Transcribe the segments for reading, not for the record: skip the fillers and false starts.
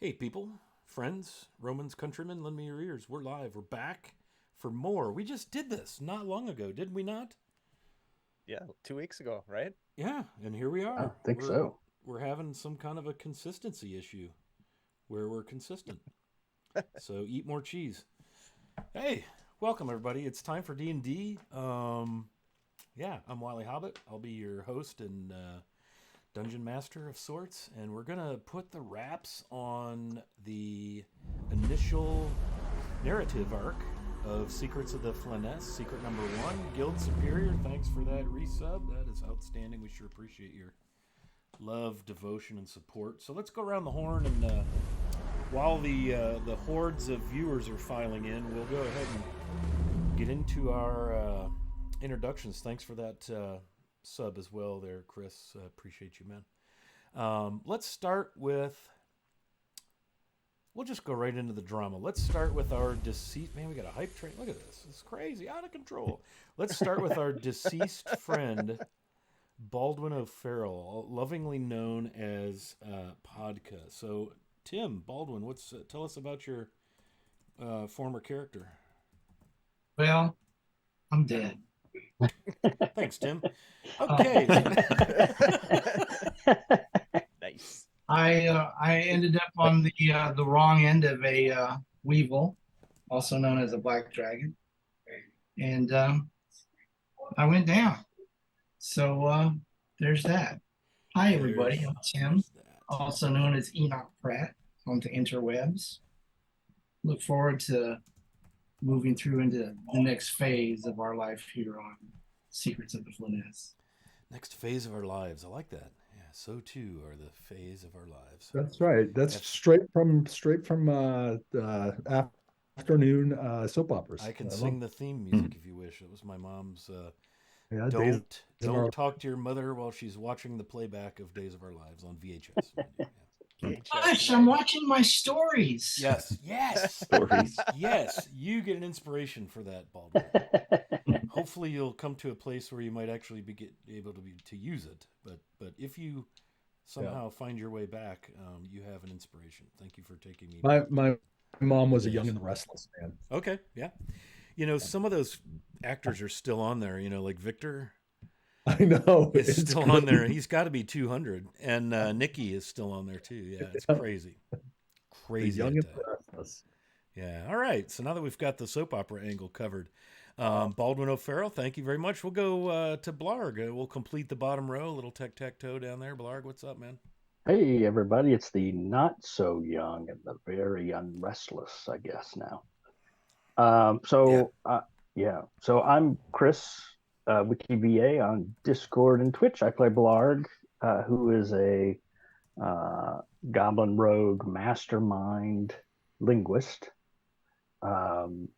Hey, people, friends, Romans, countrymen, lend me your ears. We're live. We're back for more. We just did this not long ago, did we not? Yeah, 2 weeks ago, right? Yeah, and here we I are. think We're so. we're having some kind of a consistency issue where we're consistent. So eat more cheese. Hey, welcome everybody. It's time for D&D. Yeah, I'm Wiley Hobbit. I'll be your host and dungeon master of sorts, and we're gonna put the wraps on the initial narrative arc of Secrets of the Flanaess, secret number one, Guild Superior. Thanks for that resub. That is outstanding. We sure appreciate your love, devotion, and support. So let's go around the horn, and while the hordes of viewers are filing in, we'll go ahead and get into our introductions. Thanks for that sub as well, there, Chris. Appreciate you, man. Let's start with. We'll just go right into the drama. Let's start with our deceased. Man, we got a hype train. Look at this. It's crazy, out of control. Let's start with our deceased friend, Baldwin O'Farrell, lovingly known as Podka. So, Tim Baldwin, what's tell us about your former character? Well, I'm dead. Thanks, Tim. Um, Okay. Nice. I ended up on the wrong end of a weevil, also known as a black dragon, and I went down. So there's that. Hi everybody, there's I'm Tim, there's that. also known as Enoch Pratt on the interwebs. Look forward to moving through into the next phase of our life here on Secrets of the Flanaess. Next phase of our lives. I like that. Yeah, so too are the phase of our lives. That's right. That's That's straight from afternoon soap I operas. can I love. sing the theme Mhm. music if you wish. It was my mom's. Yeah, days of Don't our. talk to your mother while she's watching the playback of Days of Our Lives on VHS. VHS, Gosh, I'm nice. watching my stories. Yes, yes, Stories. yes. You get an inspiration for that, Baldwin. Hopefully, you'll come to a place where you might actually able to use it. But if you Yeah, somehow find your way back, you have an inspiration. Thank you for taking me my back to my mom the was a Young days. and the Restless man. Okay, yeah. Some of those actors are still on there. Like Victor I know is it's still on there. crazy. He's got to be 200, and Nikki is still on there too. Yeah, it's Yeah, crazy, the crazy. I Young and tell you. the Restless. Yeah. All right. So now that we've got the soap opera angle covered, Baldwin O'Farrell, thank you very much. We'll go to Blarg. We'll complete the bottom row. A little tech toe down there. Blarg, what's up, man? Hey, everybody, it's the not so young and the very unrestless, I guess, now. Um, Yeah. so, uh, yeah, so I'm Chris, WikiVA on Discord and Twitch. I play Blarg, who is a uh, goblin rogue mastermind linguist. Um,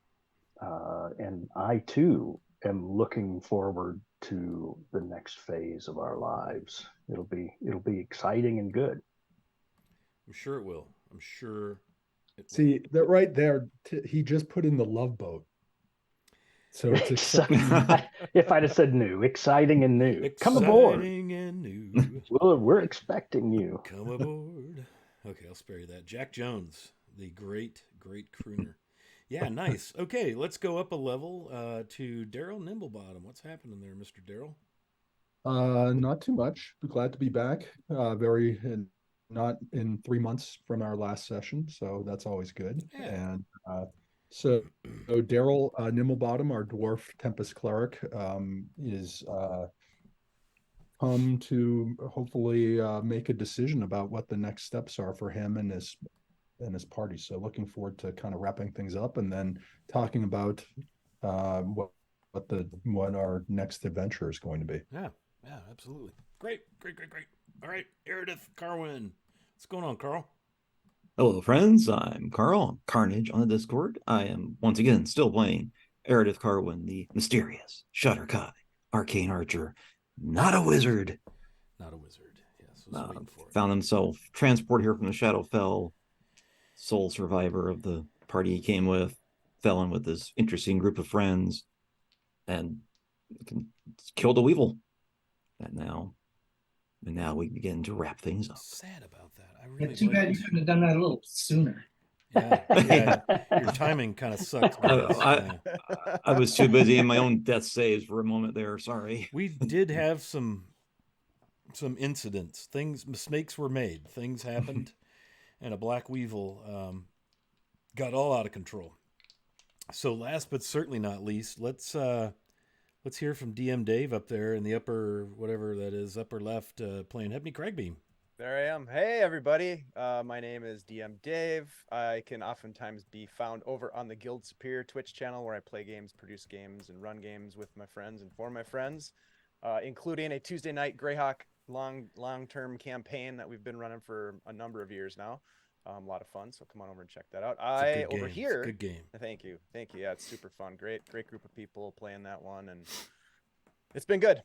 and I too am looking forward to the next phase of our lives. It'll be exciting and good. I'm sure it will. I'm sure it will. See that right there. He just put in the Love Boat, so it's exciting. Exciting. If I'd have said new, exciting and new, come aboard. Exciting and new. We're expecting you. Come aboard. Okay, I'll spare you that. Jack Jones, the great crooner. Yeah, nice. Okay, let's go up a level to Daryl Nimblebottom. What's happening there, Mr. Daryl? Not too much. Be glad to be back. Very not in 3 months from our last session, so that's always good. Yeah. And so Daryl Nimblebottom, our dwarf Tempest cleric, is come to hopefully make a decision about what the next steps are for him and his party. So looking forward to kind of wrapping things up and then talking about what our next adventure is going to be. Yeah, yeah, absolutely. Great. All right, Meredith Carwin. What's going on, Carl? Hello, friends. I'm Carl, Carnage on the Discord. I am once again still playing Meredith Carwin, the mysterious Shutterkai, arcane archer, not a wizard. Not a wizard. Yes, I was Uh, waiting for it. Found himself transported here from the Shadowfell, sole survivor of the party he came with, fell in with this interesting group of friends, and killed a weevil. And now we begin to wrap things up. Sad about that. I really Too bad you liked- couldn't have done that a little sooner. Yeah, your timing kind of sucked. guys. I was too busy in my own death saves for a moment there. Sorry. We did have some incidents. Mistakes were made. Things happened, and a black weevil got all out of control. So last but certainly not least, let's hear from DM Dave up there in the upper whatever that is, upper left, playing Hebney Cragbeam. There I am. Hey, everybody. My name is DM Dave. I can oftentimes be found over on the Guild Superior Twitch channel where I play games, produce games, and run games with my friends and for my friends, including a Tuesday night Greyhawk long-term campaign that we've been running for a number of years now. A lot of fun, so come on over and check that out. Over here. Good game. Thank you. Yeah, it's super fun. Great group of people playing that one, and it's been good.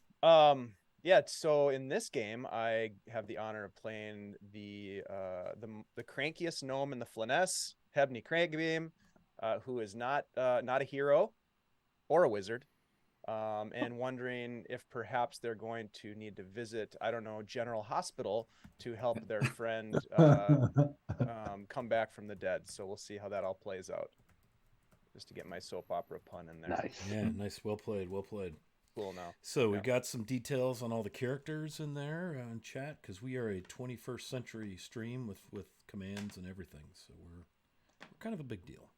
Yeah, so in this game, I have the honor of playing the crankiest gnome in the Flanaess, Hebney Cragbeam, who is not a hero or a wizard, and wondering if perhaps they're going to need to visit, I don't know, General Hospital to help their friend come back from the dead. So we'll see how that all plays out. Just to get my soap opera pun in there. Nice. Yeah, nice. Well played. Cool now. So we Yeah. got some details on all the characters in there in chat because we are a 21st century stream with commands and everything. So we're kind of a big deal.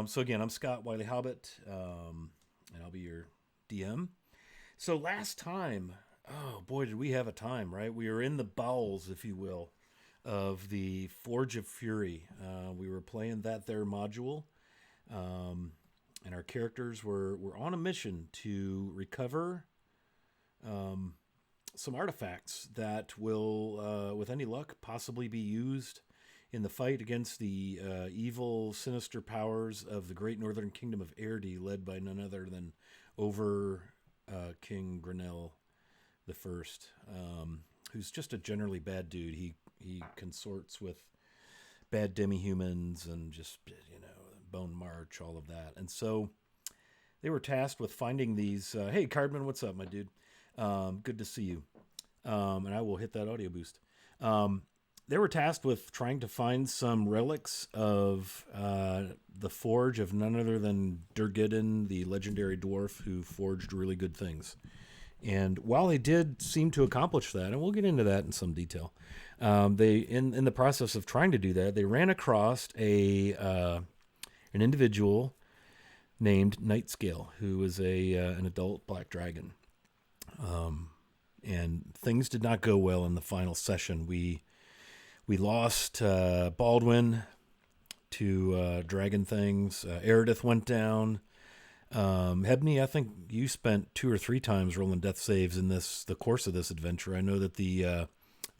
So again, I'm Scott Wiley Hobbit, and I'll be your DM. So last time, oh boy, did we have a time, right? We were in the bowels, if you will, of the Forge of Fury. We were playing that there module. And our characters were on a mission to recover some artifacts that will, with any luck, possibly be used in the fight against the evil, sinister powers of the great northern kingdom of Erde, led by none other than King Grinnell the First, who's just a generally bad dude. He consorts with bad demi-humans and just, Bone March, all of that. And so they were tasked with finding these. Hey, Cardman, what's up, my dude? Good to see you. And I will hit that audio boost. They were tasked with trying to find some relics of the forge of none other than Durgiddon, the legendary dwarf who forged really good things. And while they did seem to accomplish that, and we'll get into that in some detail, they in the process of trying to do that, they ran across an individual named Nightscale, who was an adult black dragon. And things did not go well in the final session. We lost Baldwin to dragon things. Eredith went down. Hebney, I think you spent 2 or 3 times rolling death saves in the course of this adventure. I know that the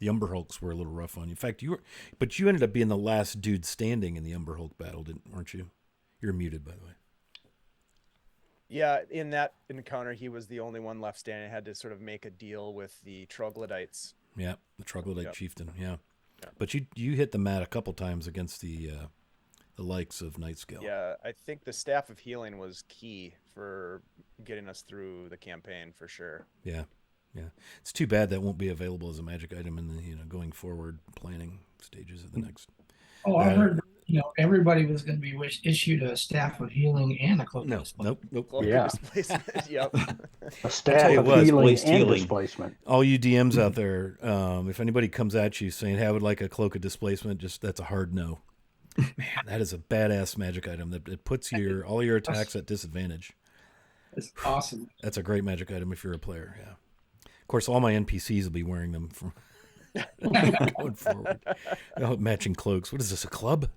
Umberhulks were a little rough on you. In fact, you ended up being the last dude standing in the Umberhulk battle, weren't you? You're muted, by the way. Yeah, in that encounter, he was the only one left standing. Had to sort of make a deal with the troglodytes. Yeah, the troglodyte chieftain. Yeah. Yeah. But you hit the mat a couple times against the likes of Nightscale. Yeah, I think the Staff of Healing was key for getting us through the campaign for sure. Yeah. It's too bad that won't be available as a magic item in the going forward planning stages of the next. Oh, I heard everybody was going to be issued a staff of healing and a cloak. Nope. Cloak Yeah. displacement. Yep. A staff you of what, healing placed and healing. displacement. All you DMs out there, if anybody comes at you saying, "Hey, I would like a cloak of displacement," that's a hard no. Man, that is a badass magic item that it puts all your attacks at disadvantage. It's awesome. That's a great magic item if you're a player. Yeah. Of course, all my NPCs will be wearing them from going forward. Matching cloaks. What is this? A club?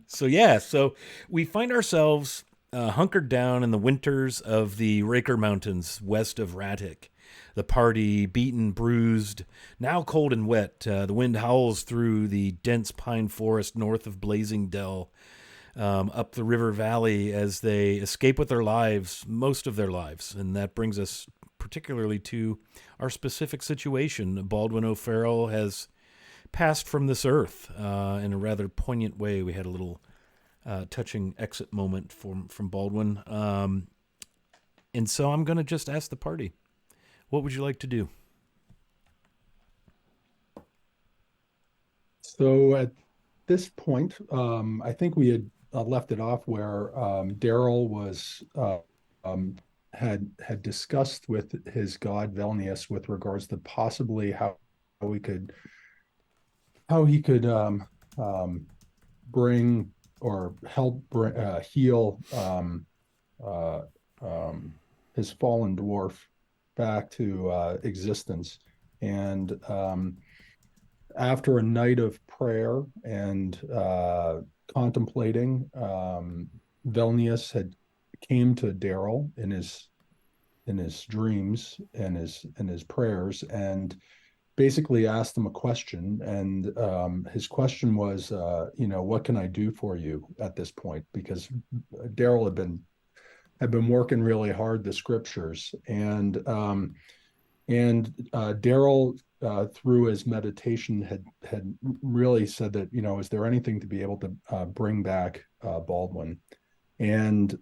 So we find ourselves hunkered down in the winters of the Raker Mountains west of Ratic. The party, beaten, bruised, now cold and wet. The wind howls through the dense pine forest north of Blazing Dell, up the river valley as they escape with their lives, most of their lives. And that brings us particularly to our specific situation. Baldwin O'Farrell has passed from this earth in a rather poignant way. We had a little touching exit moment from Baldwin. And so I'm going to just ask the party, what would you like to do? So at this point, I think we had left it off where Daryl was had discussed with his god Velnius with regards to possibly we could how he could bring or help heal uh, his fallen dwarf back to existence. And after a night of prayer and contemplating, Velnius had came to Daryl in his dreams and his prayers, and basically asked him a question. And his question was, what can I do for you at this point? Because Daryl had been working really hard the scriptures, and Daryl, through his meditation, had really said that, is there anything to be able to bring back Baldwin? And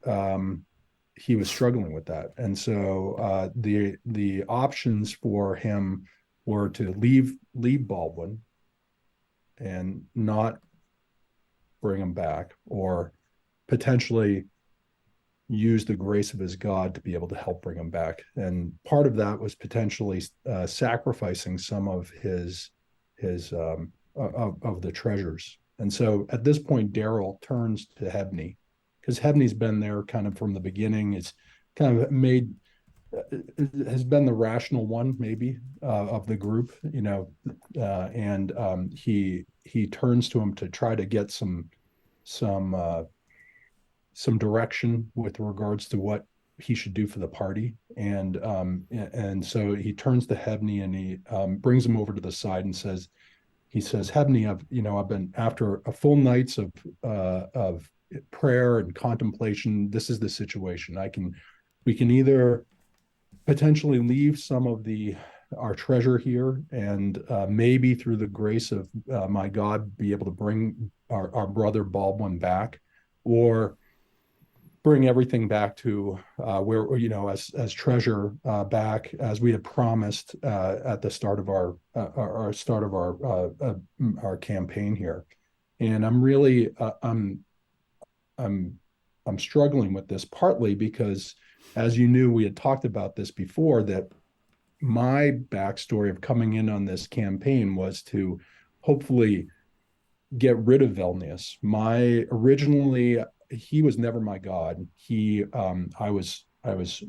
he was struggling with that, and so the options for him were to leave Baldwin and not bring him back, or potentially use the grace of his God to be able to help bring him back. And part of that was potentially sacrificing some of his of the treasures. And so at this point, Daryl turns to Hebney, because Hebney's been there kind of from the beginning. It's kind of has been the rational one, maybe, of the group, and he turns to him to try to get some direction with regards to what he should do for the party. And so he turns to Hebney, and he brings him over to the side and says, Hebney, I've been, after a full nights of prayer and contemplation, this is the situation. We can either potentially leave some of our treasure here, and maybe through the grace of my God, be able to bring our brother Baldwin back, or bring everything back to where, as treasure back, as we had promised at the start of our campaign here. And I'm really I'm struggling with this, partly because, as you knew, we had talked about this before, that my backstory of coming in on this campaign was to hopefully get rid of Velnius. Originally, he was never my god. I was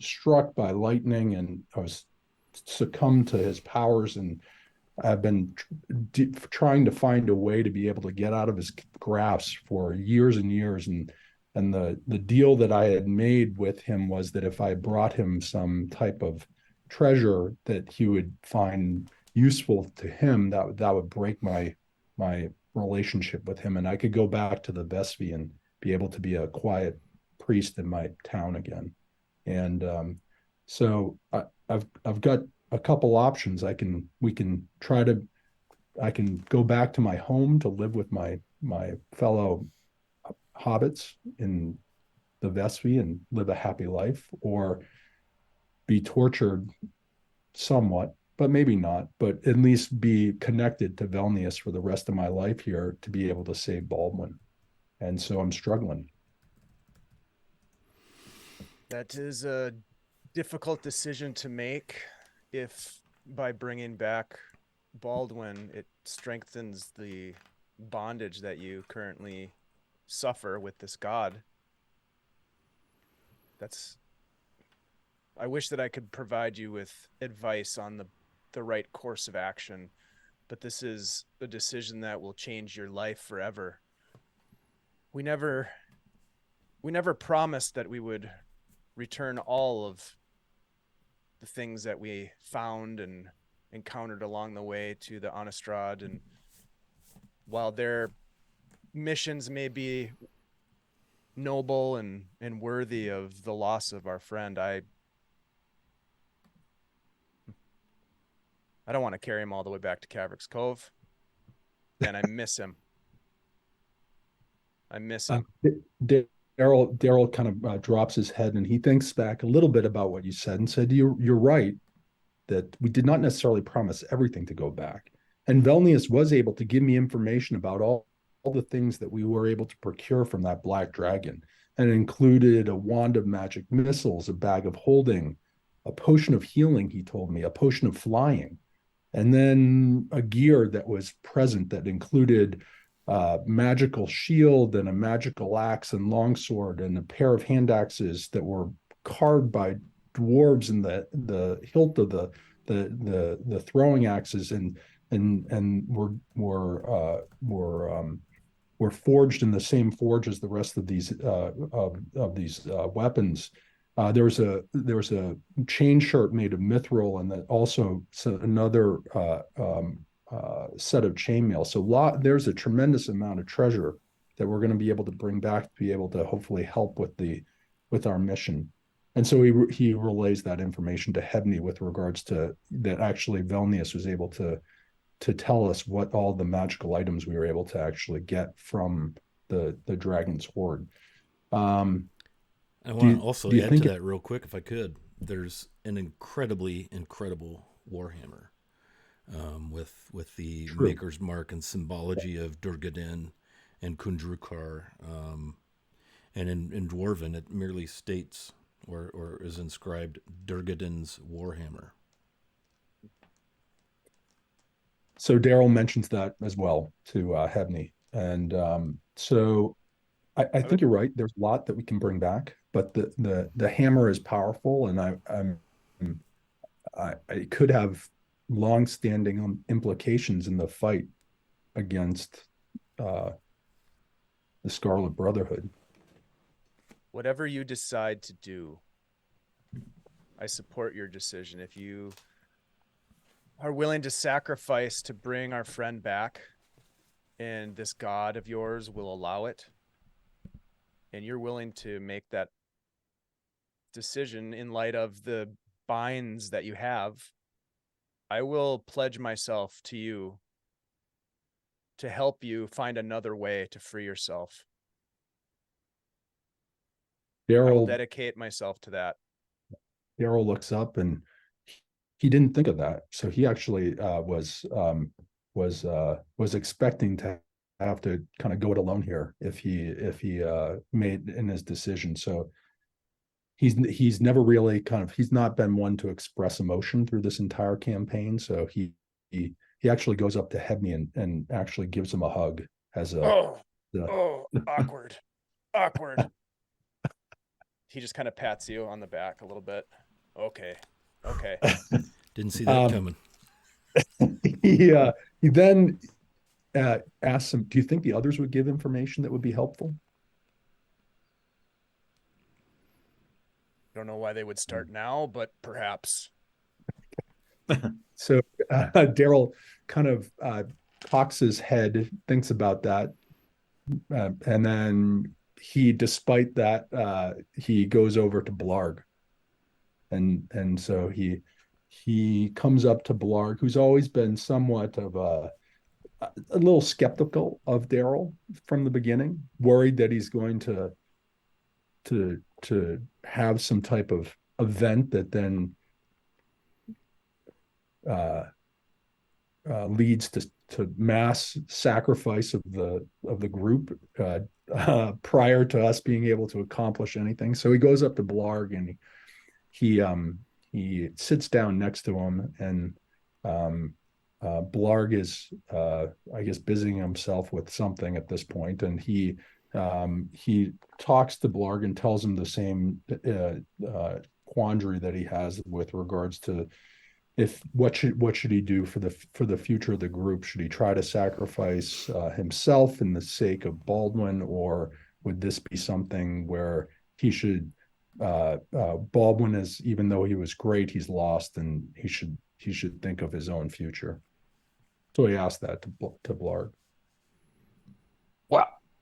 struck by lightning, and I was succumbed to his powers, and I've been trying to find a way to be able to get out of his grasp for years and years. And the deal that I had made with him was that if I brought him some type of treasure that he would find useful to him, that would break my relationship with him, and I could go back to the Vespi and be able to be a quiet priest in my town again. And so I've got a couple options. I can go back to my home to live with my fellow hobbits in the Vespi and live a happy life, or be tortured somewhat, but maybe not, but at least be connected to Velnius for the rest of my life here to be able to save Baldwin. And so I'm struggling. That is a difficult decision to make. If by bringing back Baldwin, it strengthens the bondage that you currently suffer with this god. I wish that I could provide you with advice on the right course of action, but this is a decision that will change your life forever. We never promised that we would return all of the things that we found and encountered along the way to the Anastrad, and while their missions may be noble and worthy of the loss of our friend, I don't want to carry him all the way back to Caverick's Cove, and I miss him. Daryl kind of drops his head, and he thinks back a little bit about what you said, and said, you're right, that we did not necessarily promise everything to go back. And Velnius was able to give me information about all the things that we were able to procure from that black dragon. And it included a wand of magic missiles, a bag of holding, a potion of healing, he told me, a potion of flying, and then a gear that was present that included a magical shield and a magical axe and longsword and a pair of hand axes that were carved by dwarves in the hilt of the throwing axes and were forged in the same forge as the rest of these weapons. There was a chain shirt made of mithril, and that also another set of chainmail. So there's a tremendous amount of treasure that we're going to be able to bring back to be able to hopefully help with our mission. And so he relays that information to Hebney with regards to that. Actually, Velnius was able to tell us what all the magical items we were able to actually get from the dragon's hoard. I want to also add to that real quick, if I could. There's an incredible Warhammer with the Maker's Mark and symbology of Durgadin and Kundrukar. And in Dwarven, it merely states or is inscribed Durgadin's Warhammer. So Daryl mentions that as well to Hebney. And so I think you're right. There's a lot that we can bring back, but the hammer is powerful, and I could have long-standing implications in the fight against the Scarlet Brotherhood. Whatever you decide to do, I support your decision. If you are willing to sacrifice to bring our friend back, and this god of yours will allow it, and you're willing to make that decision in light of the binds that you have, I will pledge myself to you to help you find another way to free yourself. I will dedicate myself to that. Daryl looks up, and he didn't think of that. So he actually was expecting to have to kind of go it alone here if he made in his decision. So he's never really he's not been one to express emotion through this entire campaign. So he actually goes up to Hebney and actually gives him a hug as a awkward. He just kind of pats you on the back a little bit. Okay. Didn't see that coming. He then asks him, do you think the others would give information that would be helpful? Don't know why they would start now, but perhaps. So Daryl kind of cocks his head, thinks about that, and then despite that, he goes over to Blarg, and so he comes up to Blarg, who's always been somewhat of a little skeptical of Daryl from the beginning, worried that he's going to have some type of event that then leads to mass sacrifice of the group prior to us being able to accomplish anything. So he goes up to Blarg, and he sits down next to him, and Blarg is I guess busying himself with something at this point, and he talks to Blarg and tells him the same quandary that he has with regards to what should he do for the future of the group. Should he try to sacrifice himself in the sake of Baldwin, or would this be something where he should Baldwin is, even though he was great, he's lost, and he should think of his own future. So he asked that to Blarg.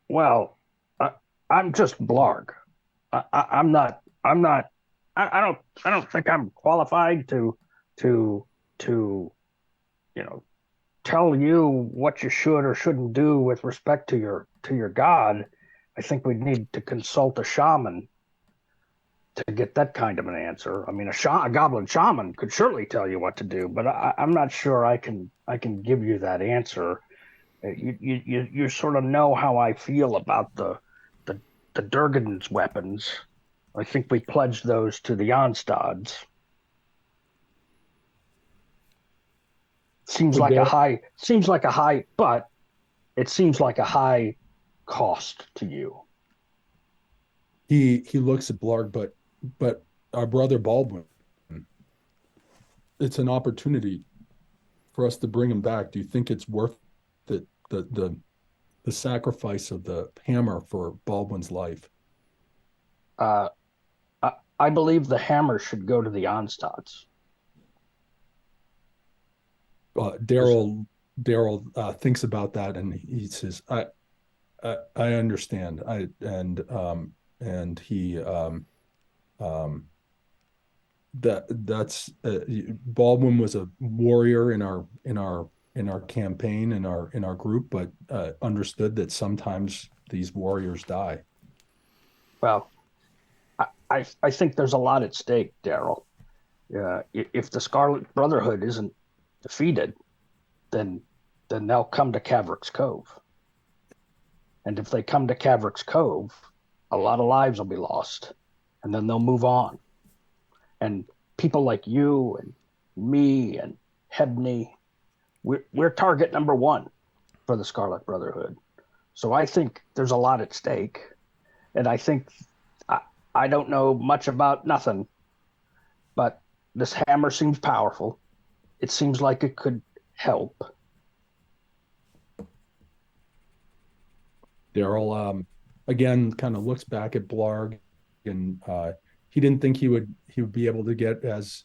Well, I'm just Blarg. I don't think I'm qualified to tell you what you should or shouldn't do with respect to your god. I think we'd need to consult a shaman. to get that kind of an answer. I mean, a goblin shaman could surely tell you what to do, but I'm not sure I can give you that answer. You sort of know how I feel about the Durgan's weapons. I think we pledged those to the Onstads. Seems like a high, but it seems like a high cost to you. He looks at Blarg, but our brother Baldwin, it's an opportunity for us to bring him back. Do you think it's worth it, the sacrifice of the hammer for Baldwin's life? I believe the hammer should go to the Onstads. Daryl thinks about that, and he says, I understand. That's Baldwin was a warrior in our campaign, in our group, but understood that sometimes these warriors die. Well, I think there's a lot at stake, Daryl. If the Scarlet Brotherhood isn't defeated, then they'll come to Caverick's Cove. And if they come to Caverick's Cove, a lot of lives will be lost, and then they'll move on. And people like you and me and Hebney, we're target number one for the Scarlet Brotherhood. So I think there's a lot at stake. And I think I don't know much about nothing, but this hammer seems powerful. It seems like it could help. Daryl again kind of looks back at Blarg, and he didn't think he would be able to get as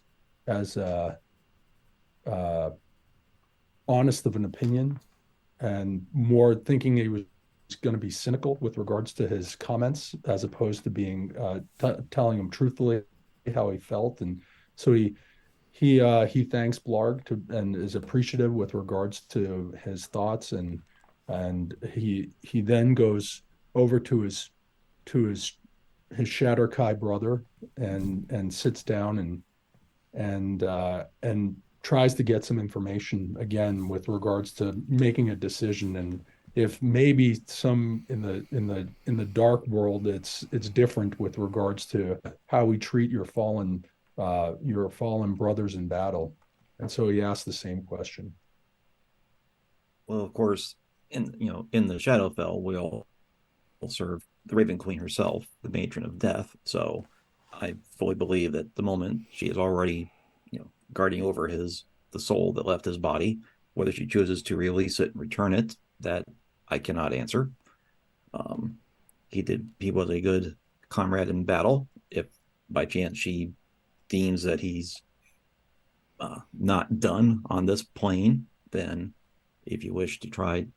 honest of an opinion, and more thinking he was going to be cynical with regards to his comments, as opposed to being telling him truthfully how he felt. And so he thanks Blarg and is appreciative with regards to his thoughts, and he then goes over to his Shatterkai brother and sits down and tries to get some information again with regards to making a decision. And if maybe some in the dark world, it's different with regards to how we treat your fallen brothers in battle. And so he asked the same question. Well, of course, in the Shadowfell, we all serve the Raven Queen herself, the matron of death. So I fully believe that the moment she is already, guarding over the soul that left his body, whether she chooses to release it and return it, that I cannot answer. He was a good comrade in battle. If by chance she deems that he's not done on this plane, then if you wish to try,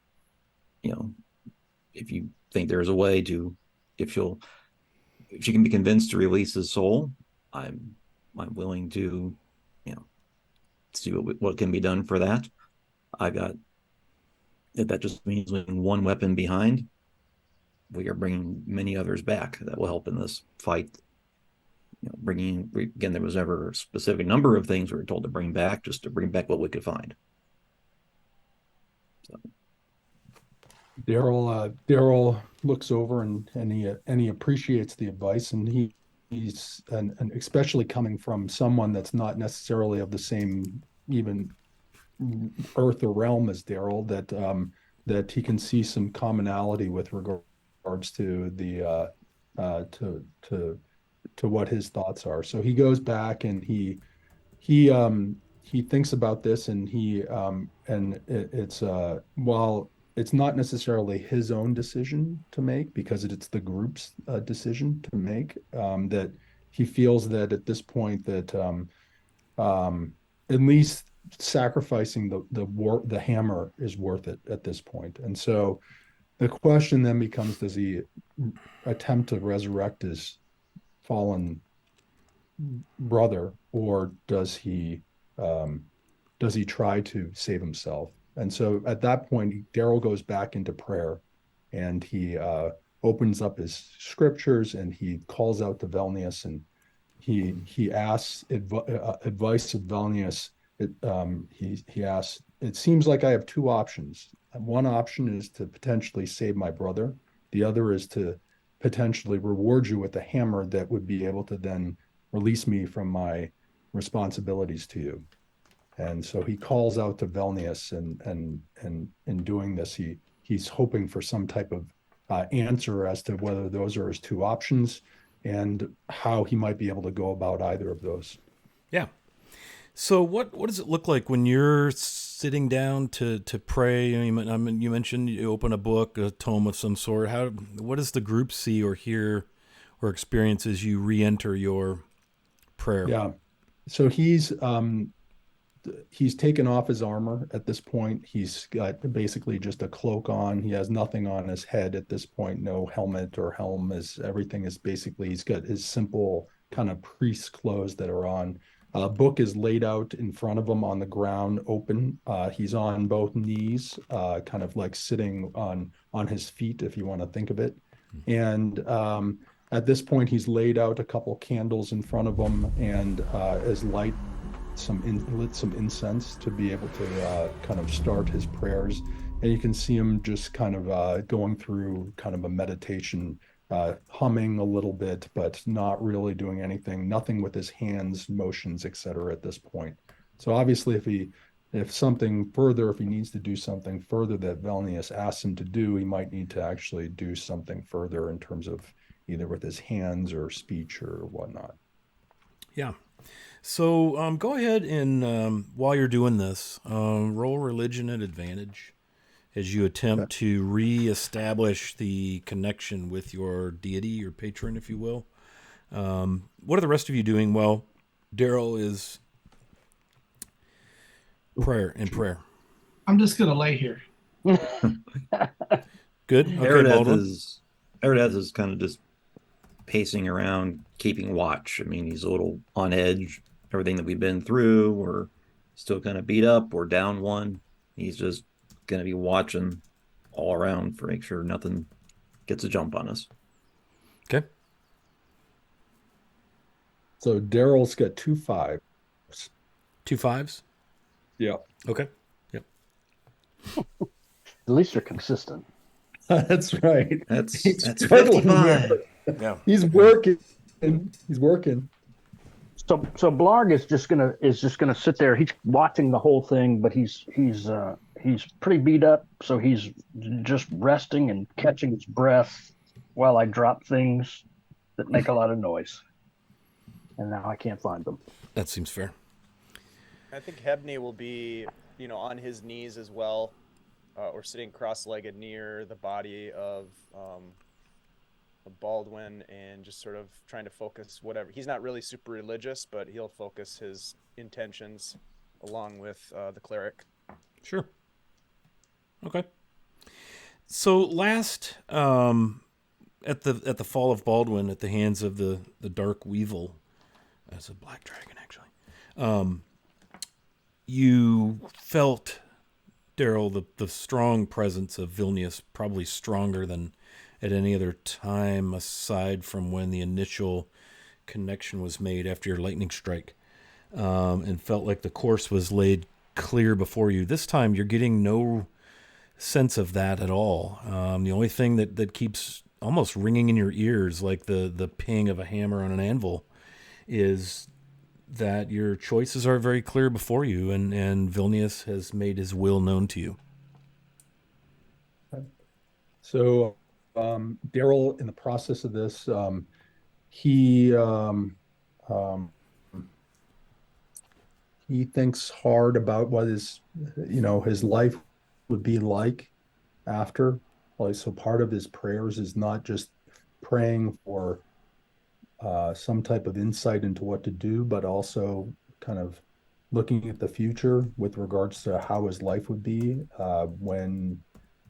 if you think there's a way to, if she can be convinced to release his soul, I'm willing to, see what can be done for that. If that just means leaving one weapon behind, we are bringing many others back that will help in this fight. Again, there was never a specific number of things we were told to bring back, just to bring back what we could find. So. Daryl looks over and he appreciates the advice, and he's and especially coming from someone that's not necessarily of the same even earth or realm as Daryl, that he can see some commonality with regards to the to what his thoughts are. So he goes back and he thinks about this, and it's while it's not necessarily his own decision to make, because it's the group's decision to make, that he feels that at this point that at least sacrificing the hammer is worth it at this point. And so the question then becomes, does he attempt to resurrect his fallen brother, or does he try to save himself? And so at that point, Daryl goes back into prayer, and he opens up his scriptures, and he calls out to Flanaess, he asks advice of Valnius. He asks, it seems like I have two options. One option is to potentially save my brother. The other is to potentially reward you with a hammer that would be able to then release me from my responsibilities to you. And so he calls out to Valnius, and in doing this, he's hoping for some type of answer as to whether those are his two options and how he might be able to go about either of those. Yeah. So what does it look like when you're sitting down to pray? You mentioned you open a book, a tome of some sort. What does the group see or hear or experience as you re-enter your prayer? Yeah. So he's taken off his armor at this point. He's got basically just a cloak on. He has nothing on his head at this point, no helmet or helm. Everything is basically, he's got his simple kind of priest clothes that are on. A book is laid out in front of him on the ground, open. He's on both knees, kind of like sitting on his feet, if you want to think of it. And at this point, he's laid out a couple candles in front of him, and as light lit some incense to be able to kind of start his prayers. And you can see him just kind of going through kind of a meditation, humming a little bit, but not really doing anything, nothing with his hands, motions, etc. at this point. So obviously if he needs to do something further that Valnius asks him to do, he might need to actually do something further in terms of either with his hands or speech or whatnot. Yeah. So go ahead and while you're doing this, roll religion at advantage as you attempt to reestablish the connection with your deity, your patron, if you will. What are the rest of you doing? Well, Daryl is prayer. I'm just going to lay here. Good. Okay, Meredith is kind of just pacing around, keeping watch. I mean, he's a little on edge. Everything that we've been through, we're still kind of beat up. We're down one. He's just going to be watching all around for make sure nothing gets a jump on us. Okay. So Daryl's got 2 5s. 2 5s? Yeah. Okay. Yep. At least they're consistent. That's right. That's 55. Yeah. He's working. He's working. So Blarg is just gonna sit there. He's watching the whole thing, but he's pretty beat up, so he's just resting and catching his breath while I drop things that make a lot of noise. And now I can't find them. That seems fair. I think Hebney will be, on his knees as well, or sitting cross-legged near the body of Baldwin, and just sort of trying to focus whatever. He's not really super religious, but he'll focus his intentions along with the cleric. Sure. Okay. So last, at the fall of Baldwin at the hands of the Dark Weevil, that's a black dragon actually. You felt, Daryl, the strong presence of Vilnius, probably stronger than at any other time aside from when the initial connection was made after your lightning strike, and felt like the course was laid clear before you. This time you're getting no sense of that at all. The only thing that keeps almost ringing in your ears like the ping of a hammer on an anvil is that your choices are very clear before you, and Vilnius has made his will known to you. So Daryl, in the process of this, he thinks hard about what his life would be like after. Like, so part of his prayers is not just praying for some type of insight into what to do, but also kind of looking at the future with regards to how his life would be when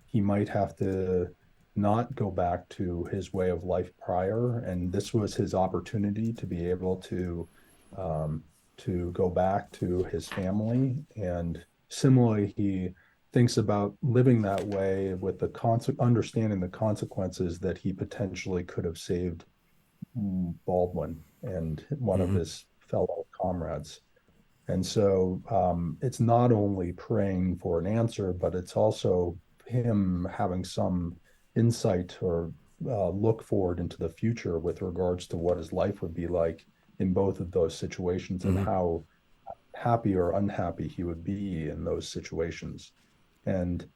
he might have to not go back to his way of life prior. And this was his opportunity to be able to go back to his family. And similarly, he thinks about living that way with understanding the consequences that he potentially could have saved Baldwin. and one of Mhm. his fellow comrades. And so it's not only praying for an answer, but it's also him having some insight or look forward into the future with regards to what his life would be like in both of those situations and Mhm. how happy or unhappy he would be in those situations. And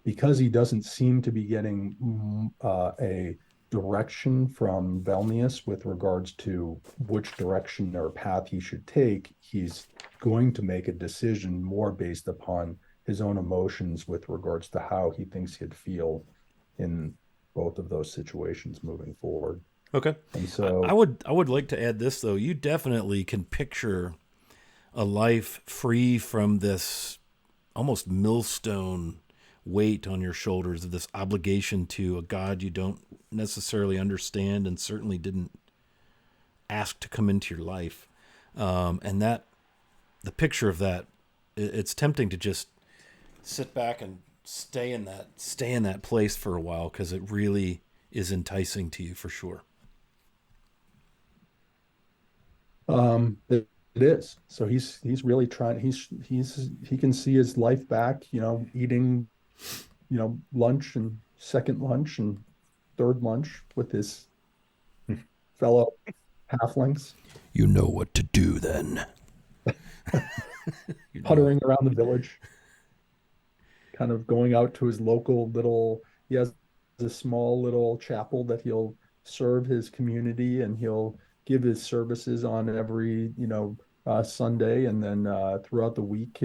because he doesn't seem to be getting a direction from Flanaess with regards to which direction or path he should take, he's going to make a decision more based upon his own emotions with regards to how he thinks he'd feel in both of those situations moving forward. Okay. And I so, would like to add this though. You definitely can picture a life free from this almost millstone weight on your shoulders of this obligation to a God you don't necessarily understand and certainly didn't ask to come into your life. And that the picture of that, it's tempting to just sit back and stay in that place for a while because it really is enticing to you for sure. it is. So he's really trying. He can see his life back. Eating lunch and second lunch and third lunch with his fellow halflings, You know what to do then. You know. puttering around the village, kind of going out to his local little. He has a small little chapel that he'll serve his community, and he'll give his services on every Sunday, and then throughout the week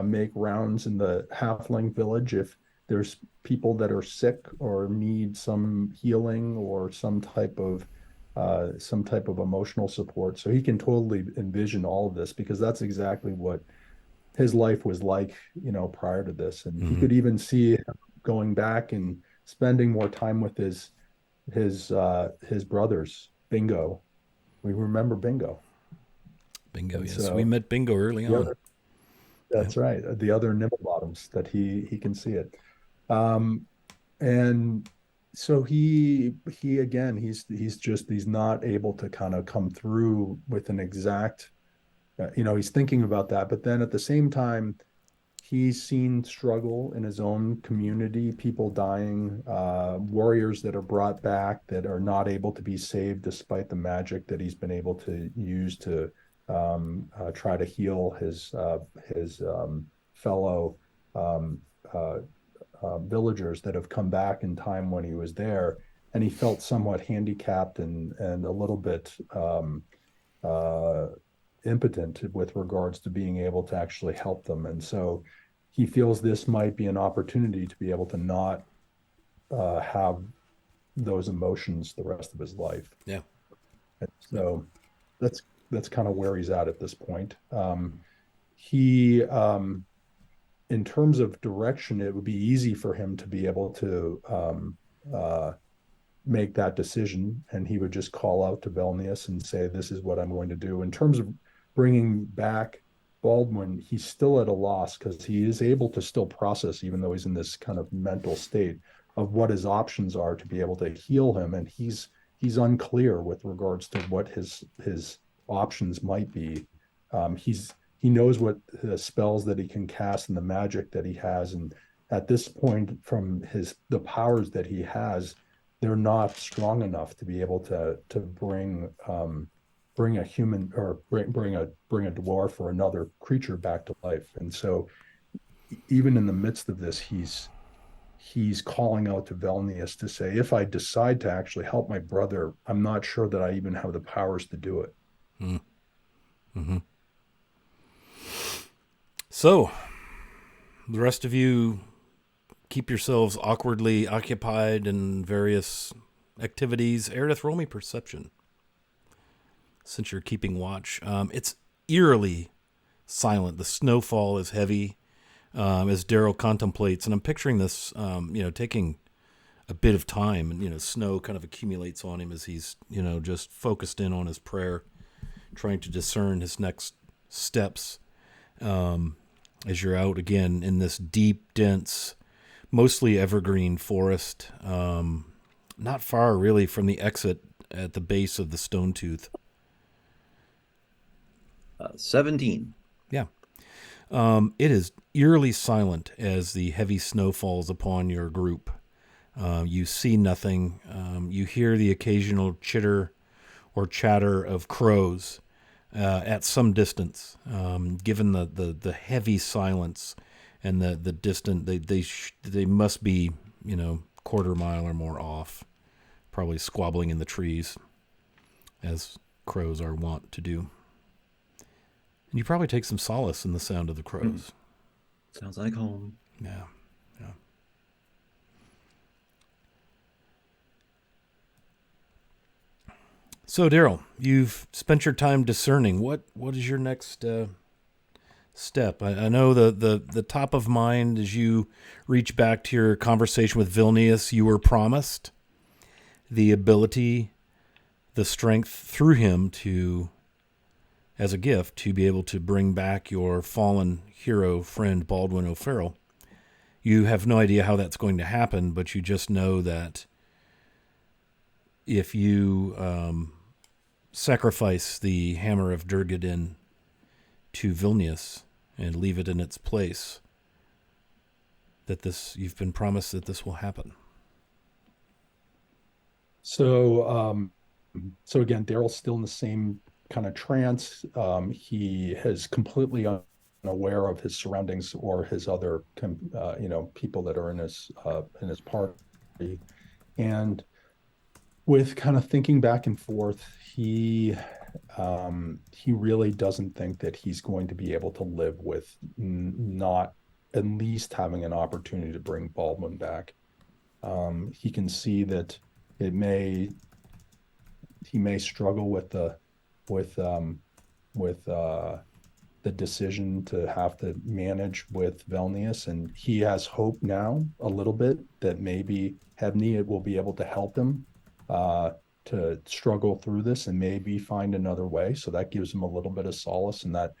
make rounds in the halfling village if there's people that are sick or need some healing or some type of emotional support. So he can totally envision all of this because that's exactly what his life was like, prior to this. And he Mm-hmm. could even see him going back and spending more time with his brothers. Bingo. We remember Bingo. Bingo, And yes. We so met Bingo early the on. other, that's right. The other Nibblebottoms that he can see it. Um, and so he again, he's not able to kind of come through with an exact, he's thinking about that, but then at the same time, he's seen struggle in his own community, people dying, warriors that are brought back that are not able to be saved despite the magic that he's been able to use to try to heal his fellow um, uh, villagers that have come back in time when he was there. And he felt somewhat handicapped and a little bit uh, impotent with regards to being able to actually help them. And so he feels this might be an opportunity to be able to not have those emotions the rest of his life. Yeah. And so that's kind of where he's at this point. He in terms of direction, it would be easy for him to be able to uh, make that decision, and he would just call out to Flanaess and say, "This is what I'm going to do." In terms of bringing back Baldwin, he's still at a loss because he is able to still process, even though he's in this kind of mental state of what his options are to be able to heal him, and he's unclear with regards to what his options might be. He knows what the spells that he can cast and the magic that he has, and at this point, from the powers that he has, they're not strong enough to be able to bring a human or bring a dwarf or another creature back to life. And so even in the midst of this, he's calling out to Flanaess to say, if I decide to actually help my brother, I'm not sure that I even have the powers to do it. Mm-hmm. So the rest of you keep yourselves awkwardly occupied in various activities. Aerith, roll me perception. Since you're keeping watch. It's eerily silent. The snowfall is heavy as Daryl contemplates. And I'm picturing this, taking a bit of time. And, snow kind of accumulates on him as he's, just focused in on his prayer, trying to discern his next steps as you're out again in this deep, dense, mostly evergreen forest, not far really from the exit at the base of the Stone Tooth. 17. Yeah. It is eerily silent as the heavy snow falls upon your group. You see nothing. You hear the occasional chitter or chatter of crows at some distance. Given the heavy silence and the distant, they must be, quarter mile or more off, probably squabbling in the trees, as crows are wont to do. And you probably take some solace in the sound of the crows. Sounds like home. Yeah, yeah. So, Daryl, you've spent your time discerning. What is your next step? I know the top of mind as you reach back to your conversation with Vilnius, you were promised the ability, the strength through him to, as a gift, to be able to bring back your fallen hero friend Baldwin O'Farrell. You have no idea how that's going to happen, but you just know that if you sacrifice the hammer of Durgadin to Vilnius and leave it in its place, that you've been promised that this will happen. So again, Daryl's still in the same kind of trance. He is completely unaware of his surroundings or his other, people that are in his party. And with kind of thinking back and forth, he really doesn't think that he's going to be able to live with not at least having an opportunity to bring Baldwin back. He can see that he may struggle with the decision to have to manage with Vilnius, and he has hope now a little bit that maybe Hebney will be able to help him to struggle through this and maybe find another way. So that gives him a little bit of solace, and that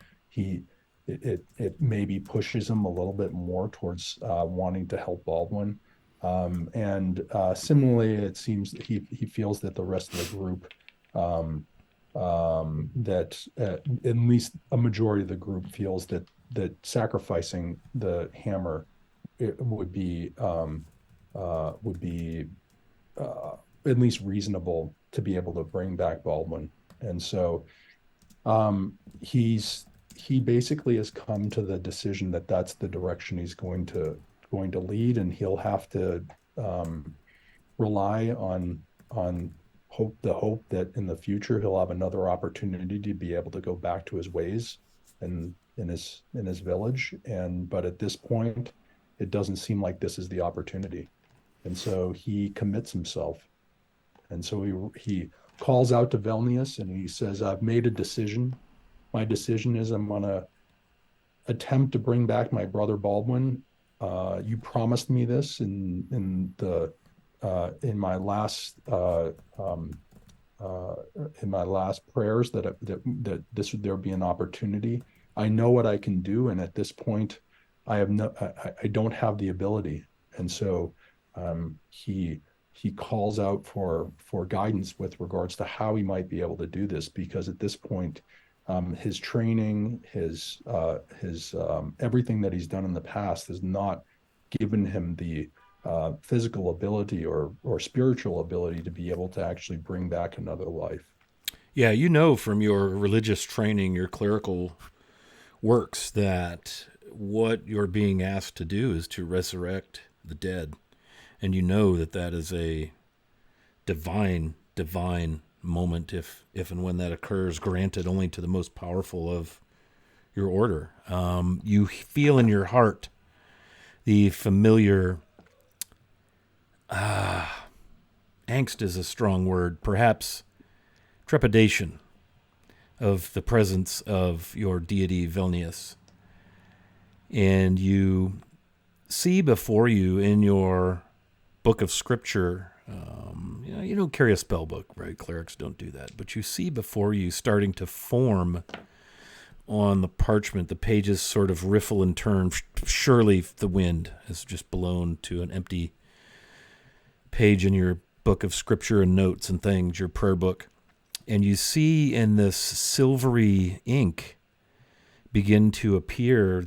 it maybe pushes him a little bit more towards wanting to help Baldwin. And similarly, it seems that he feels that the rest of the group, that at least a majority of the group feels that sacrificing the hammer would be at least reasonable to be able to bring back Baldwin. And so he basically has come to the decision that that's the direction he's going to lead, and he'll have to rely on hope that in the future he'll have another opportunity to be able to go back to his ways and in his village. But at this point, it doesn't seem like this is the opportunity. And so he commits himself. And so he calls out to Vilnius and he says, "I've made a decision. My decision is I'm going to attempt to bring back my brother Baldwin. You promised me this in my last prayers that there would be an opportunity. I know what I can do, and at this point, I don't have the ability." And so he calls out for guidance with regards to how he might be able to do this, because at this point, his training, his everything that he's done in the past has not given him the physical ability or spiritual ability to be able to actually bring back another life. Yeah, from your religious training, your clerical works, that what you're being asked to do is to resurrect the dead. And that is a divine moment if and when that occurs, granted only to the most powerful of your order. You feel in your heart the familiar, angst is a strong word, perhaps trepidation of the presence of your deity Vilnius. And you see before you in your book of scripture, you don't carry a spell book, right? Clerics don't do that. But you see before you starting to form on the parchment, the pages sort of riffle and turn. Surely the wind has just blown to an empty page in your book of scripture and notes and things, your prayer book. And you see in this silvery ink begin to appear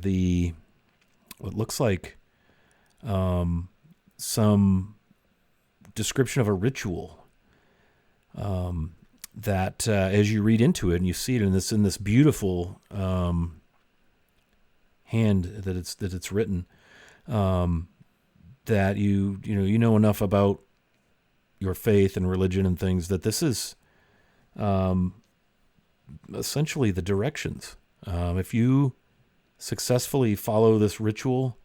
what looks like some description of a ritual that as you read into it and you see it in this beautiful hand that it's written, that you know enough about your faith and religion and things that this is essentially the directions. If you successfully follow this ritual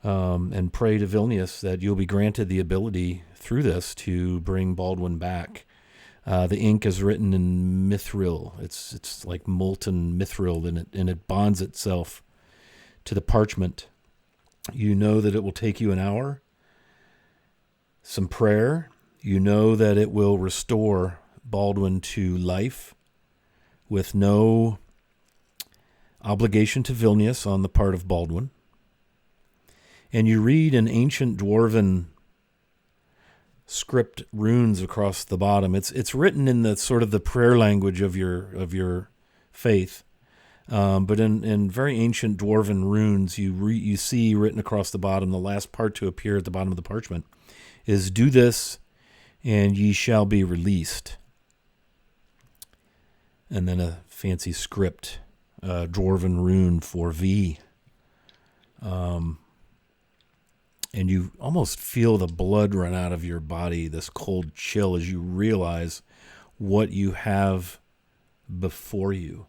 and pray to Vilnius, that you'll be granted the ability through this to bring Baldwin back. The ink is written in mithril. It's like molten mithril, and it bonds itself to the parchment. You know that it will take you an hour, some prayer. You know that it will restore Baldwin to life with no obligation to Vilnius on the part of Baldwin. And you read in ancient dwarven script runes across the bottom. It's written in the sort of the prayer language of your faith, but in very ancient dwarven runes, you see written across the bottom. The last part to appear at the bottom of the parchment is "Do this, and ye shall be released." And then a fancy script, dwarven rune for V. And you almost feel the blood run out of your body, this cold chill, as you realize what you have before you.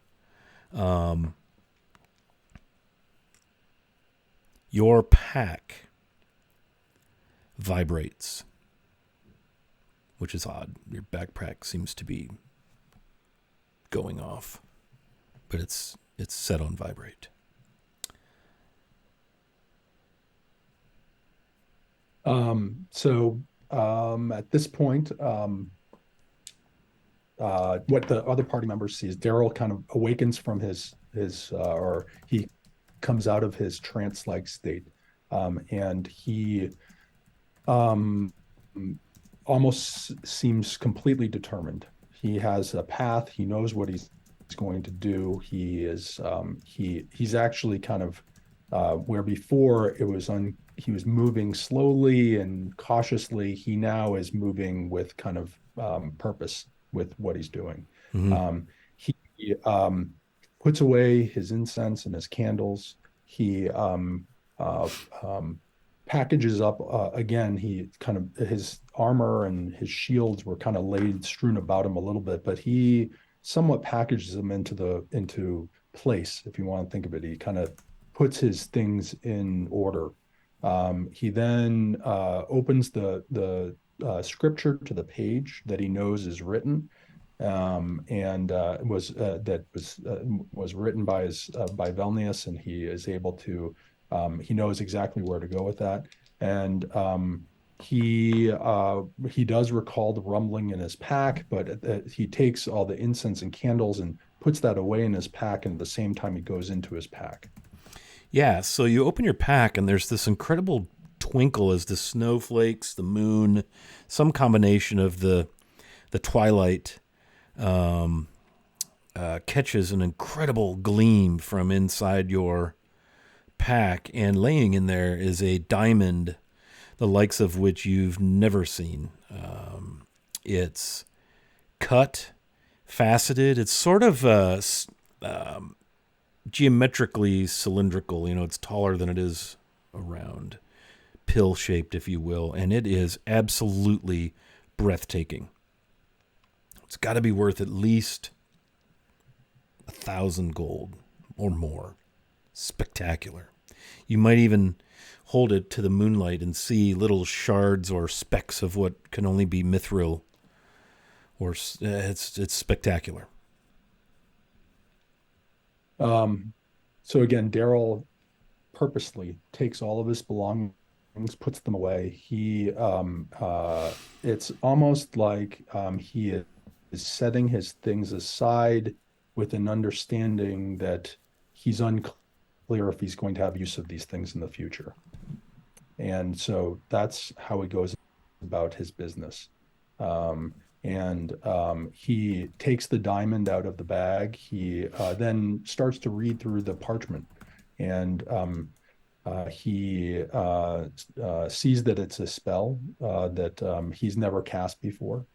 Your pack vibrates, which is odd. Your backpack seems to be going off, but it's set on vibrate. At this point, what the other party members see is Daryl kind of awakens from his or he comes out of his trance-like state, and he almost seems completely determined. He has a path. He knows what he's going to do. He's actually kind of where before he was moving slowly and cautiously. He now is moving with kind of purpose with what he's doing. Mm-hmm. He puts away his incense and his candles. He packages up again. He kind of, his armor and his shields were kind of strewn about him a little bit, but he somewhat packages them into place, if you want to think of it. He kind of puts his things in order. He then opens the scripture to the page that he knows is written, and was written by Vilnius, and he is able to. He knows exactly where to go with that, and he does recall the rumbling in his pack, but he takes all the incense and candles and puts that away in his pack, and at the same time he goes into his pack. Yeah, so you open your pack, and there's this incredible twinkle as the snowflakes, the moon, some combination of the twilight catches an incredible gleam from inside your pack, and laying in there is a diamond, the likes of which you've never seen. It's cut, faceted. It's sort of geometrically cylindrical. It's taller than it is around, pill-shaped, if you will, and it is absolutely breathtaking. It's got to be worth at least 1,000 gold or more. Spectacular. You might even hold it to the moonlight and see little shards or specks of what can only be mithril. Or it's spectacular. So again, Daryl purposely takes all of his belongings, puts them away. He it's almost like he is setting his things aside with an understanding that he's unclear if he's going to have use of these things in the future. And so that's how he goes about his business. And he takes the diamond out of the bag. He then starts to read through the parchment, and he sees that it's a spell that he's never cast before.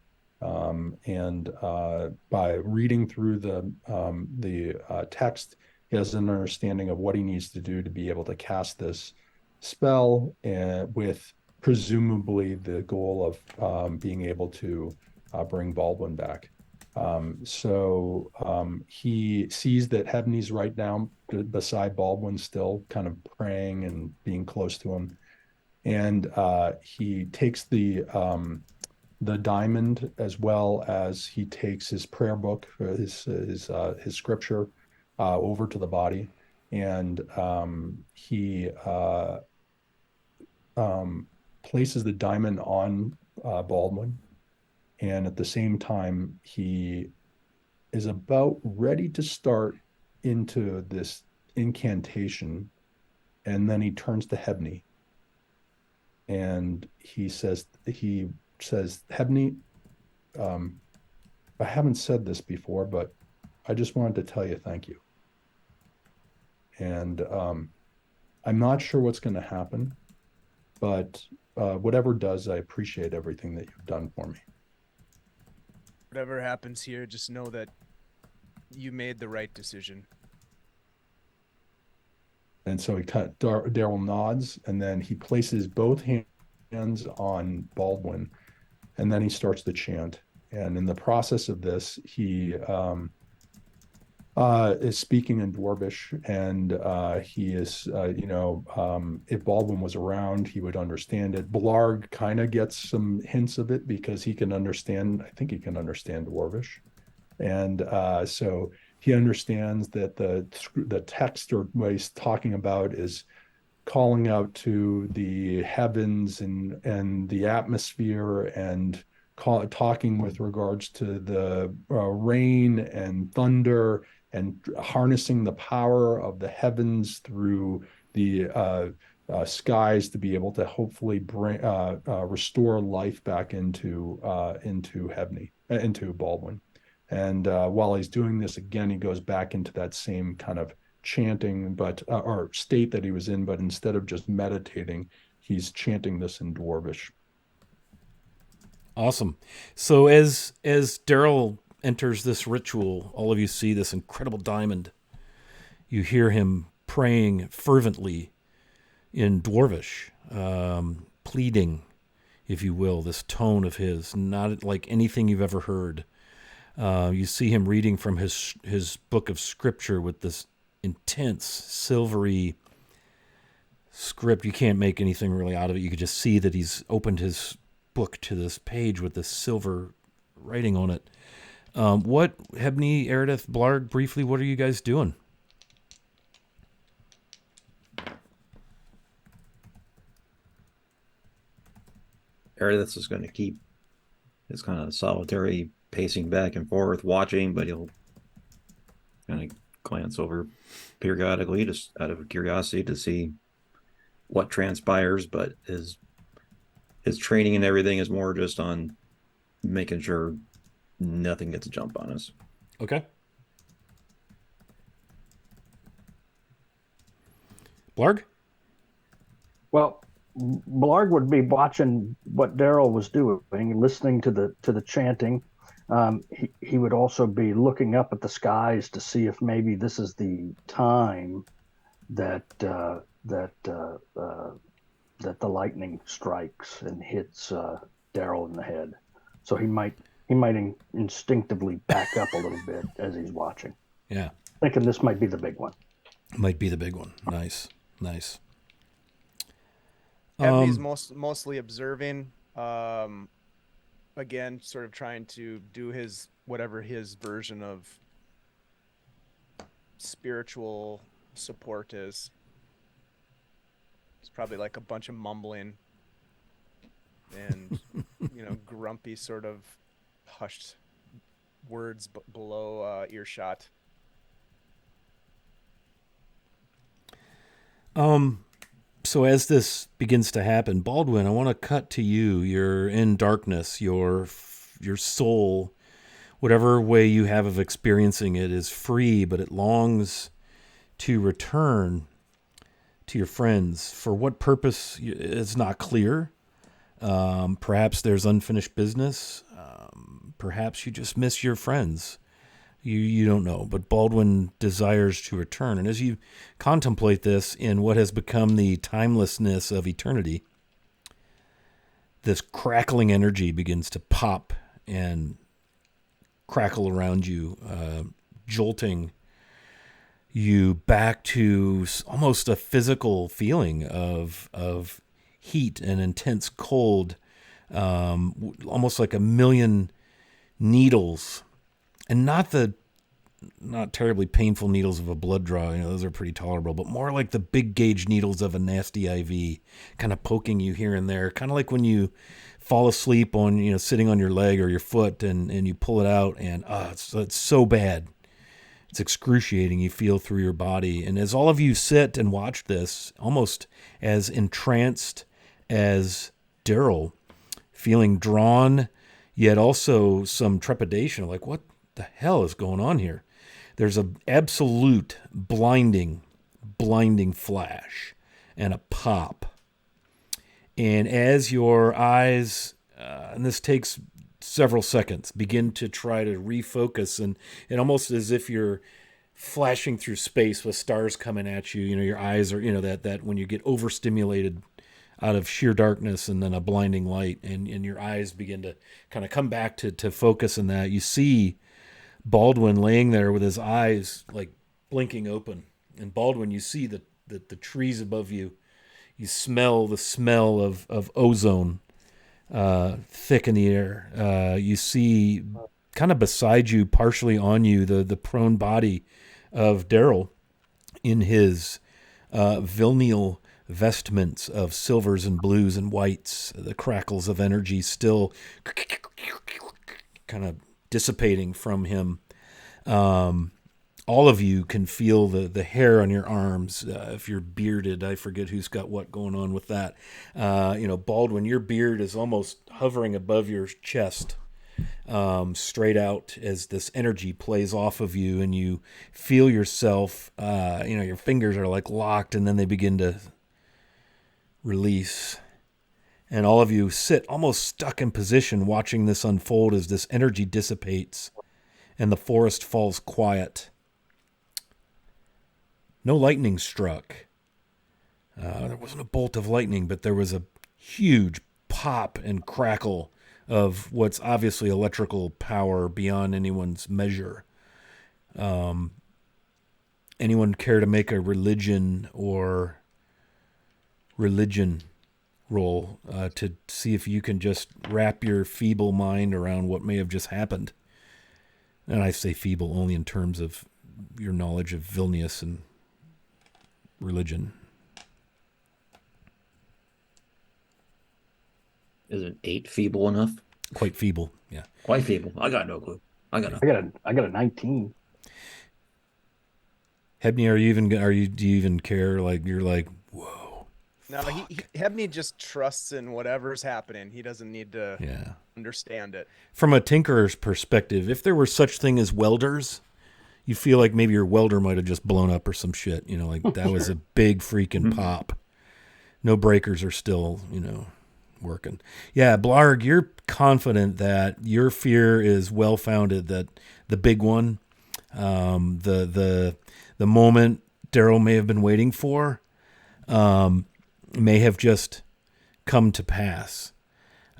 And by reading through the text, he has an understanding of what he needs to do to be able to cast this spell, with presumably the goal of being able to bring Baldwin back. So he sees that Hebney's right down beside Baldwin, still kind of praying and being close to him. And he takes the diamond, as well as he takes his prayer book, his scripture, over to the body, and he places the diamond on Baldwin, and at the same time he is about ready to start into this incantation, and then he turns to Hebney, and he says, Hebney, I haven't said this before, but I just wanted to tell you thank you. And I'm not sure what's going to happen, but whatever does, I appreciate everything that you've done for me. Whatever happens here, just know that you made the right decision. And so Daryl nods, and then he places both hands on Baldwin, and then he starts to chant. And in the process of this, he is speaking in Dwarvish, and he is, if Baldwin was around, he would understand it. Blarg kind of gets some hints of it because he can understand, I think he can understand Dwarvish. And so he understands that the text, or what he's talking about, is calling out to the heavens and the atmosphere, and talking with regards to the rain and thunder, and harnessing the power of the heavens through the skies to be able to hopefully restore life back into Baldwin. And while he's doing this, again, he goes back into that same kind of chanting, or state that he was in, but instead of just meditating, he's chanting this in Dwarvish. Awesome. So as Daryl enters this ritual, all of you see this incredible diamond. You hear him praying fervently in Dwarvish, pleading, if you will, this tone of his, not like anything you've ever heard. You see him reading from his book of scripture with this intense, silvery script. You can't make anything really out of it. You could just see that he's opened his book to this page with this silver writing on it. What, Hebney, Eredith, Blarg, briefly, what are you guys doing? Eredith is going to keep his kind of solitary pacing back and forth, watching, but he'll kind of glance over periodically, just out of curiosity to see what transpires. But his training and everything is more just on making sure nothing gets a jump on us. Okay. Blarg? Well, Blarg would be watching what Daryl was doing, listening to the chanting. He would also be looking up at the skies to see if maybe this is the time that the lightning strikes and hits Daryl in the head. So he might instinctively back up a little bit as he's watching. Yeah. Thinking this might be the big one. Might be the big one. Nice. Ebony's mostly observing. Again, sort of trying to do his version of spiritual support is. It's probably like a bunch of mumbling and grumpy sort of hushed words below earshot. So as this begins to happen, Baldwin, I want to cut to you. You're in darkness. Your your soul, whatever way you have of experiencing it, is free, but it longs to return to your friends. For what purpose is not clear. Perhaps there's unfinished business. Perhaps you just miss your friends. You don't know, but Baldwin desires to return. And as you contemplate this in what has become the timelessness of eternity, this crackling energy begins to pop and crackle around you, jolting you back to almost a physical feeling of heat and intense cold, almost like a million needles, and not terribly painful needles of a blood draw. Those are pretty tolerable, but more like the big gauge needles of a nasty IV, kind of poking you here and there, kind of like when you fall asleep on, sitting on your leg or your foot, and you pull it out, and it's so bad. It's excruciating. You feel through your body. And as all of you sit and watch this, almost as entranced as Daryl, feeling drawn, yet also some trepidation, like, what the hell is going on here? There's an absolute blinding flash and a pop. And as your eyes, and this takes several seconds, begin to try to refocus, and almost as if you're flashing through space with stars coming at you, your eyes are, that when you get overstimulated out of sheer darkness and then a blinding light, and your eyes begin to kind of come back to focus in that, you see Baldwin laying there with his eyes like blinking open. And Baldwin, you see the trees above you. You smell the smell of ozone thick in the air. You see kind of beside you, partially on you, the prone body of Daryl in his Vilnial vestments of silvers and blues and whites, the crackles of energy still kind of dissipating from him. All of you can feel the hair on your arms. If you're bearded, I forget who's got what going on with that. Baldwin, your beard is almost hovering above your chest, straight out, as this energy plays off of you, and you feel yourself, your fingers are like locked, and then they begin to release. And all of you sit almost stuck in position watching this unfold as this energy dissipates and the forest falls quiet. No lightning struck. There wasn't a bolt of lightning, but there was a huge pop and crackle of what's obviously electrical power beyond anyone's measure. Anyone care to make a religion roll to see if you can just wrap your feeble mind around what may have just happened? And I say feeble only in terms of your knowledge of Vilnius and religion. Is it 8 feeble enough? Quite feeble, yeah. Quite feeble. I got no clue. I got a 19. Hebney, do you even care? Like, you're like, whoa. No, Hebney just trusts in whatever's happening. He doesn't need to understand it. From a tinkerer's perspective, if there were such thing as welders, you feel like maybe your welder might have just blown up or some shit. Like that was a big freaking pop. No breakers are still, working. Yeah, Blarg, you're confident that your fear is well-founded, that the big one, the moment Daryl may have been waiting for, may have just come to pass.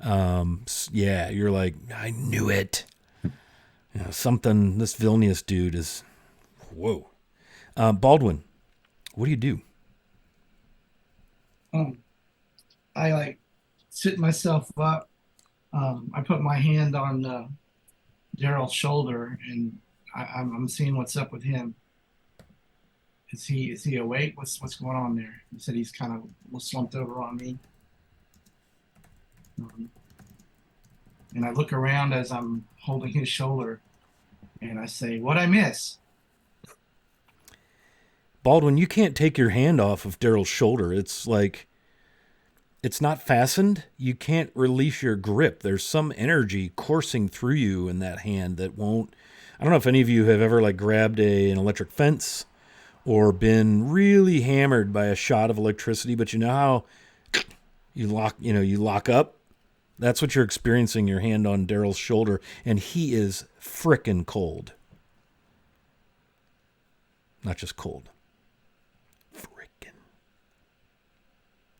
You're like, I knew it. Something, this Vilnius dude is, whoa. Baldwin, what do you do? I sit myself up. I put my hand on Daryl's shoulder, and I'm seeing what's up with him. Is he awake? What's going on there? He said he's kind of slumped over on me. And I look around as I'm holding his shoulder, and I say, "What'd I miss?" Baldwin, you can't take your hand off of Daryl's shoulder. It's like it's not fastened. You can't release your grip. There's some energy coursing through you in that hand that won't. I don't know if any of you have ever like grabbed an electric fence or been really hammered by a shot of electricity, but you know how you lock up. That's what you're experiencing. Your hand on Daryl's shoulder, and he is frickin' cold. Not just cold. Frickin'.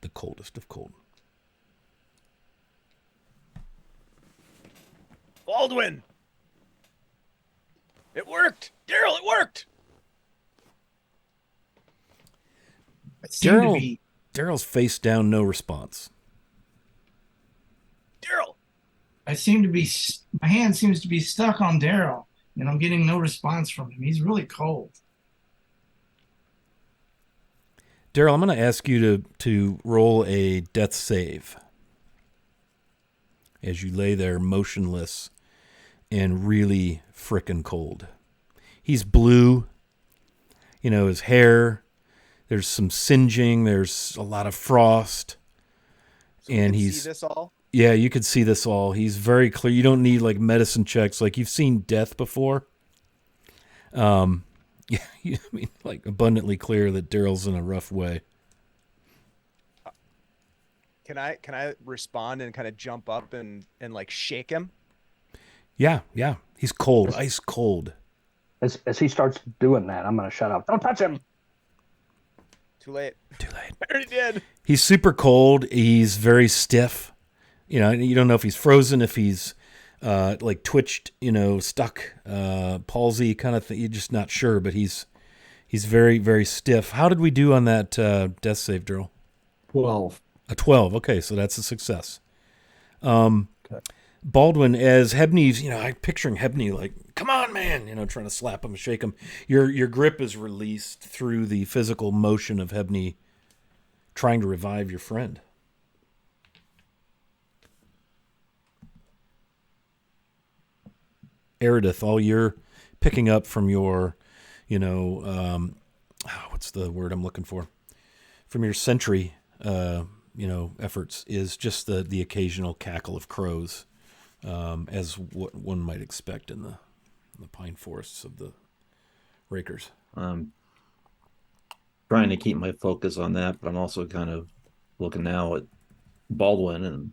The coldest of cold. Baldwin! It worked! Daryl, it worked! It seemed to be. Daryl's face down, no response. Daryl! I seem to be. My hand seems to be stuck on Daryl, and I'm getting no response from him. He's really cold. Daryl, I'm going to ask you to roll a death save as you lay there motionless and really frickin' cold. He's blue. You know, his hair, there's some singeing, there's a lot of frost. So and you can he's see this all? Yeah, you could see this all. He's very clear. You don't need like medicine checks. Like you've seen death before. Yeah, I mean, like abundantly clear that Daryl's in a rough way. Can I respond and kind of jump up and like shake him? Yeah. He's cold, ice cold. As he starts doing that, I'm going to shut up. Don't touch him. Too late. Too late. I already did. He's super cold. He's very stiff. You know, you don't know if he's frozen, if he's like twitched, you know, stuck, palsy kind of thing. You're just not sure, but he's very, very stiff. How did we do on that death save, Daryl? 12. A 12. Okay, so that's a success. Okay. Baldwin, as Hebney's, you know, I'm picturing Hebney like, come on, man, you know, trying to slap him, shake him. Your grip is released through the physical motion of Hebney trying to revive your friend. Eridith, all you're picking up from your, you know, what's the word I'm looking for? From your sentry, you know, efforts is just the occasional cackle of crows, as what one might expect in the pine forests of the Rakers. Trying to keep my focus on that, but I'm also kind of looking now at Baldwin, and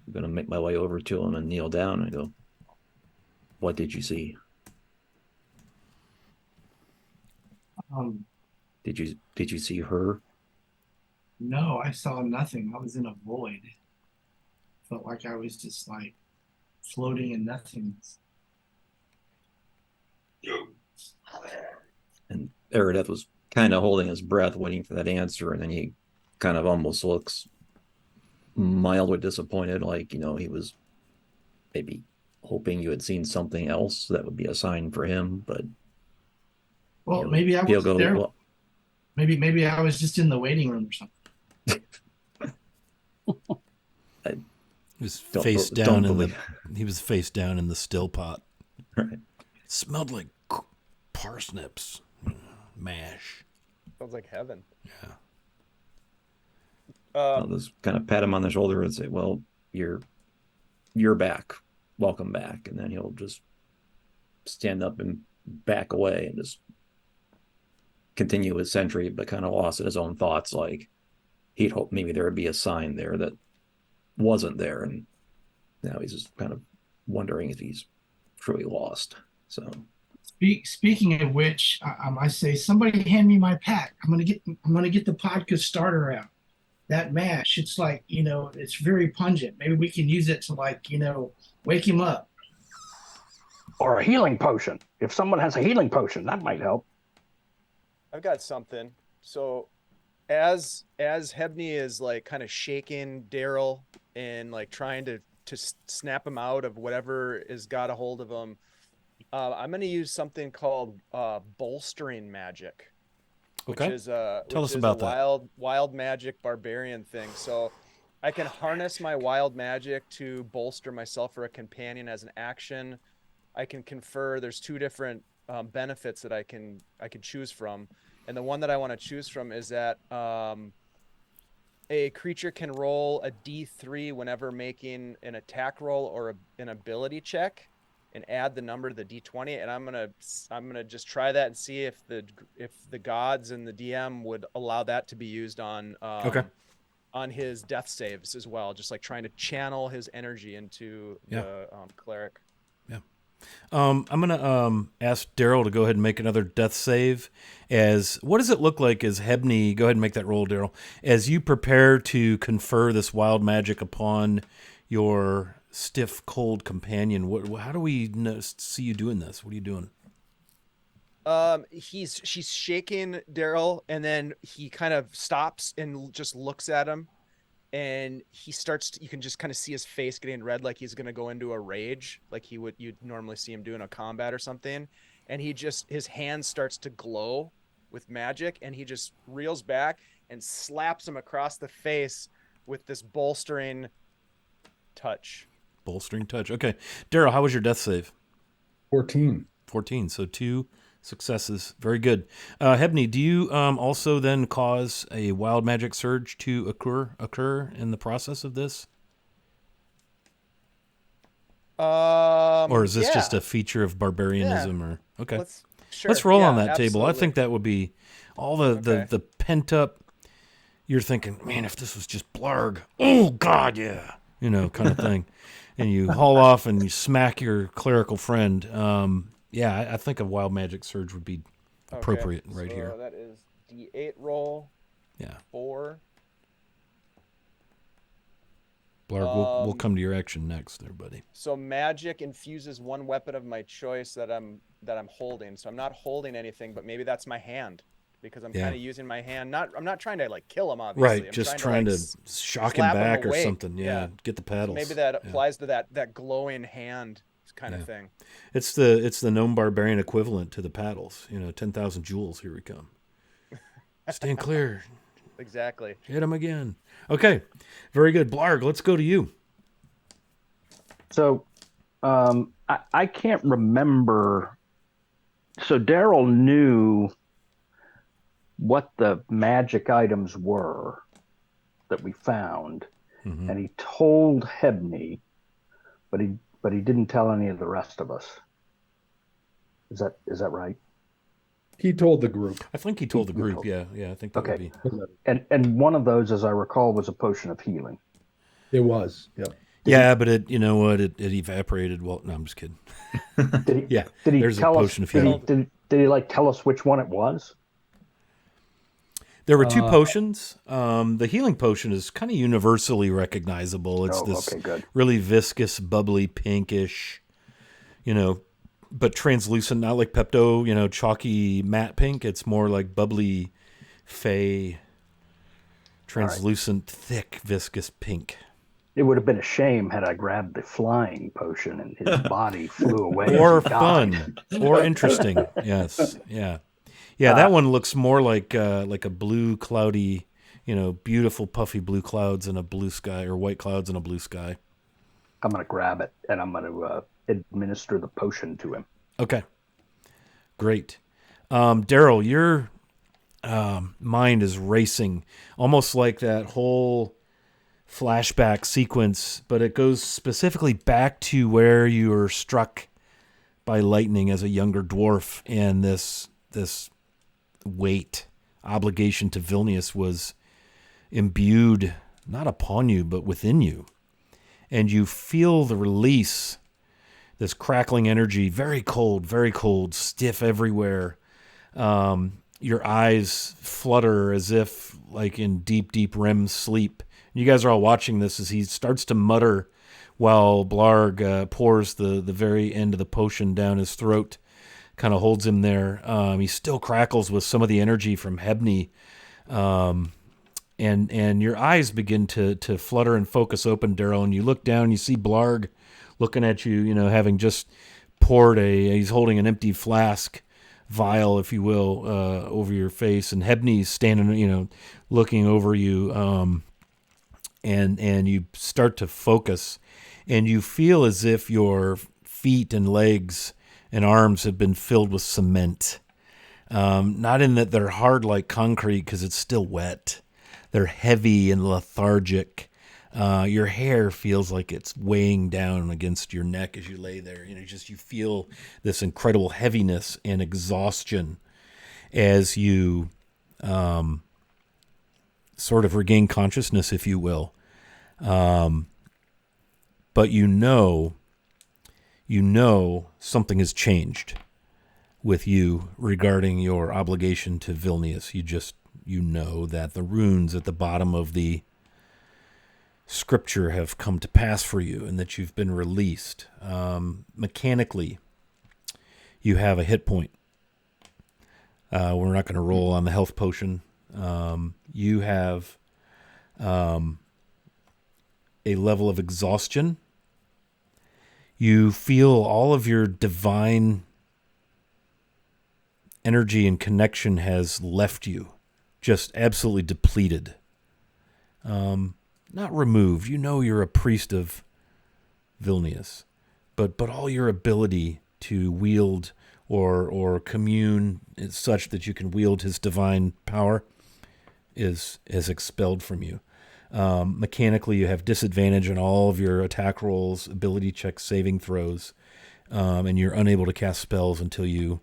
I'm going to make my way over to him and kneel down and go, what did you see? Did you see her? No, I saw nothing. I was in a void. Felt like I was just like floating in nothingness. And Erideth was kind of holding his breath, waiting for that answer, and then he kind of almost looks mildly disappointed, like, you know, he was maybe hoping you had seen something else that would be a sign for him, but Well, maybe I was go, there. well, Maybe I was just in the waiting room or something. He was face down in the still pot. Right. It smelled like parsnips, mash. Sounds like heaven. Yeah. I'll just kind of pat him on the shoulder and say, well, you're back. Welcome back. And then he'll just stand up and back away and just continue his sentry, but kind of lost in his own thoughts. Like he'd hoped maybe there would be a sign there that wasn't there. And now he's just kind of wondering if he's truly lost. So Speaking of which, I say, somebody hand me my pack. I'm gonna get the vodka starter out. That mash, it's like, you know, it's very pungent. Maybe we can use it to, like, you know, wake him up. Or a healing potion. If someone has a healing potion, that might help. I've got something. So as Hebney is like kind of shaking Daryl and like trying to snap him out of whatever has got a hold of him, I'm going to use something called bolstering magic, which Okay. is Tell us about that. wild magic barbarian thing. So I can harness my wild magic to bolster myself for a companion as an action. I can confer. There's two different benefits that I can choose from, and the one that I want to choose from is that a creature can roll a D3 whenever making an attack roll or an ability check, and add the number to the D20. And I'm gonna just try that and see if the gods and the DM would allow that to be used on Okay. on his death saves as well. Just like trying to channel his energy into the cleric. I'm gonna ask Daryl to go ahead and make another death save. As what does it look like as Hebney? Go ahead and make that roll, Daryl. As you prepare to confer this wild magic upon your stiff, cold companion, how do we see you doing this? What are you doing? She's shaking Daryl, and then he kind of stops and just looks at him. And he starts you can just kind of see his face getting red, like he's going to go into a rage, like you'd normally see him do in a combat or something. And his hand starts to glow with magic, and he just reels back and slaps him across the face with this bolstering touch. Okay. Daryl, how was your death save? 14. 14. So 2 successes. Very good. Hebney, do you also then cause a wild magic surge to occur in the process of this? Or is this just a feature of barbarianism? Or okay, let's roll on that table. I think that would be all the pent up. You're thinking, man, if this was just Blarg, oh God, yeah, kind of thing, and you haul off and you smack your clerical friend. Yeah, I think a wild magic surge would be appropriate right here. That is D8 roll. Yeah. 4. Blarg, we'll come to your action next there, buddy. So magic infuses one weapon of my choice that I'm holding. So I'm not holding anything, but maybe that's my hand, because I'm kind of using my hand. I'm not trying to like kill him, obviously. Right, just trying to shock him back or something. Yeah, get the paddles. Maybe that applies to that glowing hand kind of thing. It's the gnome barbarian equivalent to the paddles. 10,000 joules. Here we come. Stand clear. Exactly. Hit him again. Okay, very good. Blarg, let's go to you. So, I can't remember. So Daryl knew what the magic items were that we found, and he told Hebney, but he didn't tell any of the rest of us. Is that right? He told the group. I think he told the group. Yeah, I think that would be. And one of those, as I recall, was a potion of healing. It was. Yeah. Yeah, but it evaporated. Well, no, I'm just kidding. Did he there's tell a us? potion of healing. Did he tell us which one it was? There were 2 potions. The healing potion is kind of universally recognizable. It's this really viscous, bubbly, pinkish, but translucent, not like Pepto, chalky matte pink. It's more like bubbly, fey, translucent, thick, viscous pink. It would have been a shame had I grabbed the flying potion and his body flew away. Or fun, or interesting. Yes, yeah. Yeah, that one looks more like a blue, cloudy, beautiful, puffy blue clouds and a blue sky, or white clouds and a blue sky. I'm going to grab it, and I'm going to administer the potion to him. Okay. Great. Daryl, your mind is racing, almost like that whole flashback sequence, but it goes specifically back to where you were struck by lightning as a younger dwarf, and this weight, obligation to Flanaess was imbued not upon you but within you, and you feel the release, this crackling energy, very cold, stiff everywhere. Your eyes flutter as if like in deep REM sleep. You guys are all watching this as he starts to mutter while Blarg pours the very end of the potion down his throat, kind of holds him there. He still crackles with some of the energy from Hebney. And your eyes begin to flutter and focus open, Daryl, and you look down, you see Blarg looking at you, having just poured he's holding an empty flask, vial, if you will, over your face, and Hebney's standing, looking over you, and you start to focus, and you feel as if your feet and legs and arms have been filled with cement. Not in that they're hard like concrete because it's still wet, They're heavy and lethargic. Your hair feels like it's weighing down against your neck as you lay there. You feel this incredible heaviness and exhaustion as you sort of regain consciousness, if you will. But you know something has changed with you regarding your obligation to Vilnius. You know that the runes at the bottom of the scripture have come to pass for you and that you've been released. Mechanically, you have a hit point. We're not going to roll on the health potion. You have a level of exhaustion. You feel all of your divine energy and connection has left you, just absolutely depleted. Not removed. You know you're a priest of Vilnius, but all your ability to wield or commune is such that you can wield his divine power is expelled from you. Mechanically, you have disadvantage on all of your attack rolls, ability checks, saving throws, and you're unable to cast spells until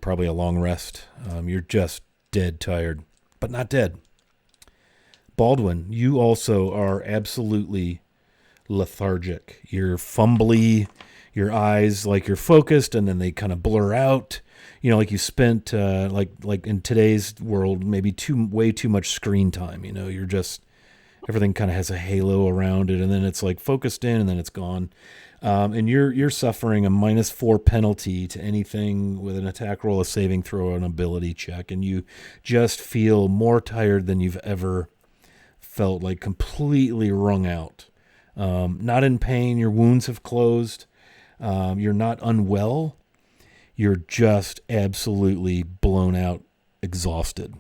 probably a long rest. You're just dead tired, but not dead. Baldwin, you also are absolutely lethargic. You're fumbly, your eyes like you're focused and then they kind of blur out. Like you spent like in today's world maybe way too much screen time. You're just, everything kind of has a halo around it and then it's like focused in and then it's gone. And you're suffering a -4 penalty to anything with an attack roll, a saving throw, an ability check, and you just feel more tired than you've ever felt, like completely wrung out. Not in pain, your wounds have closed. You're not unwell. You're just absolutely blown out, exhausted.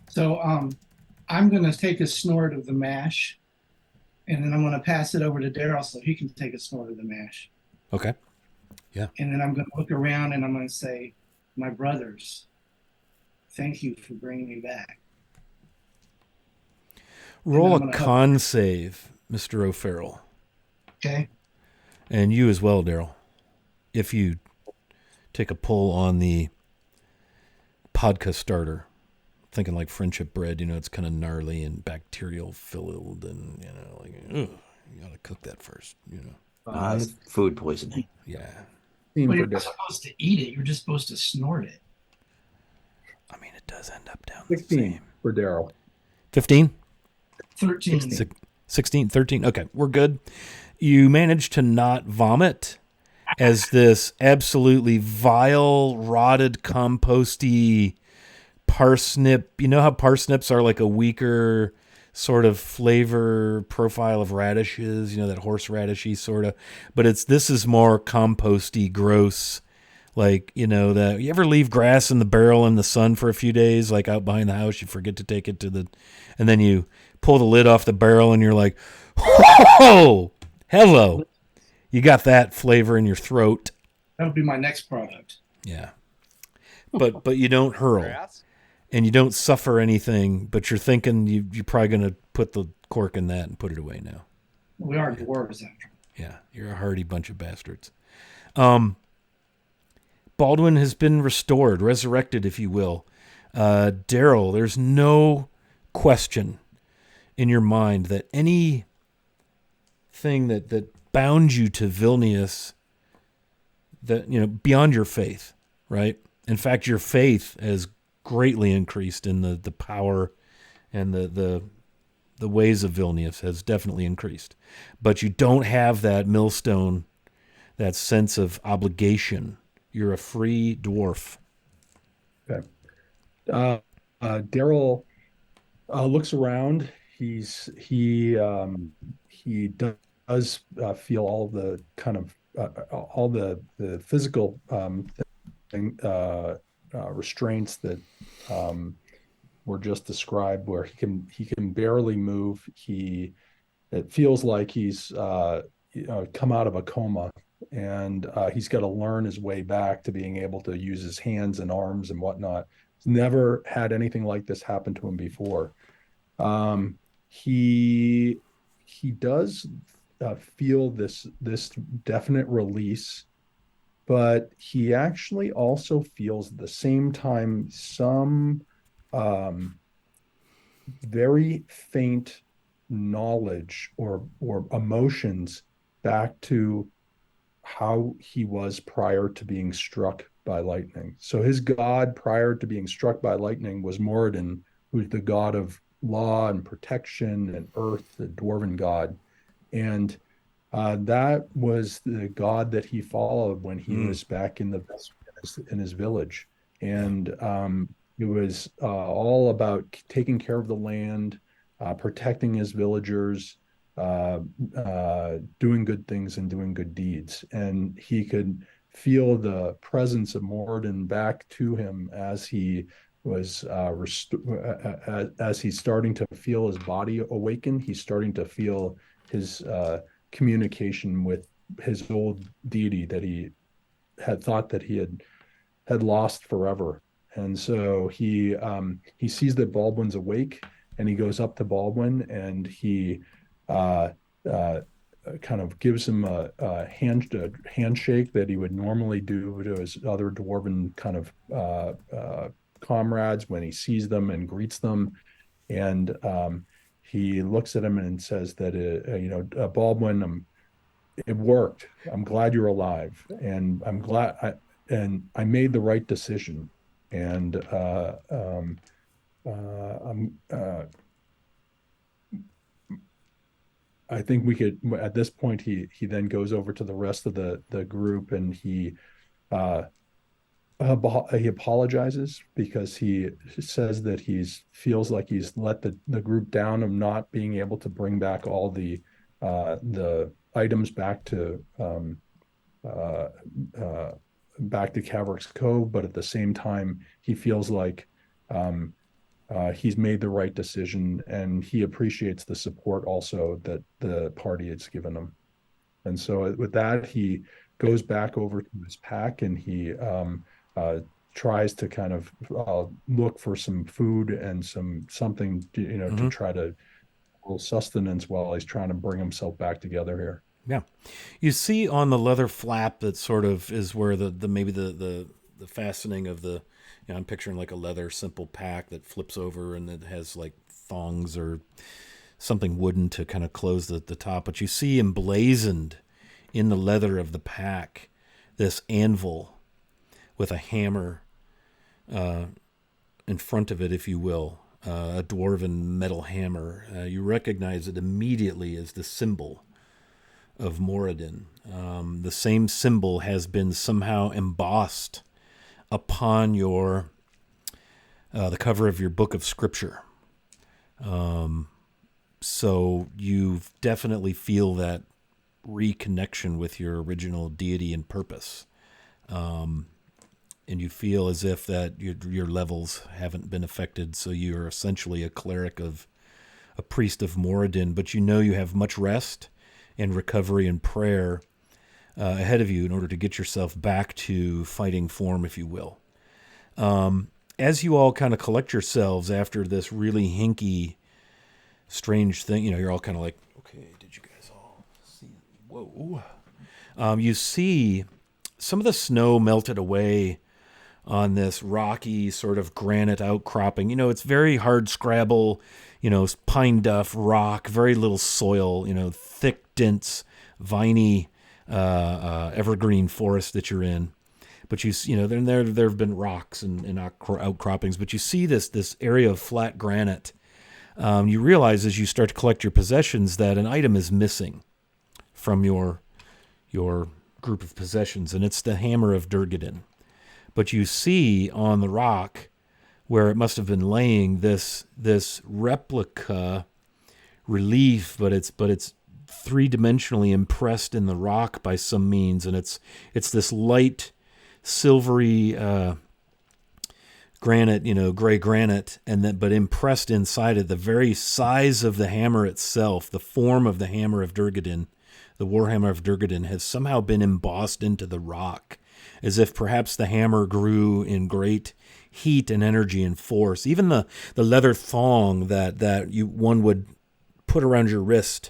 So I'm going to take a snort of the mash, and then I'm going to pass it over to Daryl so he can take a snort of the mash. Okay. Yeah. And then I'm going to look around and I'm going to say, my brothers, thank you for bringing me back. Roll a con save, Mr. O'Farrell. Okay. And you as well, Daryl. If you take a pull on the podcast starter, thinking like friendship bread, it's kind of gnarly and bacterial filled and, you got to cook that first, Food poisoning. Yeah. Well, you're not supposed to eat it. You're just supposed to snort it. I mean, it does end up down the 16 same. for Daryl. 15? 13. 16, 13. Okay, we're good. You managed to not vomit as this absolutely vile, rotted, composty parsnip. You know how parsnips are like a weaker sort of flavor profile of radishes, that horseradishy sort of, but this is more composty, gross. Like, that you ever leave grass in the barrel in the sun for a few days, like out behind the house, you forget to take it and then you pull the lid off the barrel and you're like, whoa, hello. You got that flavor in your throat. That would be my next product. Yeah. But you don't hurl. Grass? And you don't suffer anything, but you're thinking you're probably going to put the cork in that and put it away now. We are dwarves after. Yeah, you're a hardy bunch of bastards. Baldwin has been restored, resurrected, if you will. Daryl, there's no question in your mind that anything that bound you to Vilnius, that beyond your faith, right? In fact, your faith has greatly increased in the power and the ways of Vilnius has definitely increased. But you don't have that millstone, that sense of obligation. You're a free dwarf. Okay. Daryl looks around. He does feel all the kind of all the physical restraints that were just described, where he can barely move. It feels like he's come out of a coma, and he's got to learn his way back to being able to use his hands and arms and whatnot. He's never had anything like this happen to him before. Um, he he does feel this definite release, but he actually also feels at the same time some um, very faint knowledge or emotions back to how he was prior to being struck by lightning. So his god prior to being struck by lightning was Moradin, who's the god of law and protection and earth, the dwarven god. And that was the god that he followed when he was back in his village. And it was all about taking care of the land, protecting his villagers, doing good things and doing good deeds. And he could feel the presence of Moradin back to him as he was as he's starting to feel his body awaken. He's starting to feel his communication with his old deity that he had thought that he had lost forever. And so he sees that Baldwin's awake, and he goes up to Baldwin, and he uh, uh, kind of gives him a handshake that he would normally do to his other dwarven kind of comrades when he sees them and greets them. And he looks at him and says that, Baldwin, it worked. I'm glad you're alive, and I made the right decision. And I think we could, at this point, he then goes over to the rest of the group, and uh, he apologizes because he says that feels like he's let the group down of not being able to bring back all the items back to Caverick's Cove, but at the same time he feels like he's made the right decision, and he appreciates the support also that the party has given him. And so with that, he goes back over to his pack, and he tries to kind of look for some food and something to try to little sustenance while he's trying to bring himself back together here. Yeah, you see on the leather flap that sort of is where the maybe the fastening of the, I'm picturing like a leather simple pack that flips over and it has like thongs or something wooden to kind of close the top. But you see emblazoned in the leather of the pack this anvil with a hammer in front of it, if you will, a dwarven metal hammer. You recognize it immediately as the symbol of Moradin. The same symbol has been somehow embossed upon the cover of your book of scripture. So you definitely feel that reconnection with your original deity and purpose. And you feel as if that your levels haven't been affected, so you're essentially a cleric a priest of Moradin, but you know you have much rest and recovery and prayer ahead of you in order to get yourself back to fighting form, if you will. As you all kind of collect yourselves after this really hinky, strange thing, you're all kind of like, okay, did you guys all see? Whoa. You see some of the snow melted away on this rocky sort of granite outcropping. It's very hard scrabble, pine duff rock, very little soil, thick, dense, viney, evergreen forest that you're in. But then there have been rocks and outcroppings, but you see this area of flat granite. You realize as you start to collect your possessions that an item is missing from your group of possessions, and it's the hammer of Durgadin. But you see on the rock where it must have been laying this replica relief, but it's three-dimensionally impressed in the rock by some means, and it's this light silvery granite, gray granite, and then but impressed inside it, the very size of the hammer itself, the form of the hammer of Durgadin, the Warhammer of Durgadin, has somehow been embossed into the rock, as if perhaps the hammer grew in great heat and energy and force. Even the leather thong that one would put around your wrist,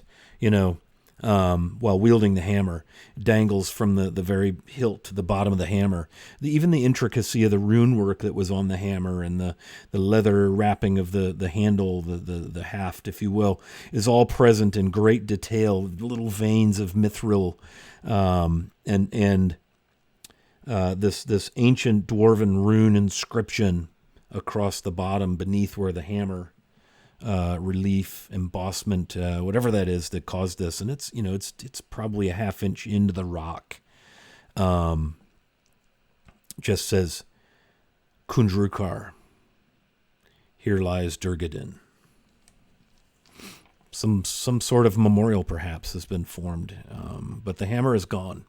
while wielding the hammer, dangles from the very hilt to the bottom of the hammer. Even the intricacy of the rune work that was on the hammer and the leather wrapping of the handle, the haft, if you will, is all present in great detail. Little veins of mithril, this ancient dwarven rune inscription across the bottom beneath where the hammer relief, embossment, whatever that is that caused this, and it's probably a half inch into the rock. Just says Kundrukar, here lies Durgadin. Some sort of memorial perhaps has been formed, but the hammer is gone.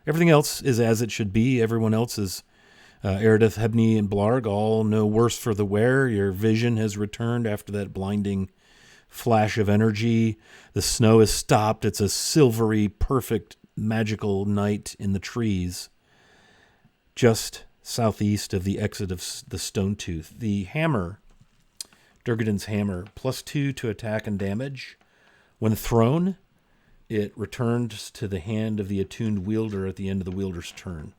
Everything else is as it should be. Everyone else is Eredith, Hebney, and Blarg, all no worse for the wear. Your vision has returned after that blinding flash of energy. The snow has stopped. It's a silvery, perfect, magical night in the trees, just southeast of the exit of the Stone Tooth. The hammer, Durgadin's hammer, +2 to attack and damage. When thrown, it returns to the hand of the attuned wielder at the end of the wielder's turn.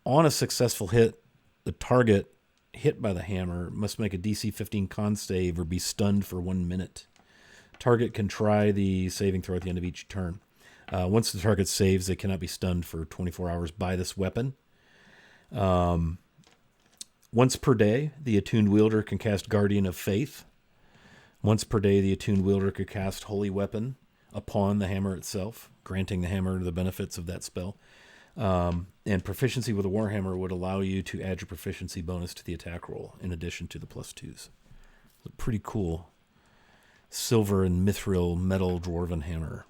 On a successful hit, the target hit by the hammer must make a DC 15 con save or be stunned for 1 minute. Target can try the saving throw at the end of each turn. Once the target saves, they cannot be stunned for 24 hours by this weapon. Once per day, the attuned wielder can cast Guardian of Faith. Once per day, the attuned wielder could cast Holy Weapon upon the hammer itself, granting the hammer the benefits of that spell. And proficiency with a Warhammer would allow you to add your proficiency bonus to the attack roll in addition to the +2s. It's a pretty cool silver and mithril metal dwarven hammer.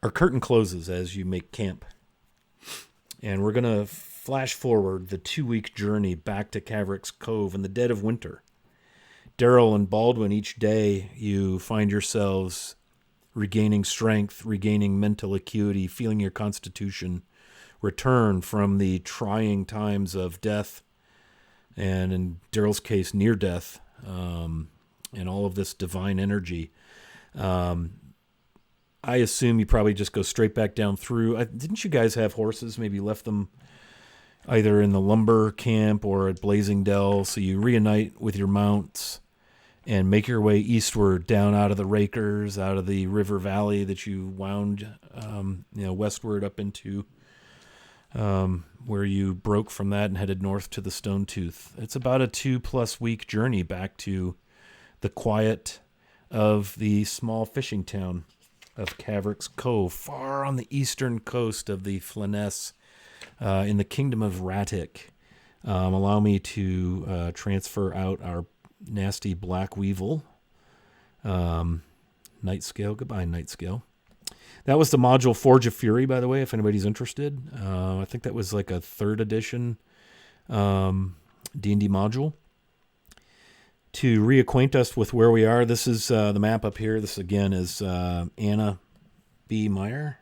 Our curtain closes as you make camp. And we're going to flash forward the 2-week journey back to Caverick's Cove in the dead of winter. Daryl and Baldwin, each day you find yourselves regaining strength, regaining mental acuity, feeling your constitution return from the trying times of death, and in Daryl's case, near death, and all of this divine energy. I assume you probably just go straight back down through. Didn't you guys have horses? Maybe you left them either in the lumber camp or at Blazing Dell, so you reunite with your mounts and make your way eastward down out of the Rakers, out of the river valley that you wound westward up into where you broke from that and headed north to the Stone Tooth. It's about a 2+ week journey back to the quiet of the small fishing town of Caverick's Cove, far on the eastern coast of the Flanaess, in the kingdom of Ratic. Allow me to transfer out our nasty black weevil. Night Scale. Goodbye, Night Scale. That was the module Forge of Fury, by the way, if anybody's interested. I think that was like a 3rd edition D&D module. To reacquaint us with where we are, this is the map up here. This, again, is Anna B. Meyer.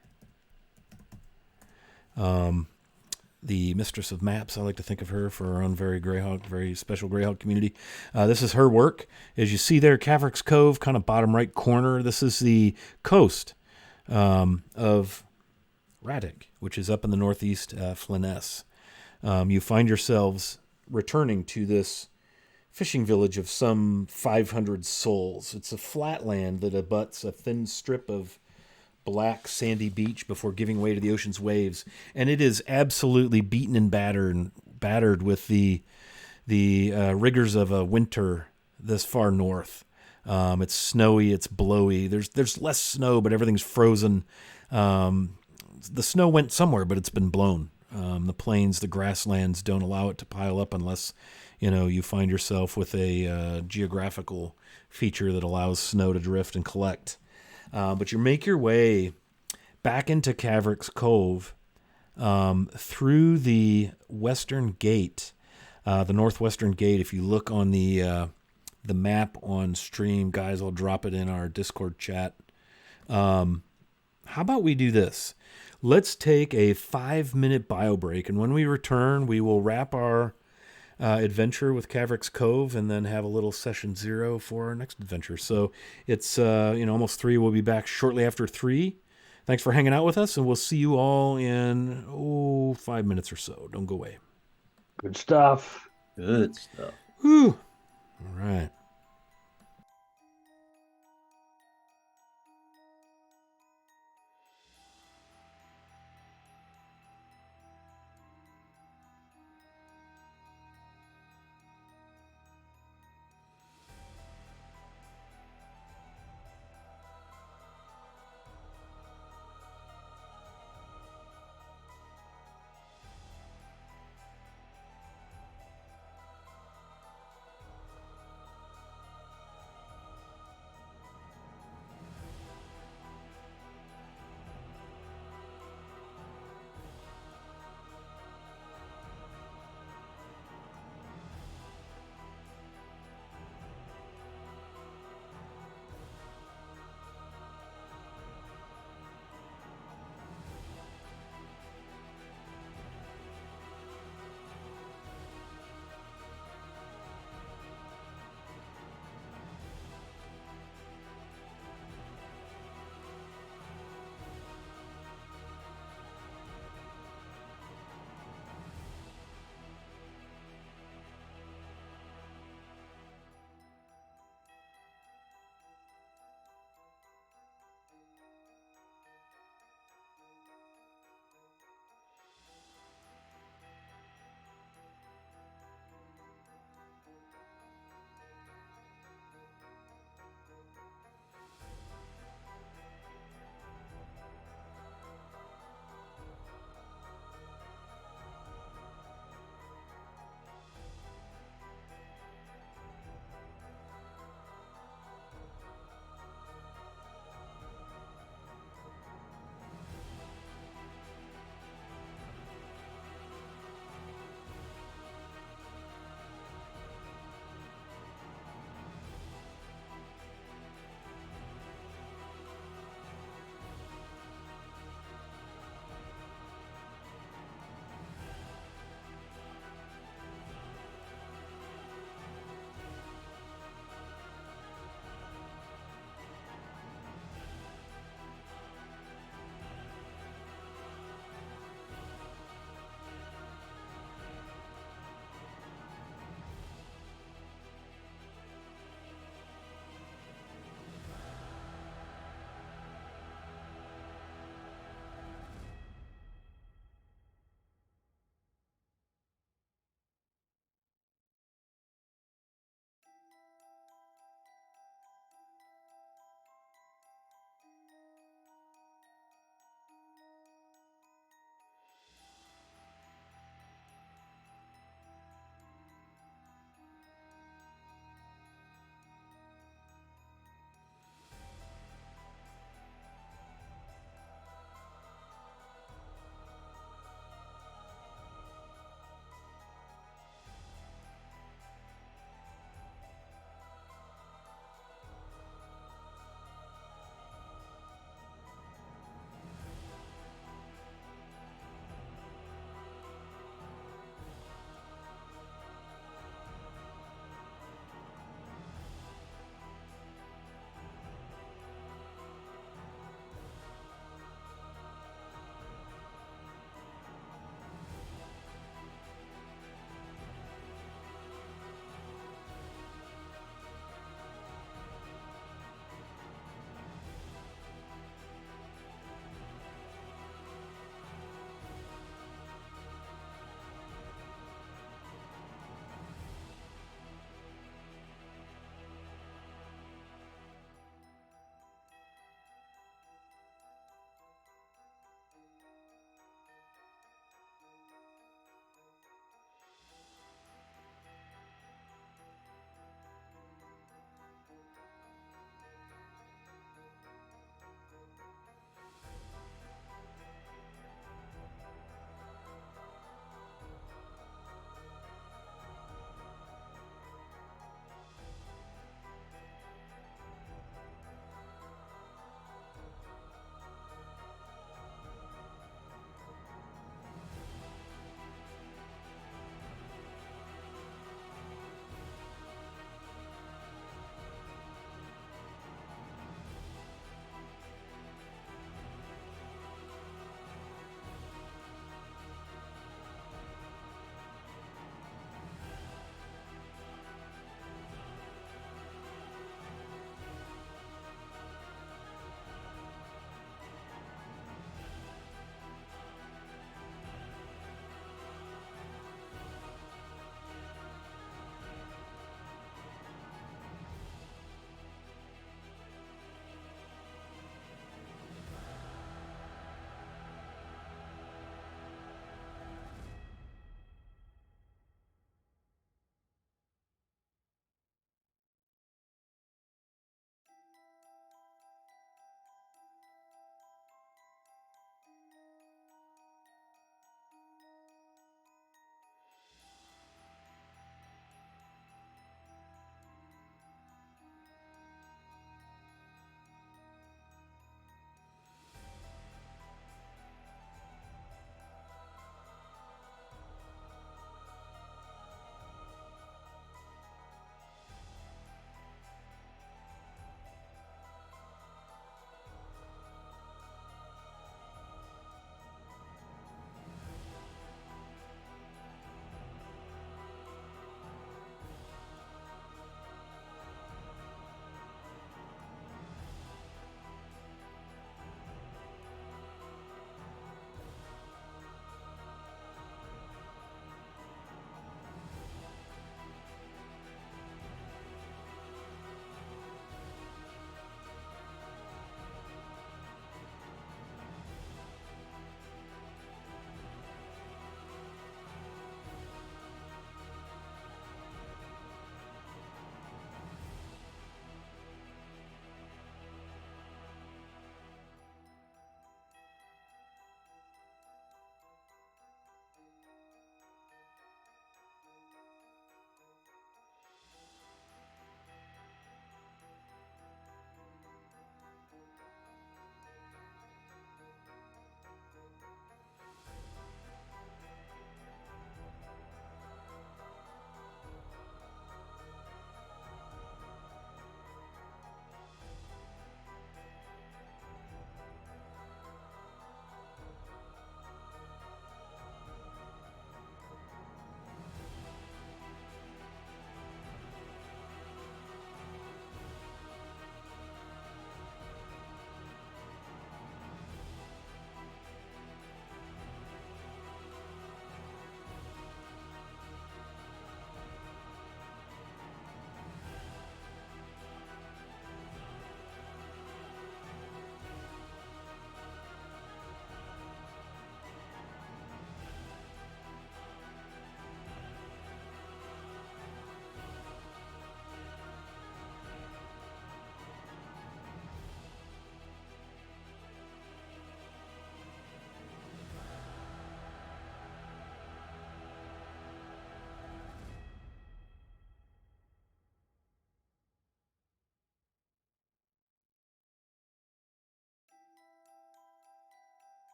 The mistress of maps. I like to think of her for our own very special Greyhawk community. This is her work. As you see there, Caverick's Cove, kind of bottom right corner. This is the coast of Ratic, which is up in the northeast Flanaess. You find yourselves returning to this fishing village of some 500 souls. It's a flat land that abuts a thin strip of black sandy beach before giving way to the ocean's waves, and it is absolutely beaten and battered with the rigors of a winter this far north. It's snowy, it's blowy. There's less snow, but everything's frozen. The snow went somewhere, but it's been blown. The plains, the grasslands don't allow it to pile up unless you find yourself with a geographical feature that allows snow to drift and collect. But you make your way back into Caverick's Cove through the western gate, the northwestern gate. If you look on the map on stream, guys, I'll drop it in our Discord chat. How about we do this? Let's take a 5-minute bio break, and when we return, we will wrap our adventure with Caverick's Cove, and then have a little session 0 for our next adventure. So it's almost 3. We'll be back shortly after 3. Thanks for hanging out with us, and we'll see you all in 5 minutes or so. Don't go away. Good stuff. Good stuff. Whew. All right.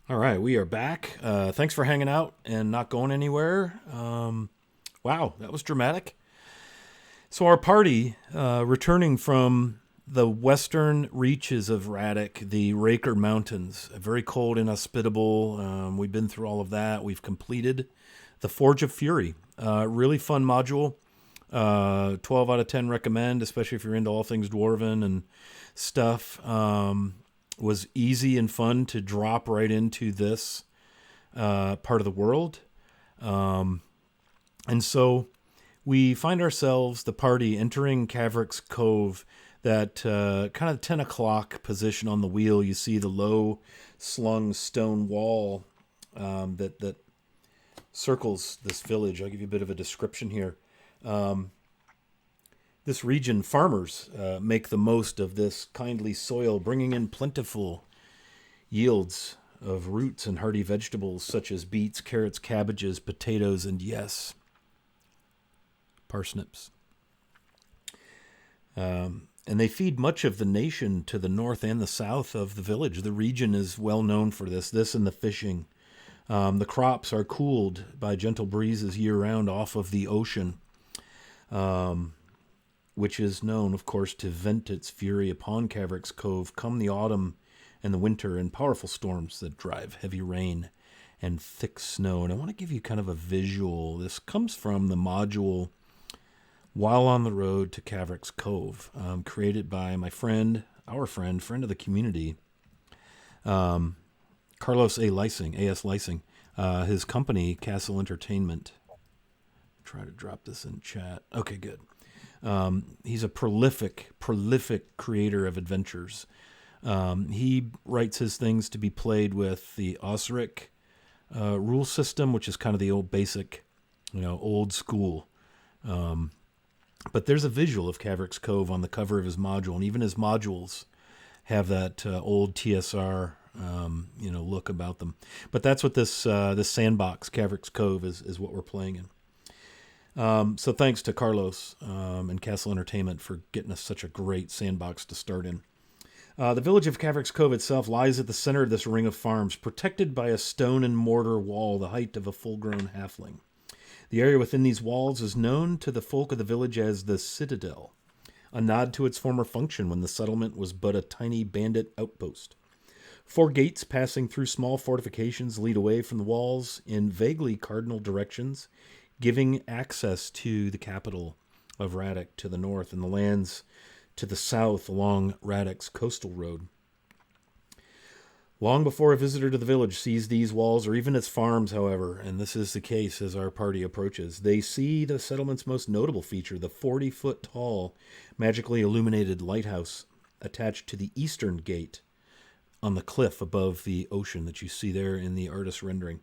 All right, we are back. Thanks for hanging out and not going anywhere. Wow, that was dramatic. So our party, returning from the western reaches of Radek, the Raker Mountains, very cold, inhospitable. We've been through all of that. We've completed the Forge of Fury. Really fun module. 12 out of 10 recommend, especially if you're into all things Dwarven and stuff. Was easy and fun to drop right into this part of the world. And so we find ourselves, the party, entering Caverick's Cove, that kind of 10 o'clock position on the wheel. You see the low slung stone wall that circles this village. I'll give you a bit of a description here. This region, farmers make the most of this kindly soil, bringing in plentiful yields of roots and hardy vegetables such as beets, carrots, cabbages, potatoes, and yes, parsnips. And they feed much of the nation to the north and the south of the village. The region is well known for this and the fishing. The crops are cooled by gentle breezes year-round off of the ocean, which is known, of course, to vent its fury upon Caverick's Cove come the autumn and the winter, and powerful storms that drive heavy rain and thick snow. And I want to give you kind of a visual. This comes from the module While on the Road to Caverick's Cove, created by my friend, friend of the community, Carlos A. Lysing, A.S. Lysing, his company, Castle Entertainment. Try to drop this in chat. Okay, good. He's a prolific creator of adventures. He writes his things to be played with the Osric rule system, which is kind of the old basic, old school. But there's a visual of Caverick's Cove on the cover of his module, and even his modules have that old TSR, look about them. But that's what this sandbox, Caverick's Cove, is what we're playing in. So thanks to Carlos and Castle Entertainment for getting us such a great sandbox to start in. The village of Caverick's Cove itself lies at the center of this ring of farms, protected by a stone and mortar wall the height of a full-grown halfling. The area within these walls is known to the folk of the village as the Citadel, a nod to its former function when the settlement was but a tiny bandit outpost. 4 gates passing through small fortifications lead away from the walls in vaguely cardinal directions, giving access to the capital of Radek to the north and the lands to the south along Radek's coastal road. Long before a visitor to the village sees these walls or even its farms, however, and this is the case as our party approaches, they see the settlement's most notable feature, the 40-foot-tall, magically illuminated lighthouse attached to the eastern gate on the cliff above the ocean that you see there in the artist's rendering.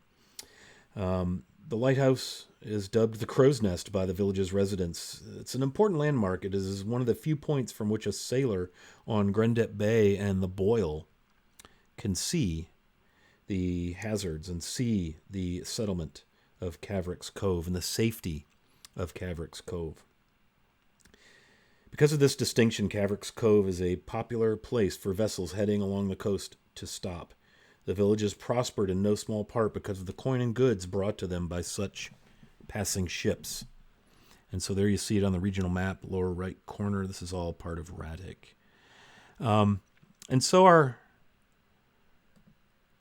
The lighthouse is dubbed the Crow's Nest by the village's residents. It's an important landmark. It is one of the few points from which a sailor on Grendet Bay and the Boyle can see the hazards and see the settlement of Caverick's Cove and the safety of Caverick's Cove. Because of this distinction, Caverick's Cove is a popular place for vessels heading along the coast to stop. The village has prospered in no small part because of the coin and goods brought to them by such passing ships. And so there you see it on the regional map, lower right corner. This is all part of Radek. And so our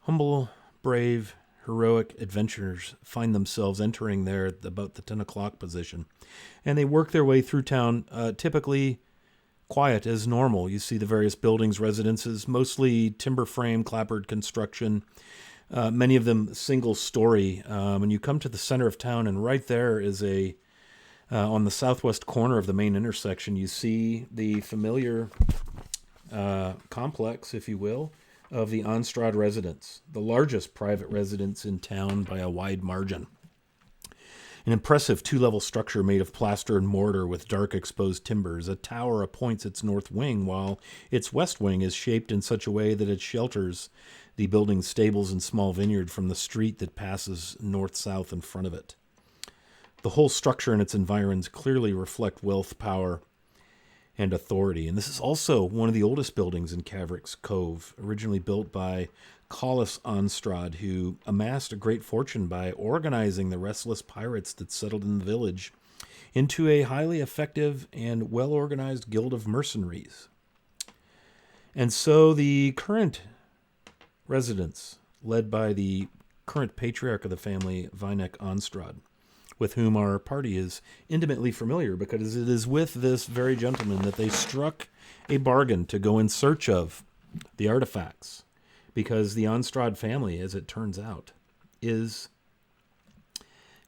humble, brave, heroic adventurers find themselves entering there at about the 10 o'clock position. And they work their way through town, typically quiet as normal. You see the various buildings, residences, mostly timber frame, clapboard construction, many of them single story. And you come to the center of town, and right there is on the southwest corner of the main intersection, you see the familiar complex, if you will, of the Anstrad residence, the largest private residence in town by a wide margin. An impressive 2-level structure made of plaster and mortar with dark exposed timbers. A tower appoints its north wing, while its west wing is shaped in such a way that it shelters the building's stables and small vineyard from the street that passes north-south in front of it. The whole structure and its environs clearly reflect wealth, power, and authority. And this is also one of the oldest buildings in Caverick's Cove, originally built by Collis Onstrad, who amassed a great fortune by organizing the restless pirates that settled in the village into a highly effective and well-organized guild of mercenaries. And so the current residents, led by the current patriarch of the family, Vinek Onstrad, with whom our party is intimately familiar, because it is with this very gentleman that they struck a bargain to go in search of the artifacts, because the Onstrad family, as it turns out, is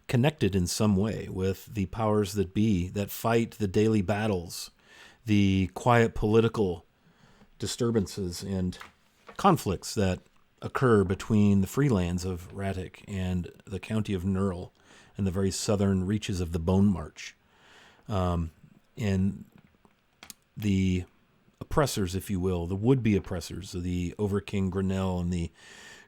connected in some way with the powers that be that fight the daily battles, the quiet political disturbances and conflicts that occur between the free lands of Ratic and the county of Nurl and the very southern reaches of the Bone March. And the oppressors, if you will, the would-be oppressors of the Overking Grinnell and the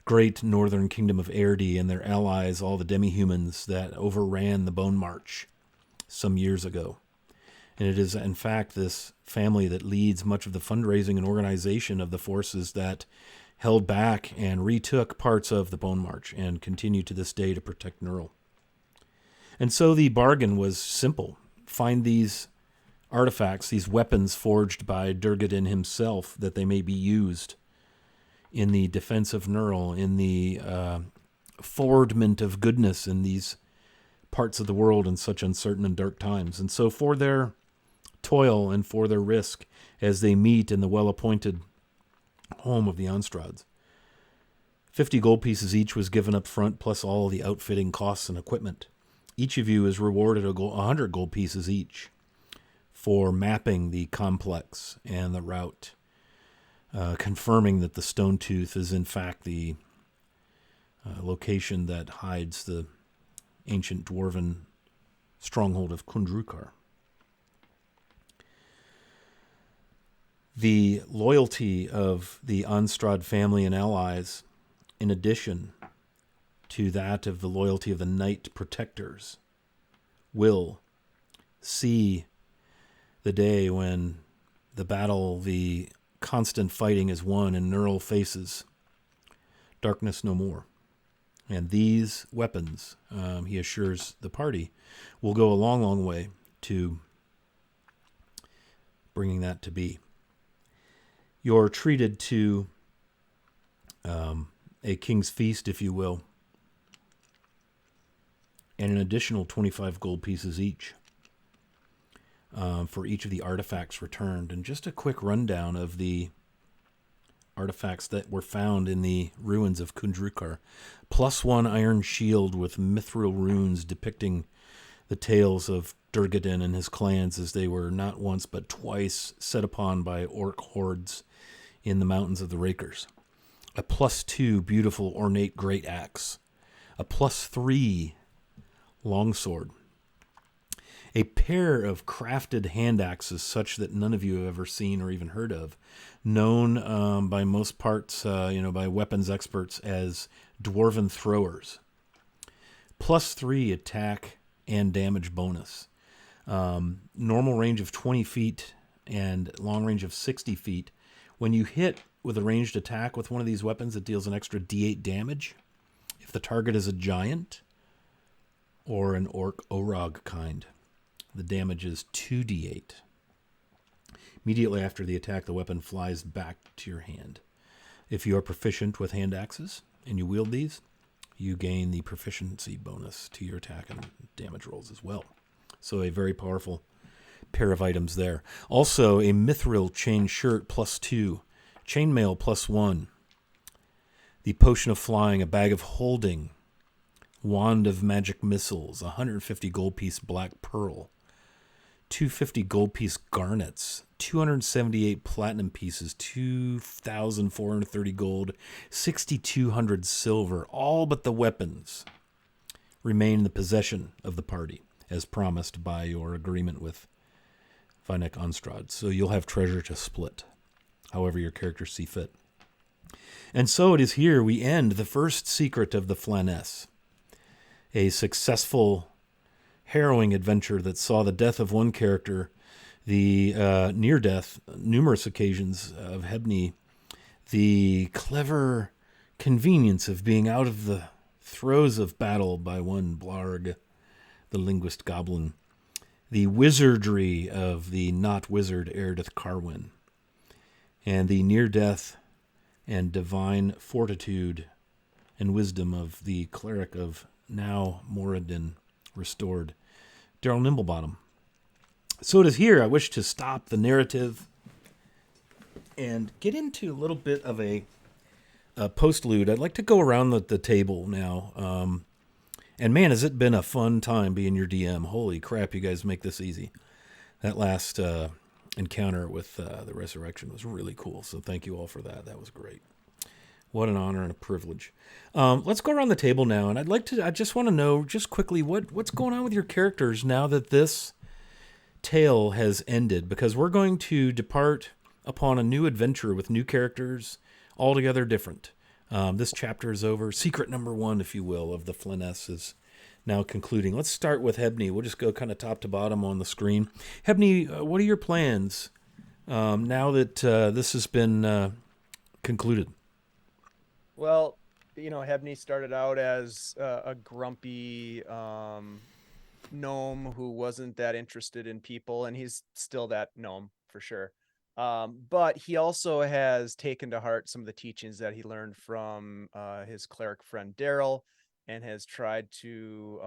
great northern kingdom of Erde and their allies, all the demi-humans that overran the Bone March some years ago. And it is, in fact, this family that leads much of the fundraising and organization of the forces that held back and retook parts of the Bone March and continue to this day to protect Nurl. And so the bargain was simple. Find these artifacts, these weapons forged by Durgadin himself, that they may be used in the defense of Nurl, in the forwardment of goodness in these parts of the world in such uncertain and dark times. And so for their toil and for their risk, as they meet in the well-appointed home of the Onstrads, 50 gold pieces each was given up front, plus all the outfitting costs and equipment. Each of you is rewarded 100 gold pieces each for mapping the complex and the route, confirming that the Stone Tooth is in fact the location that hides the ancient dwarven stronghold of Kundrukar. The loyalty of the Onstrad family and allies, in addition to that of the loyalty of the Knight Protectors, will see the day when the battle, the constant fighting is won and Nurl faces darkness no more. And these weapons, he assures the party, will go a long, long way to bringing that to be. You're treated to a king's feast, if you will, and an additional 25 gold pieces each for each of the artifacts returned. And just a quick rundown of the artifacts that were found in the ruins of Kundrukar. +1 iron shield with mithril runes depicting the tales of Durgadin and his clans as they were not once but twice set upon by orc hordes in the mountains of the Rakers. A +2 beautiful ornate great axe. A +3 longsword. A pair of crafted hand axes such that none of you have ever seen or even heard of, known by most parts, by weapons experts as dwarven throwers. +3 attack and damage bonus. Normal range of 20 feet and long range of 60 feet. When you hit with a ranged attack with one of these weapons, it deals an extra d8 damage. If the target is a giant or an orc orog kind, the damage is 2d8. Immediately after the attack, the weapon flies back to your hand. If you are proficient with hand axes and you wield these, you gain the proficiency bonus to your attack and damage rolls as well. So a very powerful pair of items there. Also, a mithril chain shirt +2, chainmail +1, the potion of flying, a bag of holding, wand of magic missiles, 150 gold piece black pearl, 250 gold piece garnets, 278 platinum pieces, 2,430 gold, 6,200 silver. All but the weapons remain in the possession of the party, as promised by your agreement with Vinek Onstrad. So you'll have treasure to split, however your characters see fit. And so it is here we end the first secret of the Flanaess, a successful, harrowing adventure that saw the death of one character, the near death, numerous occasions of Hebney, the clever convenience of being out of the throes of battle by one Blarg, the linguist goblin, the wizardry of the not wizard Erdith Carwin, and the near death and divine fortitude and wisdom of the cleric of now Moradin restored, Daryl Nimblebottom. So it is here I wish to stop the narrative and get into a little bit of a postlude. I'd like to go around the table now. And man, has it been a fun time being your DM. Holy crap, you guys make this easy. That last encounter with the resurrection was really cool. So thank you all for that. That was great. What an honor and a privilege. Let's go around the table now. And I just want to know just quickly what's going on with your characters now that this tale has ended, because we're going to depart upon a new adventure with new characters, altogether different. This chapter is over. Secret number 1, if you will, of the Flanaess is now concluding. Let's start with Hebney. We'll just go kind of top to bottom on the screen. Hebney, what are your plans now that this has been concluded? Well, Hebney started out as a grumpy gnome who wasn't that interested in people, and he's still that gnome for sure. But he also has taken to heart some of the teachings that he learned from his cleric friend Daryl, and has tried to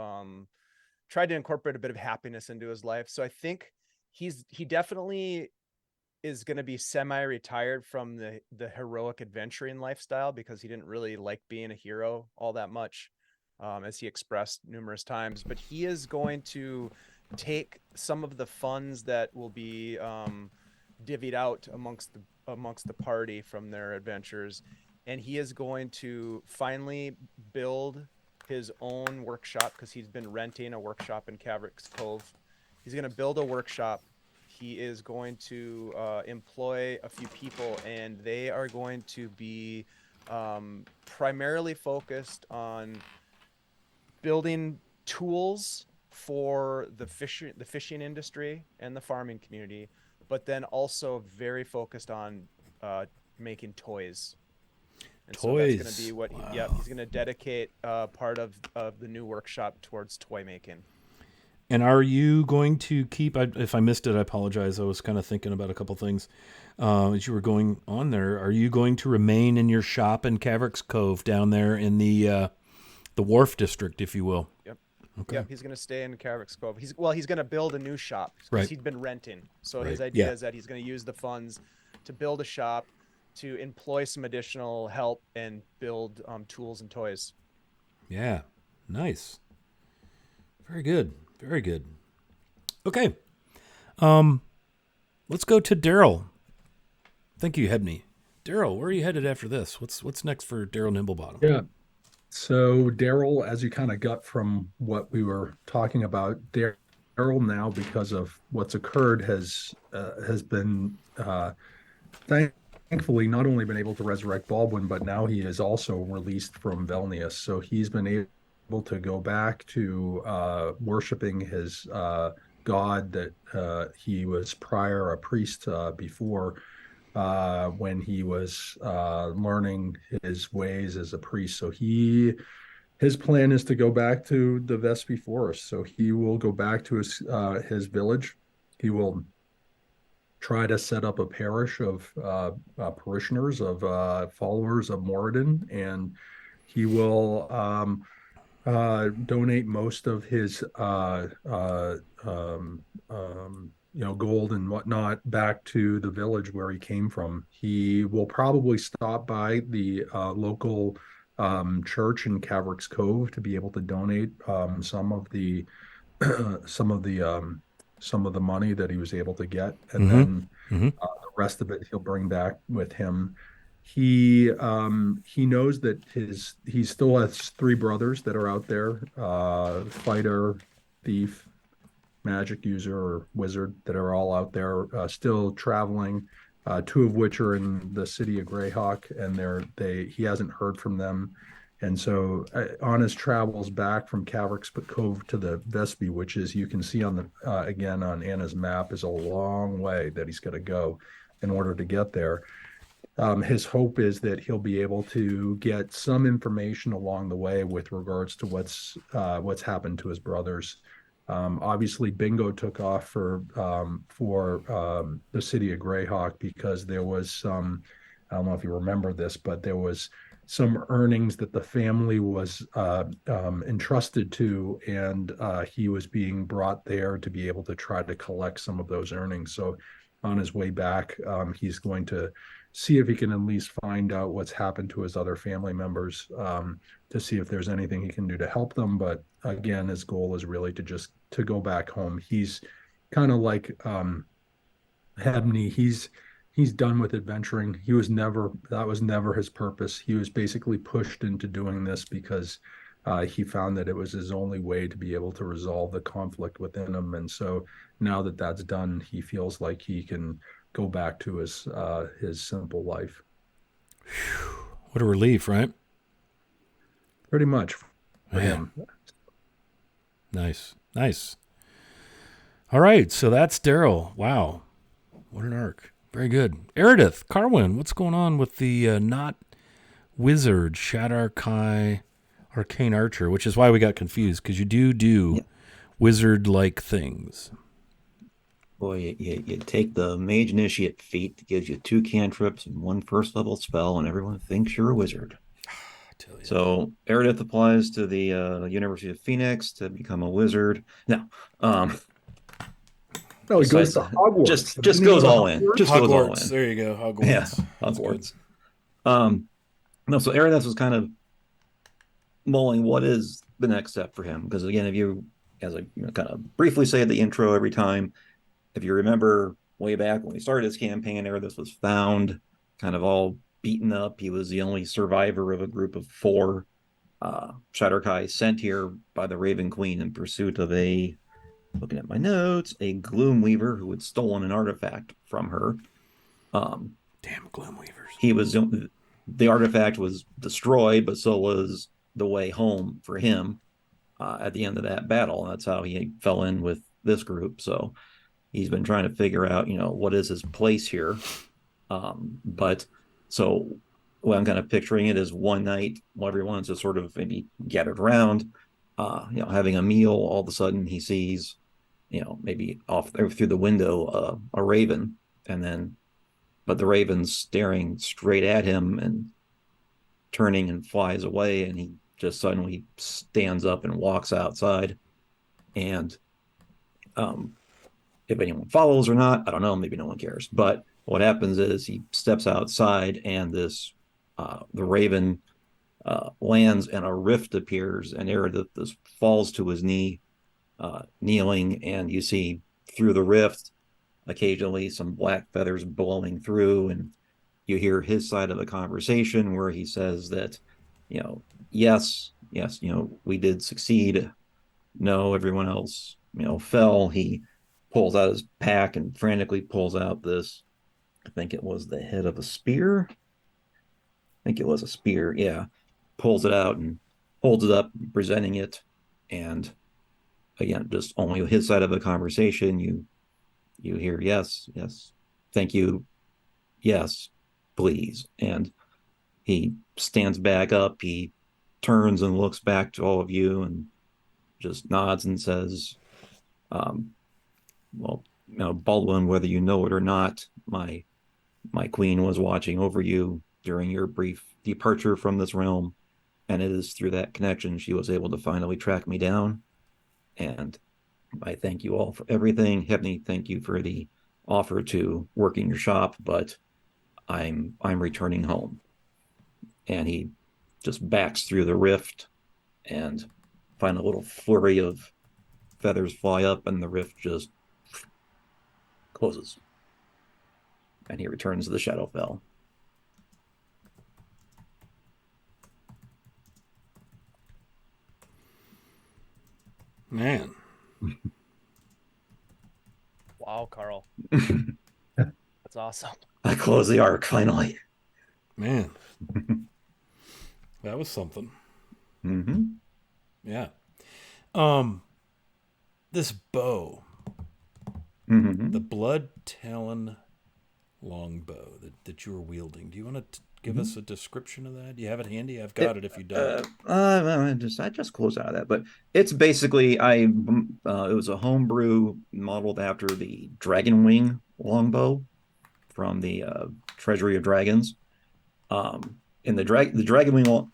incorporate a bit of happiness into his life. So I think he definitely is going to be semi-retired from the heroic adventuring lifestyle, because he didn't really like being a hero all that much, as he expressed numerous times. But he is going to take some of the funds that will be divvied out amongst the party from their adventures, and he is going to finally build his own workshop, because he's been renting a workshop in Caverick's Cove. He's going to build a workshop. He is going to employ a few people, and they are going to be primarily focused on building tools for the fishing industry and the farming community, but then also very focused on making toys. And so that's going to be what he's going to dedicate part of the new workshop towards toy making. And are you going to keep, if I missed it, I apologize. I was kind of thinking about a couple things as you were going on there. Are you going to remain in your shop in Caverick's Cove down there in the wharf district, if you will? Yep. Okay. Yep, he's going to stay in Caverick's Cove. He's going to build a new shop, because Right. he'd been renting. So Right. his idea is that he's going to use the funds to build a shop, to employ some additional help, and build tools and toys. Yeah. Nice. Very good. Very good. Okay. Let's go to Daryl. Thank you, Hebney. Daryl, where are you headed after this? What's next for Daryl Nimblebottom? Yeah. So Daryl, as you kind of got from what we were talking about, Daryl now, because of what's occurred, has been thankfully not only been able to resurrect Baldwin, but now he is also released from Flanaess. So he's been able to go back to worshiping his god that he was prior a priest before, when he was learning his ways as a priest. So his plan is to go back to the Vespi Forest. So he will go back to his village. He will try to set up a parish of parishioners, of followers of Moradin, and he will donate most of his gold and whatnot back to the village where he came from. He will probably stop by the local church in Caverick's Cove to be able to donate some of the money that he was able to get, and then the rest of it he'll bring back with him. He knows that he still has 3 brothers that are out there, fighter, thief, magic user, or wizard, that are all out there still traveling, 2 of which are in the city of Greyhawk, and he hasn't heard from them. And so on his travels back from Caverick's Cove to the Vespi, which is, you can see on the again on Anna's map, is a long way that he's going to go in order to get there. his hope is that he'll be able to get some information along the way with regards to what's happened to his brothers. Obviously, Bingo took off for the city of Greyhawk because there was some. I don't know if you remember this, but there was some earnings that the family was entrusted to, and he was being brought there to be able to try to collect some of those earnings. So, on his way back, he's going to see if he can at least find out what's happened to his other family members, to see if there's anything he can do to help them. But again, his goal is really to go back home. He's kind of like Hebney. He's done with adventuring. That was never his purpose. He was basically pushed into doing this because he found that it was his only way to be able to resolve the conflict within him. And so now that that's done, he feels like he can go back to his simple life. What a relief, right? Pretty much for Yeah. him. Nice. All right, so that's Daryl. Wow, what an arc. Very good. Eridith, Carwin, what's going on with the not wizard Shadarkai Arcane Archer, which is why we got confused, because you do wizard-like things. Boy, you take the Mage Initiate feat that gives you 2 cantrips and 1 first level spell, and everyone thinks you're a wizard. So Eridith applies to the University of Phoenix to become a wizard. No, No, he goes to Hogwarts. Just goes all in. Just Hogwarts. goes all in. There you go. Hogwarts. Yeah, Hogwarts. No, so Eridith was kind of mulling what is the next step for him, because again, if you, as I kind of briefly say at the intro every time, if you remember way back when we started this campaign, Eridith was found kind of all beaten up. He was the only survivor of a group of 4 Shadowkai sent here by the Raven Queen in pursuit of looking at my notes, a Gloomweaver who had stolen an artifact from her. Damn Gloomweavers. The artifact was destroyed, but so was the way home for him at the end of that battle. And that's how he fell in with this group. So he's been trying to figure out, what is his place here. But so what I'm kind of picturing it is one night while everyone's just sort of maybe gathered around, having a meal. All of a sudden he sees, maybe off there through the window, a raven, but the raven's staring straight at him and turning and flies away, and he just suddenly stands up and walks outside. And if anyone follows or not, I don't know, maybe no one cares. But what happens is he steps outside, and the raven lands, and a rift appears, and Eridith falls to his knee, kneeling, and you see through the rift occasionally some black feathers blowing through, and you hear his side of the conversation where he says that, yes, we did succeed. No, everyone else, fell. He pulls out his pack and frantically pulls out this, I think it was the head of a spear. I think it was a spear, yeah. Pulls it out and holds it up, presenting it. And again, just only his side of the conversation, you hear, yes, thank you, yes, please. And he stands back up, he turns and looks back to all of you and just nods and says, Baldwin, whether you know it or not, my queen was watching over you during your brief departure from this realm, and it is through that connection she was able to finally track me down. And I thank you all for everything. Hebney, thank you for the offer to work in your shop, but I'm returning home. And he just backs through the rift, and find a little flurry of feathers fly up, and the rift just closes. And he returns to the Shadowfell. Man. Wow, Carl. That's awesome. I close the arc finally. Man. That was something. Mm-hmm. Yeah. This bow. Mm-hmm. The Blood Talon longbow that you were wielding. Do you want to give us a description of that? Do you have it handy? I've got it if you don't. I just close out of that, but it's basically it was a homebrew modeled after the Dragon Wing longbow from the Treasury of Dragons. In the Dragon Wing,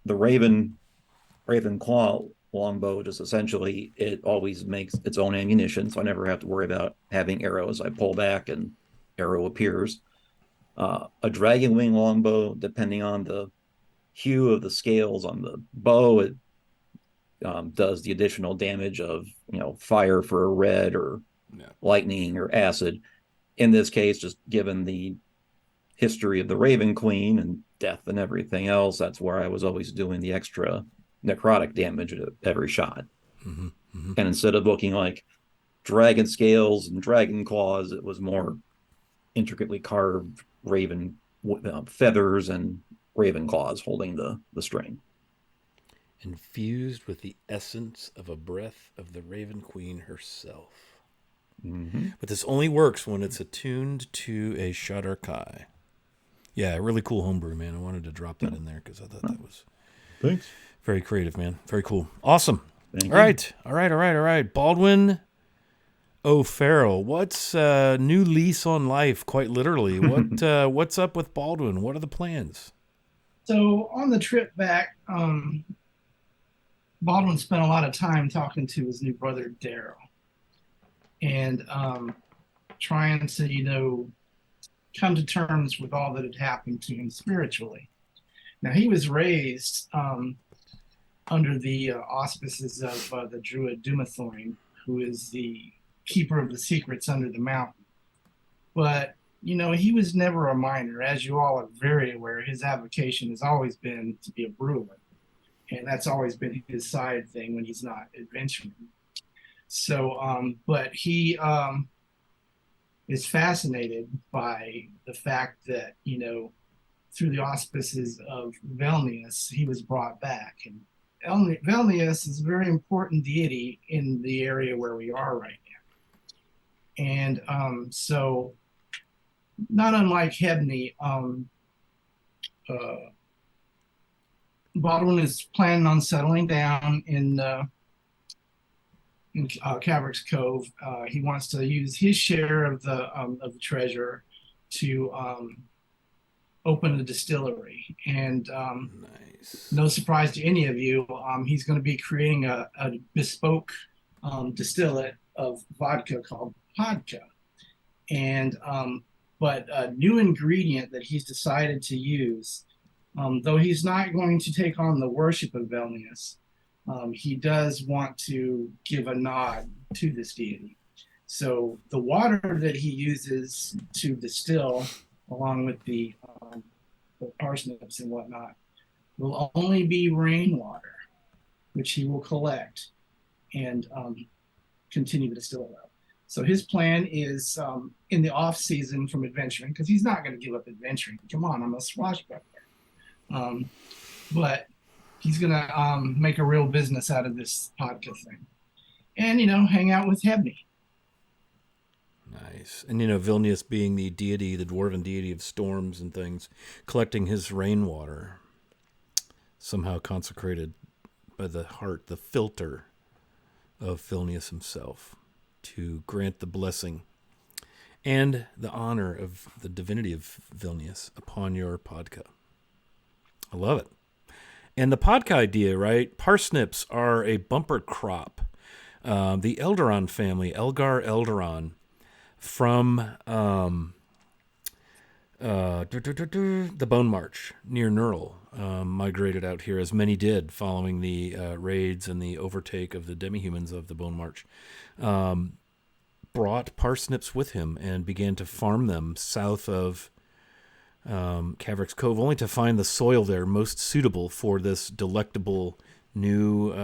the Raven Claw longbow, just essentially it always makes its own ammunition, so I never have to worry about having arrows. I pull back and arrow appears. A Dragon Wing longbow, depending on the hue of the scales on the bow, it does the additional damage of fire for a red or lightning or acid. In this case, just given the history of the Raven Queen and death and everything else, that's where I was always doing the extra necrotic damage at every shot. Mm-hmm. Mm-hmm. And instead of looking like dragon scales and dragon claws, it was more intricately carved raven feathers and raven claws holding the string. Infused with the essence of a breath of the Raven Queen herself. Mm-hmm. But this only works when it's attuned to a Shadar-kai. Yeah, really cool homebrew, man. I wanted to drop that in there because I thought that was Thanks. very creative, man. Very cool. Awesome. Thank All you. right. Baldwin O'Farrell, what's new lease on life, quite literally? What's up with Baldwin? What are the plans? So on the trip back, Baldwin spent a lot of time talking to his new brother Daryl, and trying to come to terms with all that had happened to him spiritually. Now he was raised under the auspices of the druid Dumathorn, who is the keeper of the secrets under the mountain. But he was never a miner. As you all are very aware, his avocation has always been to be a brewer. And that's always been his side thing when he's not adventuring. So, but he is fascinated by the fact that, through the auspices of Flanaess, he was brought back. And Flanaess is a very important deity in the area where we are right now. And so, not unlike Hebney, Baldwin is planning on settling down in Caverick's Cove. He wants to use his share of the treasure to open a distillery. And Nice. no surprise to any of you, he's going to be creating a bespoke distillate of vodka called Vodka. And but a new ingredient that he's decided to use, though he's not going to take on the worship of Flanaess, he does want to give a nod to this deity. So the water that he uses to distill, along with the parsnips and whatnot, will only be rainwater, which he will collect and continue to distill it out. So his plan is in the off season from adventuring, because he's not going to give up adventuring. Come on, I'm a swashbuckler. But he's going to make a real business out of this vodka thing. And, hang out with Hebney. Nice. And, Flanaess being the deity, the dwarven deity of storms and things, collecting his rainwater, somehow consecrated by the heart, the filter of Flanaess himself, to grant the blessing and the honor of the divinity of Flanaess upon your podka. I love it. And the podka idea, right? Parsnips are a bumper crop. The Eldaron family, Elgar Eldaron, from the Bone March near Nurl, migrated out here, as many did following the raids and the overtake of the demihumans of the Bone March. Brought parsnips with him and began to farm them south of Caverick's Cove, only to find the soil there most suitable for this delectable new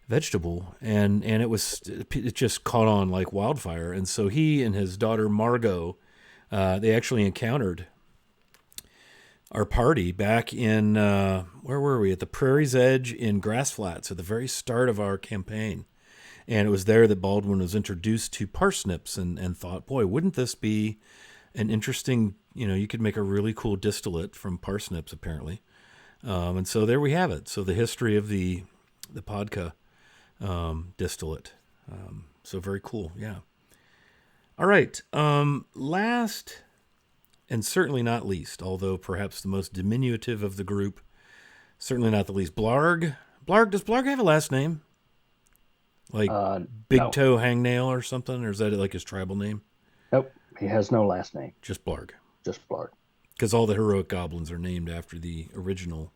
vegetable, and it just caught on like wildfire. And so he and his daughter Margot, they actually encountered our party back in where were we, at the Prairie's Edge in Grass Flats at the very start of our campaign. And it was there that Baldwin was introduced to parsnips and thought, boy, wouldn't this be an interesting, you could make a really cool distillate from parsnips, apparently. And so there we have it. So the history of the Podka distillate. So very cool. Yeah. All right. Last and certainly not least, although perhaps the most diminutive of the group, certainly not the least, Blarg. Does Blarg have a last name? Like Big No. Toe Hangnail or something? Or is that like his tribal name? Nope. He has no last name. Just Blarg. Just Blarg. Because all the heroic goblins are named after the original.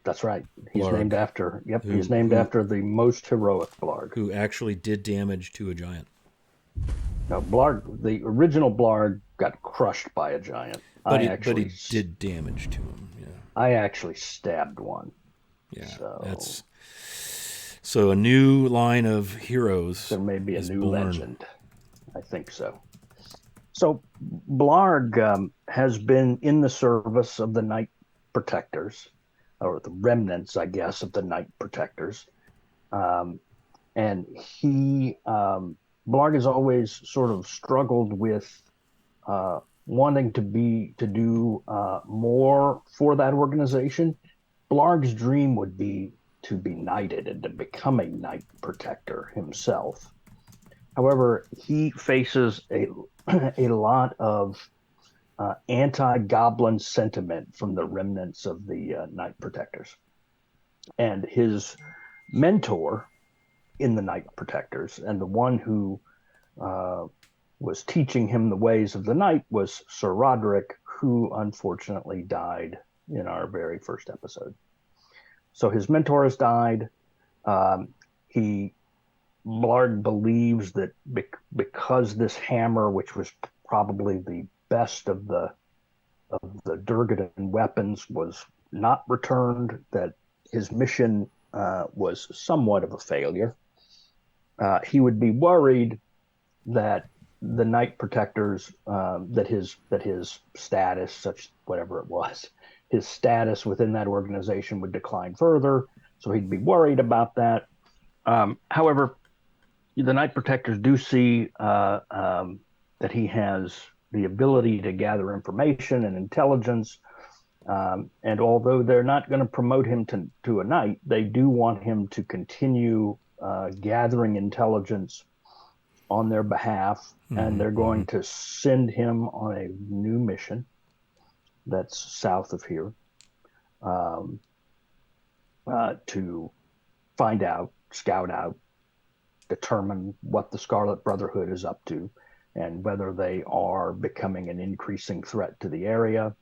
That's right. He's Blarg. named after. Yep. Who- he's named who- after the most heroic Blarg. Who actually did damage to a giant. No, Blarg. The original Blarg got crushed by a giant. But I he did damage to him. Yeah. I actually stabbed one. Yeah. So- So a new line of heroes. There may be a is new born. legend. I think so. So Blarg has been in the service of the Night Protectors, or the remnants, I guess, of the Night Protectors. And Blarg has always sort of struggled with wanting to do more for that organization. Blarg's dream would be to be knighted and to become a Night Protector himself. However, he faces a lot of anti-goblin sentiment from the remnants of the Night Protectors. And his mentor in the Night Protectors, and the one who was teaching him the ways of the night, was Sir Roderick, who unfortunately died in our very first episode. So his mentor has died. Blarg believes that because this hammer, which was probably the best of the Durgadan weapons, was not returned, that his mission was somewhat of a failure. He would be worried that the Night Protectors, that his status, such whatever it was, his status within that organization would decline further. So he'd be worried about that. However, the Night Protectors do see that he has the ability to gather information and intelligence. And although they're not going to promote him to a knight, they do want him to continue gathering intelligence on their behalf. And they're going to send him on a new mission that's south of here to find out, scout out, determine what the Scarlet Brotherhood is up to and whether they are becoming an increasing threat to the area.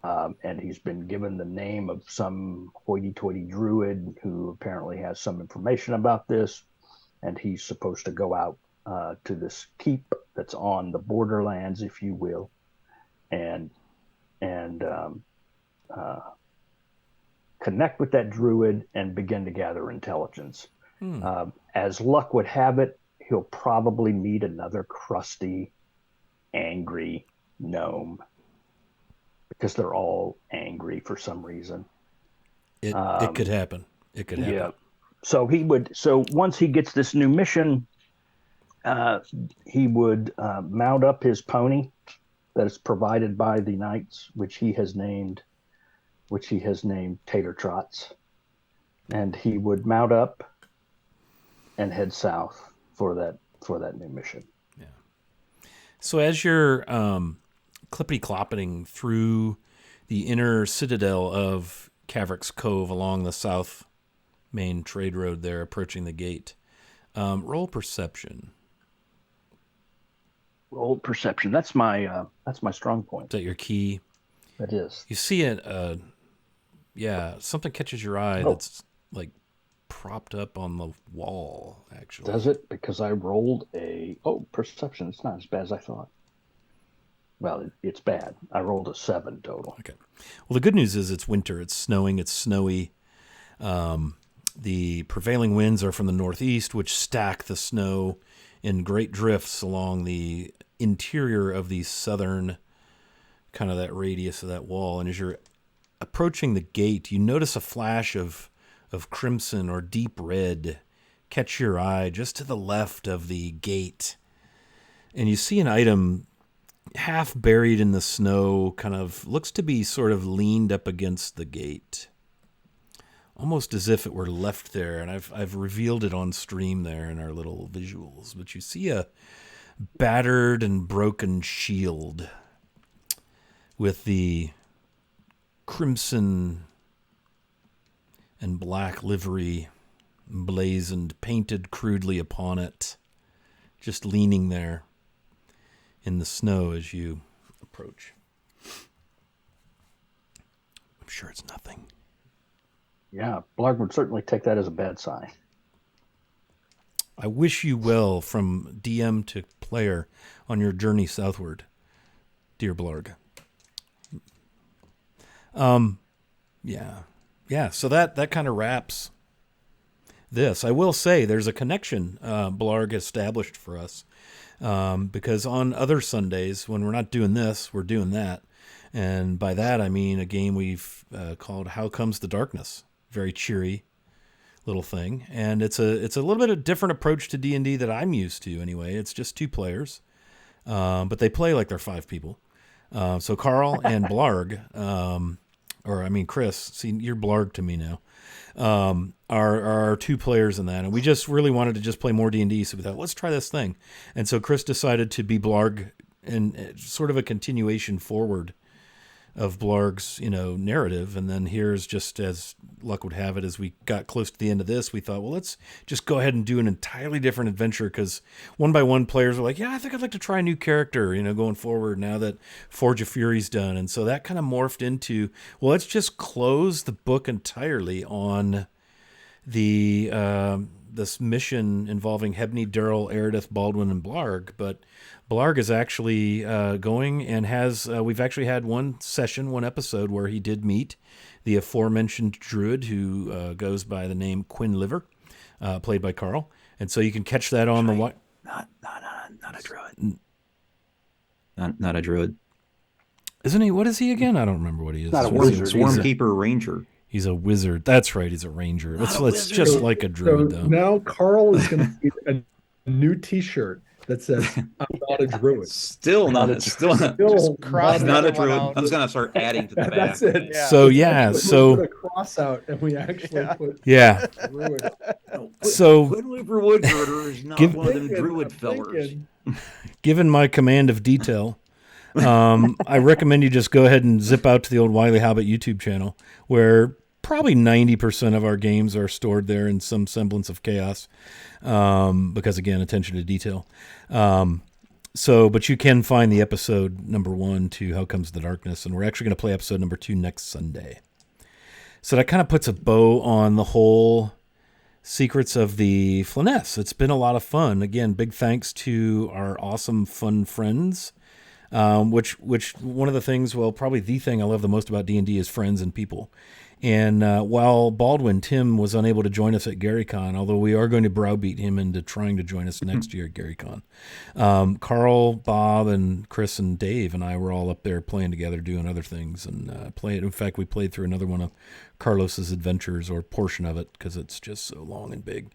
And he's been given the name of some hoity-toity druid who apparently has some information about this. And he's supposed to go out to this keep that's on the borderlands, if you will, and connect with that druid and begin to gather intelligence. As luck would have it, he'll probably meet another crusty, angry gnome, because they're all angry for some reason. It could happen. It could happen. Yeah. So once he gets this new mission, he would mount up his pony that is provided by the knights, which he has named Tater Trots, and he would mount up and head south for that new mission. Yeah. So as you're clippity-cloppeting through the inner citadel of Caverick's Cove along the south main trade road there, approaching the gate, roll perception. Roll perception. That's my strong point. Is that your key? It is. You see it. Something catches your eye that's like propped up on the wall. Actually, Does it? Because I rolled perception. It's not as bad as I thought. Well, it's bad. I rolled a 7 total. Okay. Well, the good news is it's winter. It's snowing. It's snowy. The prevailing winds are from the northeast, which stack the snow in great drifts along the interior of the southern, kind of that radius of that wall. And as you're approaching the gate, you notice a flash of crimson or deep red catch your eye just to the left of the gate. And you see an item half buried in the snow, kind of looks to be sort of leaned up against the gate. Almost as if it were left there, and I've revealed it on stream there in our little visuals. But you see a battered and broken shield with the crimson and black livery blazoned, painted crudely upon it, just leaning there in the snow as you approach. I'm sure it's nothing. Yeah, Blarg would certainly take that as a bad sign. I wish you well from DM to player on your journey southward, dear Blarg. Yeah. So that kind of wraps this. I will say there's a connection Blarg established for us because on other Sundays when we're not doing this, we're doing that, and by that I mean a game we've called How Comes the Darkness. Very cheery little thing, and it's a little bit of a different approach to D&D that I'm used to anyway. It's just 2 players, but they play like they're 5 people. So Carl and Blarg, Chris, see, you're Blarg to me now, are our 2 players in that, and we just really wanted to just play more D&D, so we thought, let's try this thing. And so Chris decided to be Blarg in sort of a continuation forward of Blarg's, narrative. And then here's, just as luck would have it, as we got close to the end of this, we thought, well, let's just go ahead and do an entirely different adventure, because one by one players were like, yeah, I think I'd like to try a new character, going forward now that Forge of Fury's done. And so that kind of morphed into, well, let's just close the book entirely on the this mission involving Hebney, Daryl, Eredith, Baldwin, and Blarg. But Blarg is actually going and has, we've actually had one episode where he did meet the aforementioned druid who goes by the name Quinn Liver, played by Carl. And so you can catch that on the... Not a druid. Not a druid. Isn't he? What is he again? I don't remember what he is. Not a wizard. Swarmkeeper Ranger. He's a wizard. That's right. He's a ranger. It's just like a druid, though. Now Carl is going to get a new T-shirt that says, I'm not a druid. Still not a druid. Out. I was going to start adding to the back. That's it. Yeah. So put a cross out, and we actually put druid. So Quinn Liver Woodgirder is not one of them druid fellers. Given my command of detail, I recommend you just go ahead and zip out to the old Wiley Hobbit YouTube channel, where probably 90% of our games are stored there in some semblance of chaos, because, again, attention to detail. But you can find the episode number 1 to How Comes the Darkness, and we're actually going to play episode number 2 next Sunday. So that kind of puts a bow on the whole Secrets of the Flanaess. It's been a lot of fun. Again, big thanks to our awesome, fun friends. Which one of the things, well, probably the thing I love the most about D&D is friends and people. And while Tim was unable to join us at GaryCon, although we are going to browbeat him into trying to join us next year at GaryCon, Carl, Bob, and Chris and Dave and I were all up there playing together, doing other things, and playing. In fact, we played through another one of Carlos's adventures, or portion of it, because it's just so long and big.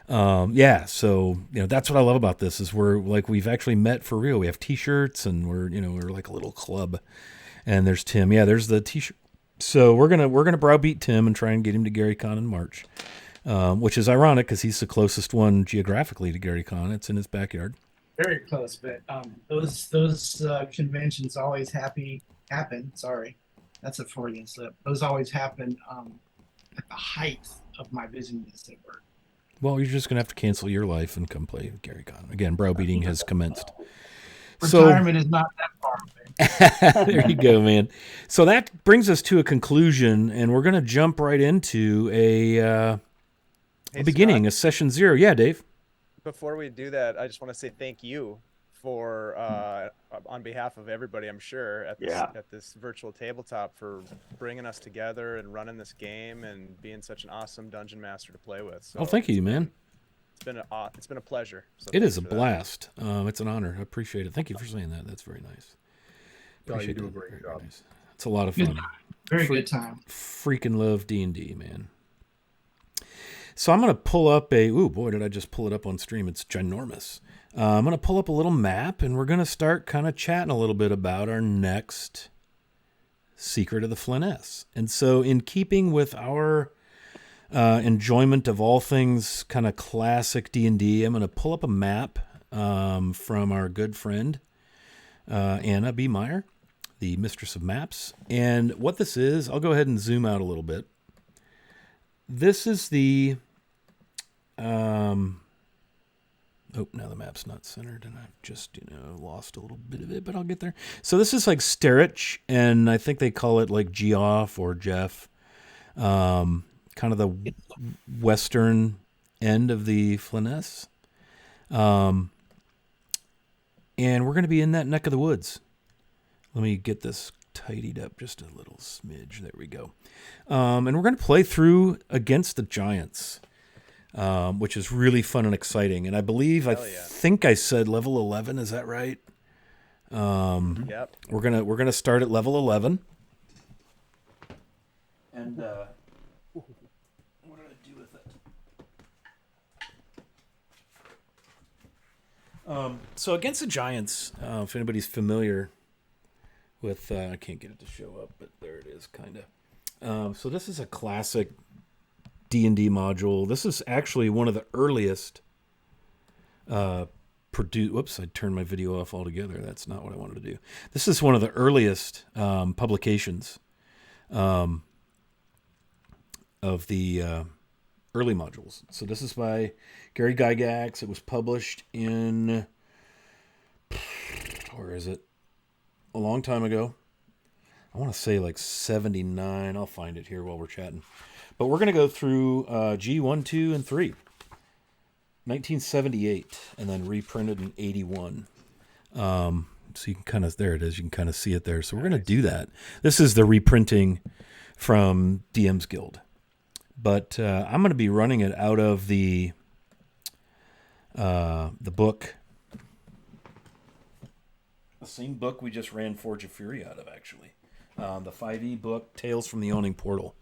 So that's what I love about this, is we've actually met for real. We have T-shirts, and we're like a little club. And there's Tim. Yeah, there's the T-shirt. So we're gonna browbeat Tim and try and get him to GaryCon in March, which is ironic because he's the closest one geographically to GaryCon. It's in his backyard. Very close, but those conventions always happen. Sorry, that's a Freudian slip. Those always happen at the height of my busyness at work. Well, you're just going to have to cancel your life and come play GaryCon. Again, browbeating has commenced. Retirement is not that far away. There you go, man. So that brings us to a conclusion, and we're going to jump right into a beginning, Scott, a session 0. Yeah, Dave? Before we do that, I just want to say thank you for, on behalf of everybody, I'm sure, at this virtual tabletop, for bringing us together and running this game and being such an awesome dungeon master to play with. So thank you, man. It's been a pleasure. So it is a blast. It's an honor. I appreciate it. Thank you for saying that. That's very nice. You do a great job. Nice. It's a lot of fun. Very good time. Freaking love D&D, man. So I'm going to pull up ooh, boy, did I just pull it up on stream. It's ginormous. I'm going to pull up a little map, and we're going to start kind of chatting a little bit about our next Secret of the Flanaess. And so in keeping with our enjoyment of all things kind of classic D&D, I'm going to pull up a map from our good friend, Anna B. Meyer, the Mistress of Maps. And what this is, I'll go ahead and zoom out a little bit. This is the... Oh, now the map's not centered, and I've just, lost a little bit of it, but I'll get there. So this is like Sterich, and I think they call it like Geoff or Jeff. Kind of the western end of the Flanaess. And we're going to be in that neck of the woods. Let me get this tidied up just a little smidge. There we go. And we're going to play through against the giants. Which is really fun and exciting. And I believe, think I said level 11. Is that right? Yep. We're gonna start at level 11. And what did I do with it? So against the giants, if anybody's familiar with, I can't get it to show up, but there it is, kind of. So this is a classic D&D module. This is actually one of the earliest whoops, I turned my video off altogether. That's not what I wanted to do. This is one of the earliest publications of the early modules. So this is by Gary Gygax. It was published in, where is it? A long time ago. I want to say like 79. I'll find it here while we're chatting. But we're going to go through G1, 2, and 3. 1978, and then reprinted in 81. So you can kind of, there it is. You can kind of see it there. So we're going to do that. This is the reprinting from DM's Guild. But I'm going to be running it out of the book. The same book we just ran Forge of Fury out of, actually. The 5e book, Tales from the Owning Portal.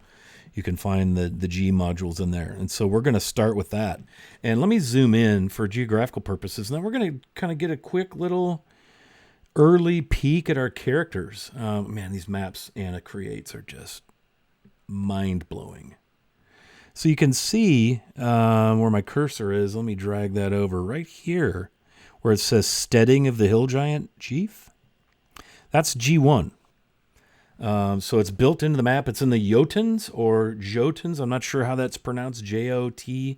You can find the G modules in there. And so we're going to start with that. And let me zoom in for geographical purposes. And then we're going to kind of get a quick little early peek at our characters. Man, these maps Anna creates are just mind-blowing. So you can see where my cursor is. Let me drag that over right here where it says Steading of the Hill Giant Chief. That's G1. So it's built into the map. It's in the Jotuns or Jotuns. I'm not sure how that's pronounced. Jotens,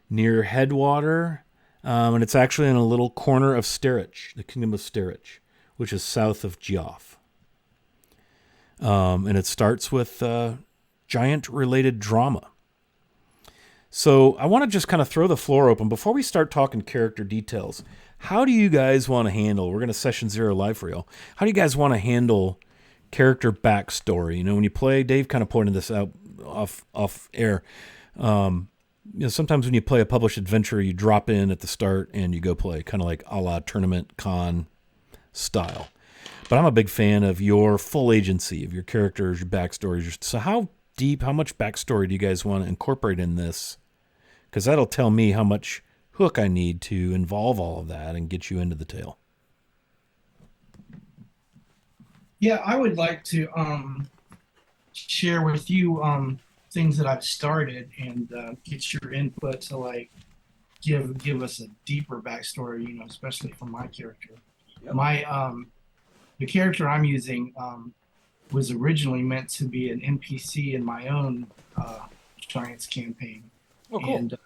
near Headwater. And it's actually in a little corner of Sterich, the Kingdom of Sterich, which is south of Geoff. And it starts with giant-related drama. So I want to just kind of throw the floor open. Before we start talking character details, how do you guys want to handle, we're going to session 0 live for y'all, how do you guys want to handle character backstory? You know, when you play, Dave kind of pointed this out off air. Sometimes when you play a published adventure, you drop in at the start and you go play, kind of like a la tournament con style. But I'm a big fan of your full agency, of your characters, your backstories. So how much backstory do you guys want to incorporate in this? Because that'll tell me how much hook I need to involve all of that and get you into the tale. Yeah, I would like to share with you things that I've started and get your input to like give us a deeper backstory, you know, especially for my character. Yep. My the character I'm using was originally meant to be an NPC in my own Giants campaign. Oh, cool. And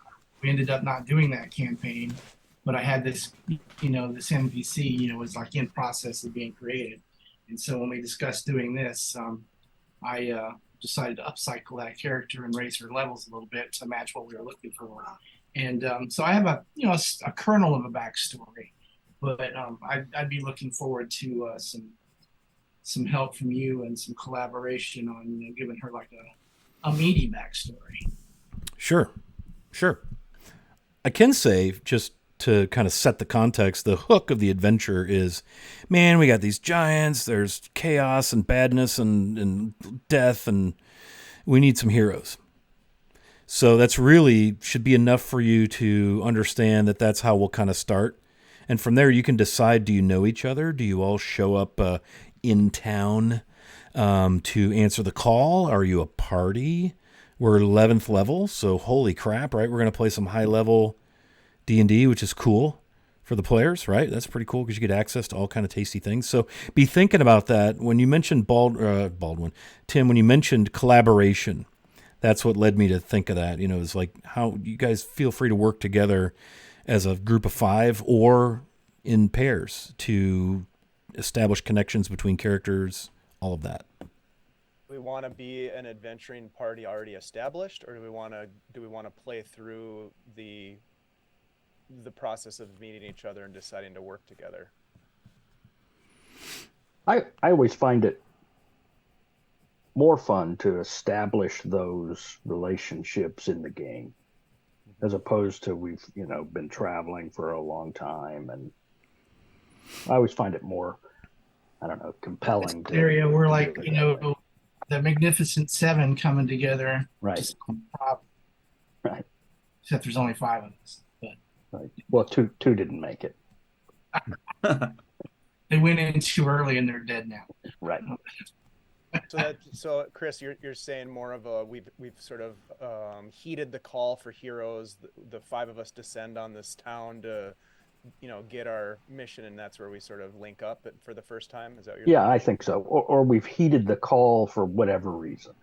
we ended up not doing that campaign, but I had this, you know, this NPC, you know, was like in process of being created. And so when we discussed doing this, I decided to upcycle that character and raise her levels a little bit to match what we were looking for. And so I have a kernel of a backstory, but I'd be looking forward to some help from you and some collaboration on, you know, giving her like a meaty backstory. Sure. I can say, just to kind of set the context, the hook of the adventure is, man, we got these giants, there's chaos and badness and death, and we need some heroes. So that's really should be enough for you to understand that that's how we'll kind of start. And from there, you can decide, do you know each other? Do you all show up in town to answer the call? Are you a party? We're 11th level, so holy crap, right? We're going to play some high-level D&D, which is cool for the players, right? That's pretty cool because you get access to all kind of tasty things. So be thinking about that. When you mentioned Baldwin, Tim, when you mentioned collaboration, that's what led me to think of that. It's like how you guys feel free to work together as a group of 5 or in pairs to establish connections between characters, all of that. We want to be an adventuring party already established, or do we want to play through the process of meeting each other and deciding to work together? I always find it more fun to establish those relationships in the game, as opposed to we've been traveling for a long time, and I always find it more, I don't know, compelling. Area where like the Magnificent Seven coming together, right? Right. Except there's only 5 of us. But right. Well, two didn't make it. They went in too early and they're dead now. Right. So Chris, you're saying more of a we've sort of heeded the call for heroes. The 5 of us descend on this town to get our mission, and that's where we sort of link up for the first time. Is that what you're thinking? I think so. Or we've heeded the call for whatever reason.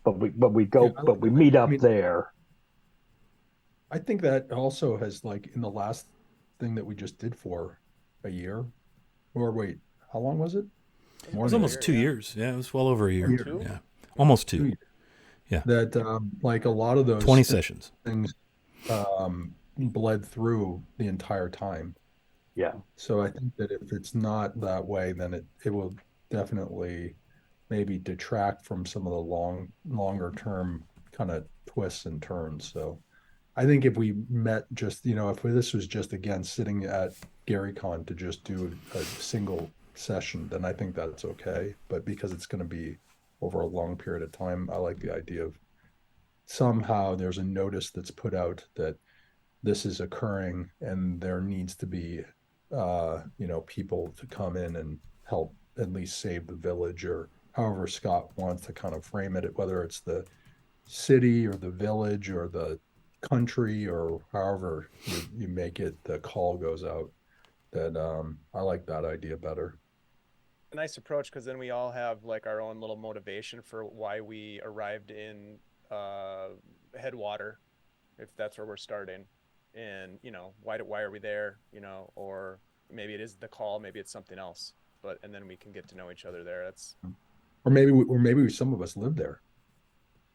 But we meet up there. I think that also has, like, in the last thing that we just did for a year, or wait, how long was it? It was almost 2 years. Yeah, it was well over a year. Yeah, almost 2. 2 years. Yeah. That like a lot of those 20 sessions things bled through the entire time. Yeah. So I think that if it's not that way, then it will definitely maybe detract from some of the longer term kind of twists and turns. So I think if we met just, if this was just, again, sitting at GaryCon to just do a single session, then I think that's okay. But because it's going to be over a long period of time, I like the idea of somehow there's a notice that's put out that this is occurring and there needs to be, people to come in and help at least save the village, or however Scott wants to kind of frame it, whether it's the city or the village or the country, or however you make it, the call goes out. That I like that idea better. A nice approach, because then we all have like our own little motivation for why we arrived in Headwater, if that's where we're starting, and why are we there, or maybe it is the call, maybe it's something else, and then we can get to know each other there. That's or maybe some of us live there,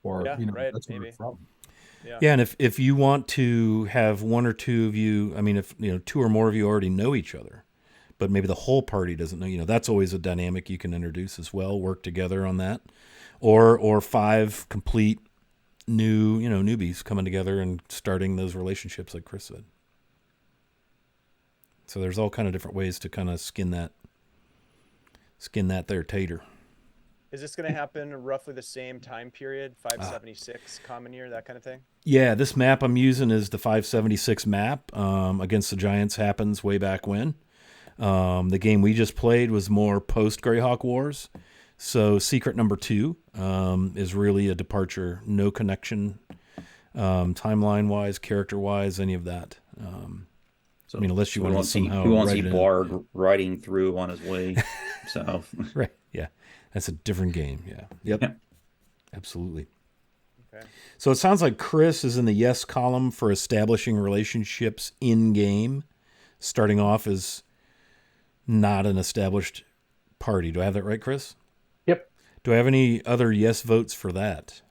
or right, that's where maybe. we're from. Yeah, and if you want to have one or two of you, I mean, if 2 or more of you already know each other, but maybe the whole party doesn't know, that's always a dynamic you can introduce as well. Work together on that, or 5 complete new newbies coming together and starting those relationships, like Chris said. So there's all kind of different ways to kind of skin that there tater. Is this going to happen roughly the same time period, 576 common year, that kind of thing? Yeah, this map I'm using is the 576 map. Against the Giants happens way back when. The game we just played was more post Greyhawk Wars. So secret number 2 is really a departure, no connection, timeline-wise, character-wise, any of that. So, I mean, unless you want to somehow we won't see Blarg riding through on his way. So right, yeah, that's a different game. Yeah, yep, yeah. Absolutely. Okay. So it sounds like Chris is in the yes column for establishing relationships in game, starting off as not an established party. Do I have that right, Chris? Yep. Do I have any other yes votes for that?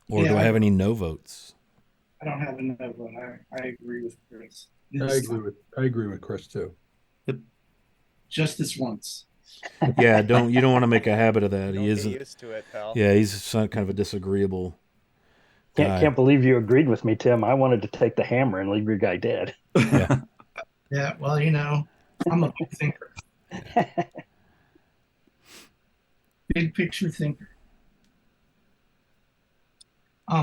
Or do I have any no votes? I don't have a no vote. I agree with Chris. I agree with Chris too. Yep. Just this once. Yeah, you don't want to make a habit of that. Don't He get isn't used to it, pal. Yeah, he's kind of a disagreeable guy. Can't believe you agreed with me, Tim. I wanted to take the hammer and leave your guy dead. Yeah. Yeah, well, I'm a big thinker. Big picture thinker.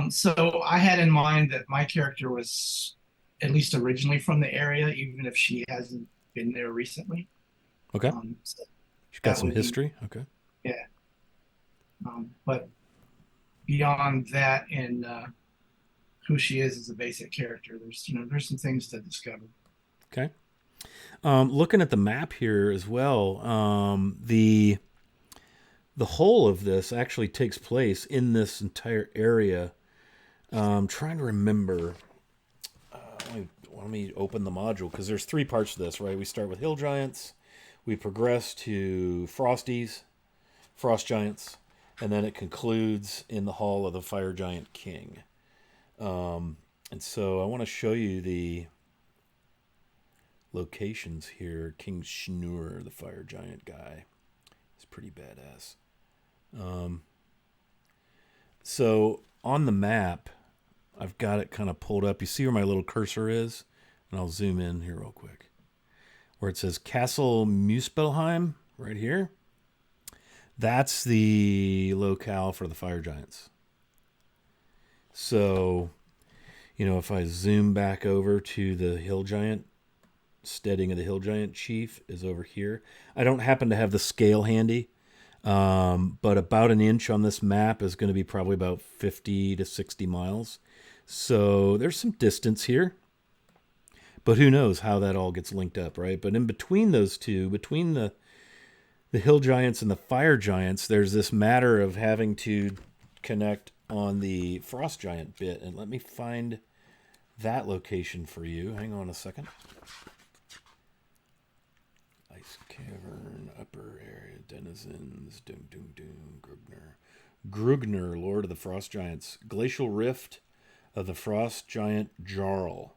So I had in mind that my character was at least originally from the area, even if she hasn't been there recently. Okay. So She's got that some would be, history. Okay. yeah. But beyond that and who she is as a basic character, there's some things to discover. Okay. Looking at the map here as well, the whole of this actually takes place in this entire area. Trying to remember. Let me open the module because there's 3 parts to this, right? We start with hill giants, we progress to frosties, frost giants, and then it concludes in the hall of the fire giant king. And so I want to show you the locations here. King Schnur, the fire giant guy, is pretty badass. So on the map, I've got it kind of pulled up. You see where my little cursor is? And I'll zoom in here real quick. Where it says Castle Muspelheim, right here. That's the locale for the fire giants. So, if I zoom back over to the hill giant, steading of the hill giant chief is over here. I don't happen to have the scale handy. But about an inch on this map is going to be probably about 50 to 60 miles. So there's some distance here. But who knows how that all gets linked up, right? But in between those two, between the hill giants and the fire giants, there's this matter of having to connect on the frost giant bit. And let me find that location for you. Hang on a second. Ice Cavern, upper area, denizens, doom, Grugner, Lord of the Frost Giants. Glacial Rift of the Frost Giant Jarl.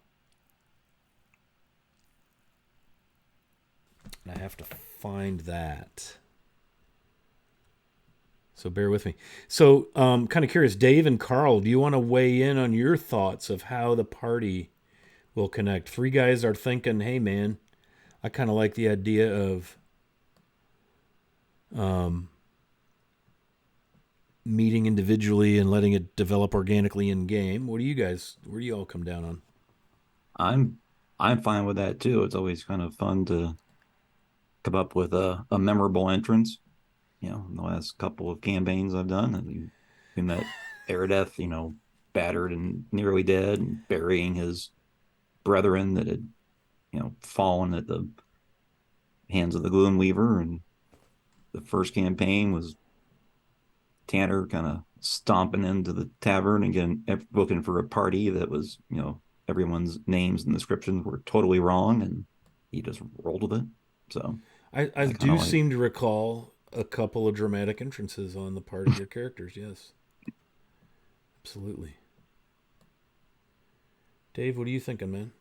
And I have to find that. So bear with me. So, kind of curious, Dave and Carl, do you want to weigh in on your thoughts of how the party will connect? 3 guys are thinking, hey, man, I kind of like the idea of meeting individually and letting it develop organically in game. Where do you all come down on? I'm fine with that too. It's always kind of fun to come up with a memorable entrance. In the last couple of campaigns I've done, and we met Aerodeth, battered and nearly dead, and burying his brethren that had, fallen at the hands of the Gloomweaver. And the first campaign was Tanner kind of stomping into the tavern and looking for a party that was, everyone's names and descriptions were totally wrong, and he just rolled with it. So I do seem to recall a couple of dramatic entrances on the part of your characters. Yes, absolutely. Dave, what are you thinking, man?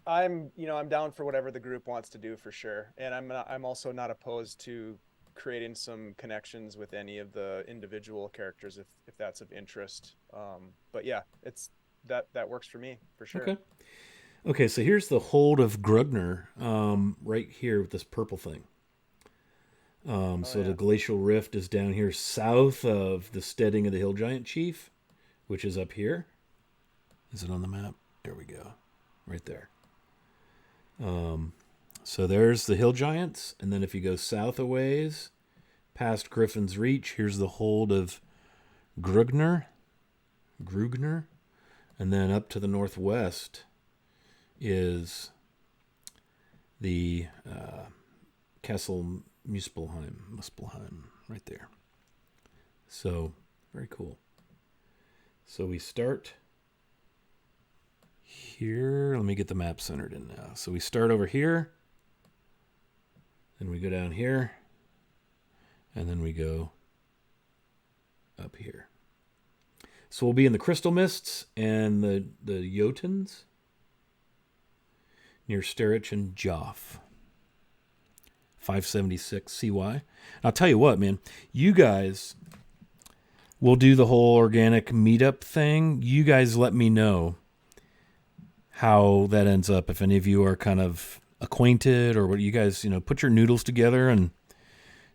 I'm down for whatever the group wants to do for sure, and I'm also not opposed to creating some connections with any of the individual characters if that's of interest. But yeah, it's that works for me for sure. Okay. So here's the hold of Grugner, right here with this purple thing. The Glacial Rift is down here south of the steading of the Hill Giant Chief, which is up here. Is it on the map? There we go. Right there. So there's the Hill Giants, and then if you go south a ways, past Griffin's Reach, here's the hold of Grugner, and then up to the northwest is the Castle Muspelheim, right there. So, very cool. So we start here. Let me get the map centered in now. So we start over here, then we go down here, and then we go up here. So we'll be in the Crystal Mists and the Jotuns near Sterich and Joff. 576 CY. I'll tell you what, man. You guys will do the whole organic meetup thing. You guys let me know how that ends up. If any of you are kind of acquainted or what you guys, put your noodles together and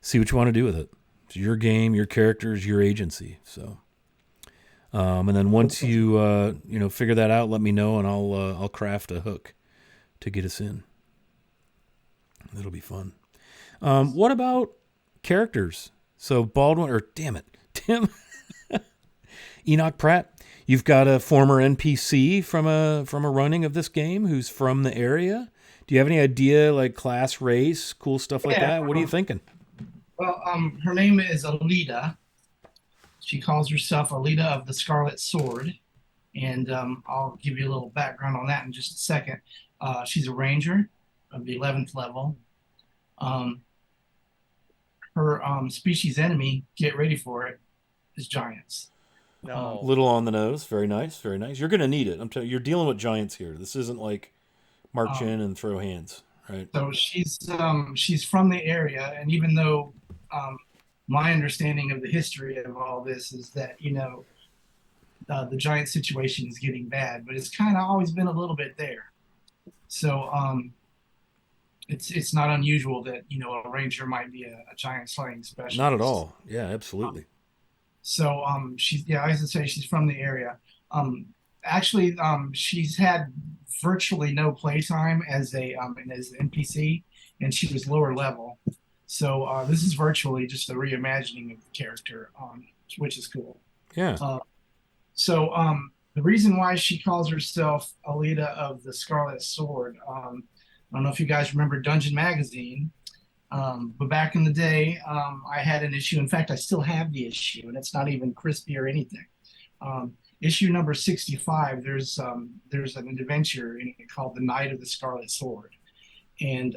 see what you want to do with it. It's your game, your characters, your agency. So And then once you figure that out, let me know, and I'll craft a hook to get us in. It'll be fun. What about characters? So Baldwin, or damn it, Tim, Enoch Pratt. You've got a former NPC from a running of this game who's from the area. Do you have any idea, like class, race, cool stuff like that? What are you thinking? Well, her name is Alita. She calls herself Alita of the Scarlet Sword, and I'll give you a little background on that in just a second. She's a ranger of the 11th level. Her species enemy, get ready for it, is giants. No. Little on the nose. Very nice. Very nice. You're going to need it. I'm telling you, you're dealing with giants here. This isn't like march in and throw hands, right? So she's from the area, and even though my understanding of the history of all this is that the giant situation is getting bad, but it's kind of always been a little bit there. So it's not unusual that a ranger might be a giant slaying specialist. Not at all. Yeah, absolutely. So she's I used to say she's from the area. Actually, she's had virtually no playtime as an NPC, and she was lower level. So this is virtually just a reimagining of the character, which is cool. Yeah. So the reason why she calls herself Alita of the Scarlet Sword, I don't know if you guys remember Dungeon Magazine, but back in the day, I had an issue. In fact, I still have the issue, and it's not even crispy or anything. Issue number 65, there's an adventure in it called The Knight of the Scarlet Sword. And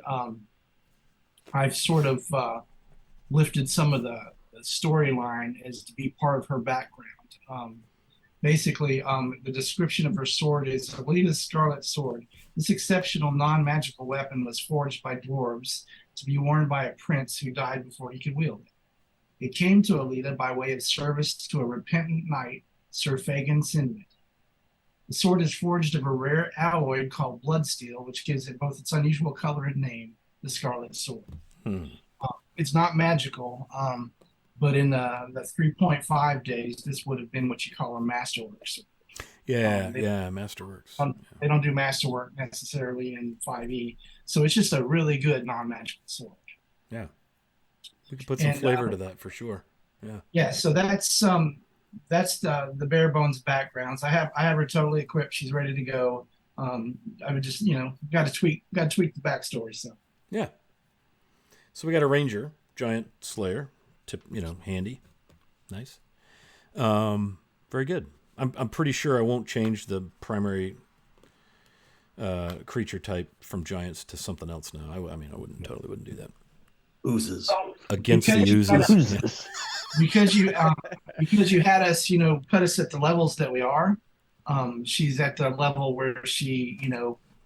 I've sort of lifted some of the storyline as to be part of her background. Basically, the description of her sword is Alita's Scarlet Sword. This exceptional non-magical weapon was forged by dwarves to be worn by a prince who died before he could wield it. It came to Alita by way of service to a repentant knight, Sir Fagin Sinbad. The sword is forged of a rare alloy called bloodsteel, which gives it both its unusual color and name, the Scarlet Sword. It's not magical, but in the 3.5 days, this would have been what you call a masterwork sword. Yeah, masterworks. They don't do masterwork necessarily in 5e, so it's just a really good non-magical sword. Yeah, we could put some flavor to that for sure. Yeah. Yeah, so that's the bare bones backgrounds. I have her totally equipped. She's ready to go. I would just got to tweak the backstory. So yeah. So we got a ranger, giant slayer, handy, nice. Very good. I'm pretty sure I won't change the primary creature type from giants to something else now. I wouldn't do that. Oozes. Against the oozes. Because you had us, put us at the levels that we are. She's at the level where she,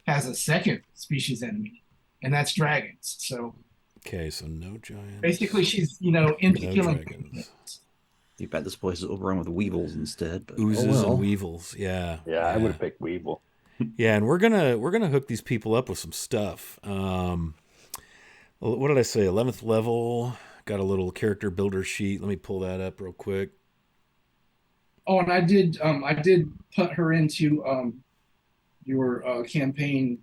has a second species enemy, and that's dragons. So okay, so no giants. Basically, she's into killing dragons. Too bad this place is overrun with weevils instead. But Oozes and weevils. Yeah. Yeah, I would have picked weevil. Yeah, and we're gonna hook these people up with some stuff. What did I say? 11th level. Got a little character builder sheet. Let me pull that up real quick. Oh, and I did put her into your campaign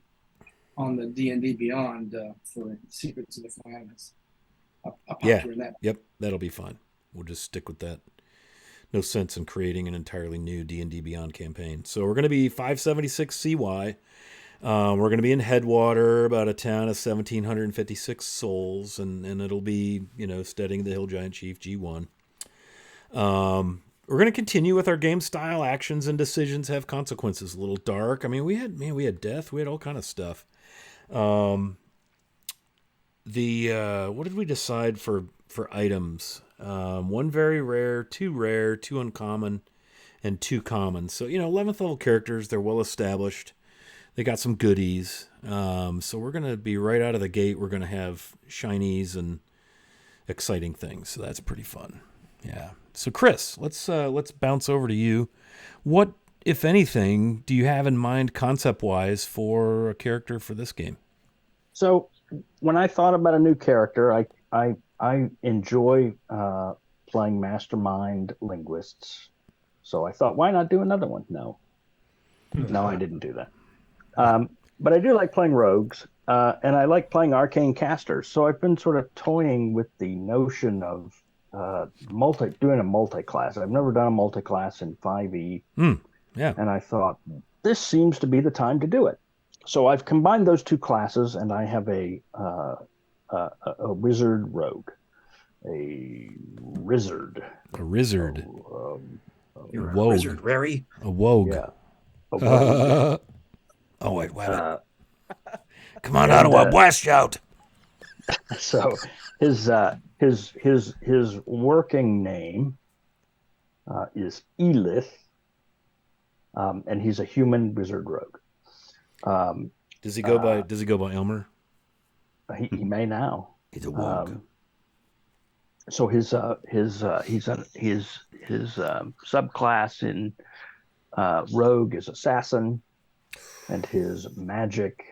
on the D&D Beyond for Secrets of the Flanaess. I'll put her in that. Yep, that'll be fine. We'll just stick with that. No sense in creating an entirely new D&D Beyond campaign. So we're going to be 576 CY. We're going to be in Headwater, about a town of 1,756 souls, and it'll be, studying the Hill Giant Chief G1. We're going to continue with our game style. Actions and decisions have consequences. A little dark. I mean, we had death. We had all kind of stuff. What did we decide for items? 1 very rare, 2 uncommon, and 2 common. So, 11th level characters, they're well established. They got some goodies. So we're going to be right out of the gate. We're going to have shinies and exciting things. So that's pretty fun. Yeah. So Chris, let's bounce over to you. What, if anything, do you have in mind concept-wise for a character for this game? So when I thought about a new character, I enjoy playing mastermind linguists. So I thought, why not do another one? No, I didn't do that. But I do like playing rogues, and I like playing arcane casters. So I've been sort of toying with the notion of doing a multi-class. I've never done a multi-class in 5e, Yeah. and I thought this seems to be the time to do it. So I've combined those two classes, and I have a wizard rogue, a wizard. A wizard. You're a Wogue. wizard, Rary. A wogue. Yeah. A rogue. Oh, wait, Wabbit. Come on, and, Ottawa, blast out. So his working name is Elith, and he's a human wizard rogue. Does he go by Elmer? He may now. He's a wogue. So his subclass in rogue is assassin, and his magic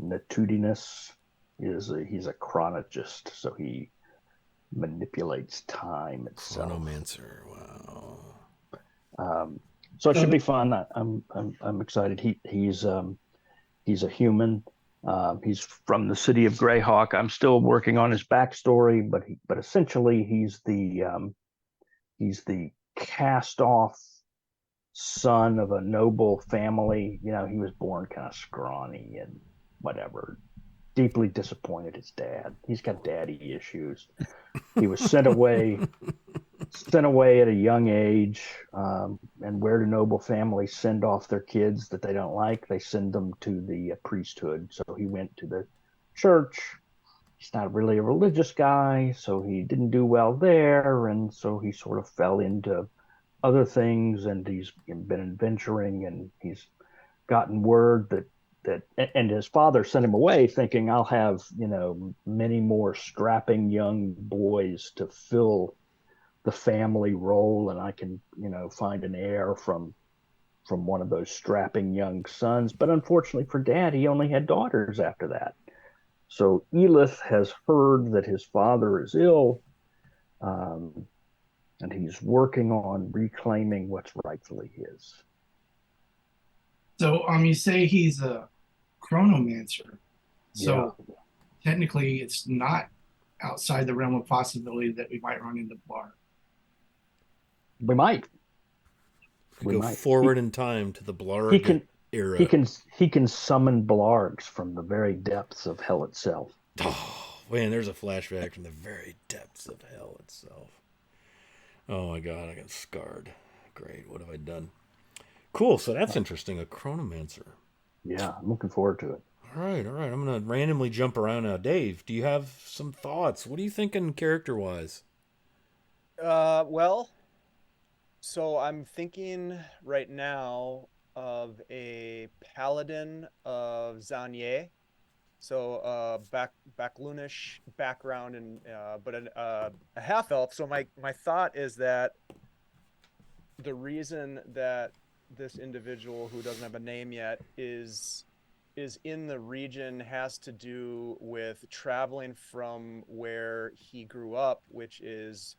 natudinous is he's a chronologist, so he manipulates time itself. Chronomancer. Wow. So it should be fun. I'm excited. He's a human. He's from the city of Greyhawk. I'm still working on his backstory, but essentially he's the cast off son of a noble family. You know, he was born kind of scrawny and whatever. Deeply disappointed his dad. He's got daddy issues. He was sent away at a young age. And where do noble families send off their kids that they don't like? They send them to the priesthood. So he went to the church. He's not really a religious guy, so he didn't do well there. And so he sort of fell into other things, and he's been adventuring, and he's gotten word that and his father sent him away thinking, I'll have, many more strapping young boys to fill the family role, and I can, find an heir from one of those strapping young sons. But unfortunately for Dad, he only had daughters after that. So Elith has heard that his father is ill, and he's working on reclaiming what's rightfully his. So you say he's a chronomancer. So Yeah. technically it's not outside the realm of possibility that we might run into Blarg. We might. Go forward in time to the Blarg era. He can summon Blargs from the very depths of hell itself. Oh man, there's a flashback from the very depths of hell itself. Oh my god, I got scarred. Great, what have I done? Cool, so that's interesting. A chronomancer. Yeah, I'm looking forward to it. All right. I'm going to randomly jump around now. Dave, do you have some thoughts? What are you thinking character-wise? Well, so I'm thinking right now of a paladin of Zanye. So Backlunish background, and but a half elf. So my thought is that the reason that this individual who doesn't have a name yet is in the region has to do with traveling from where he grew up, which is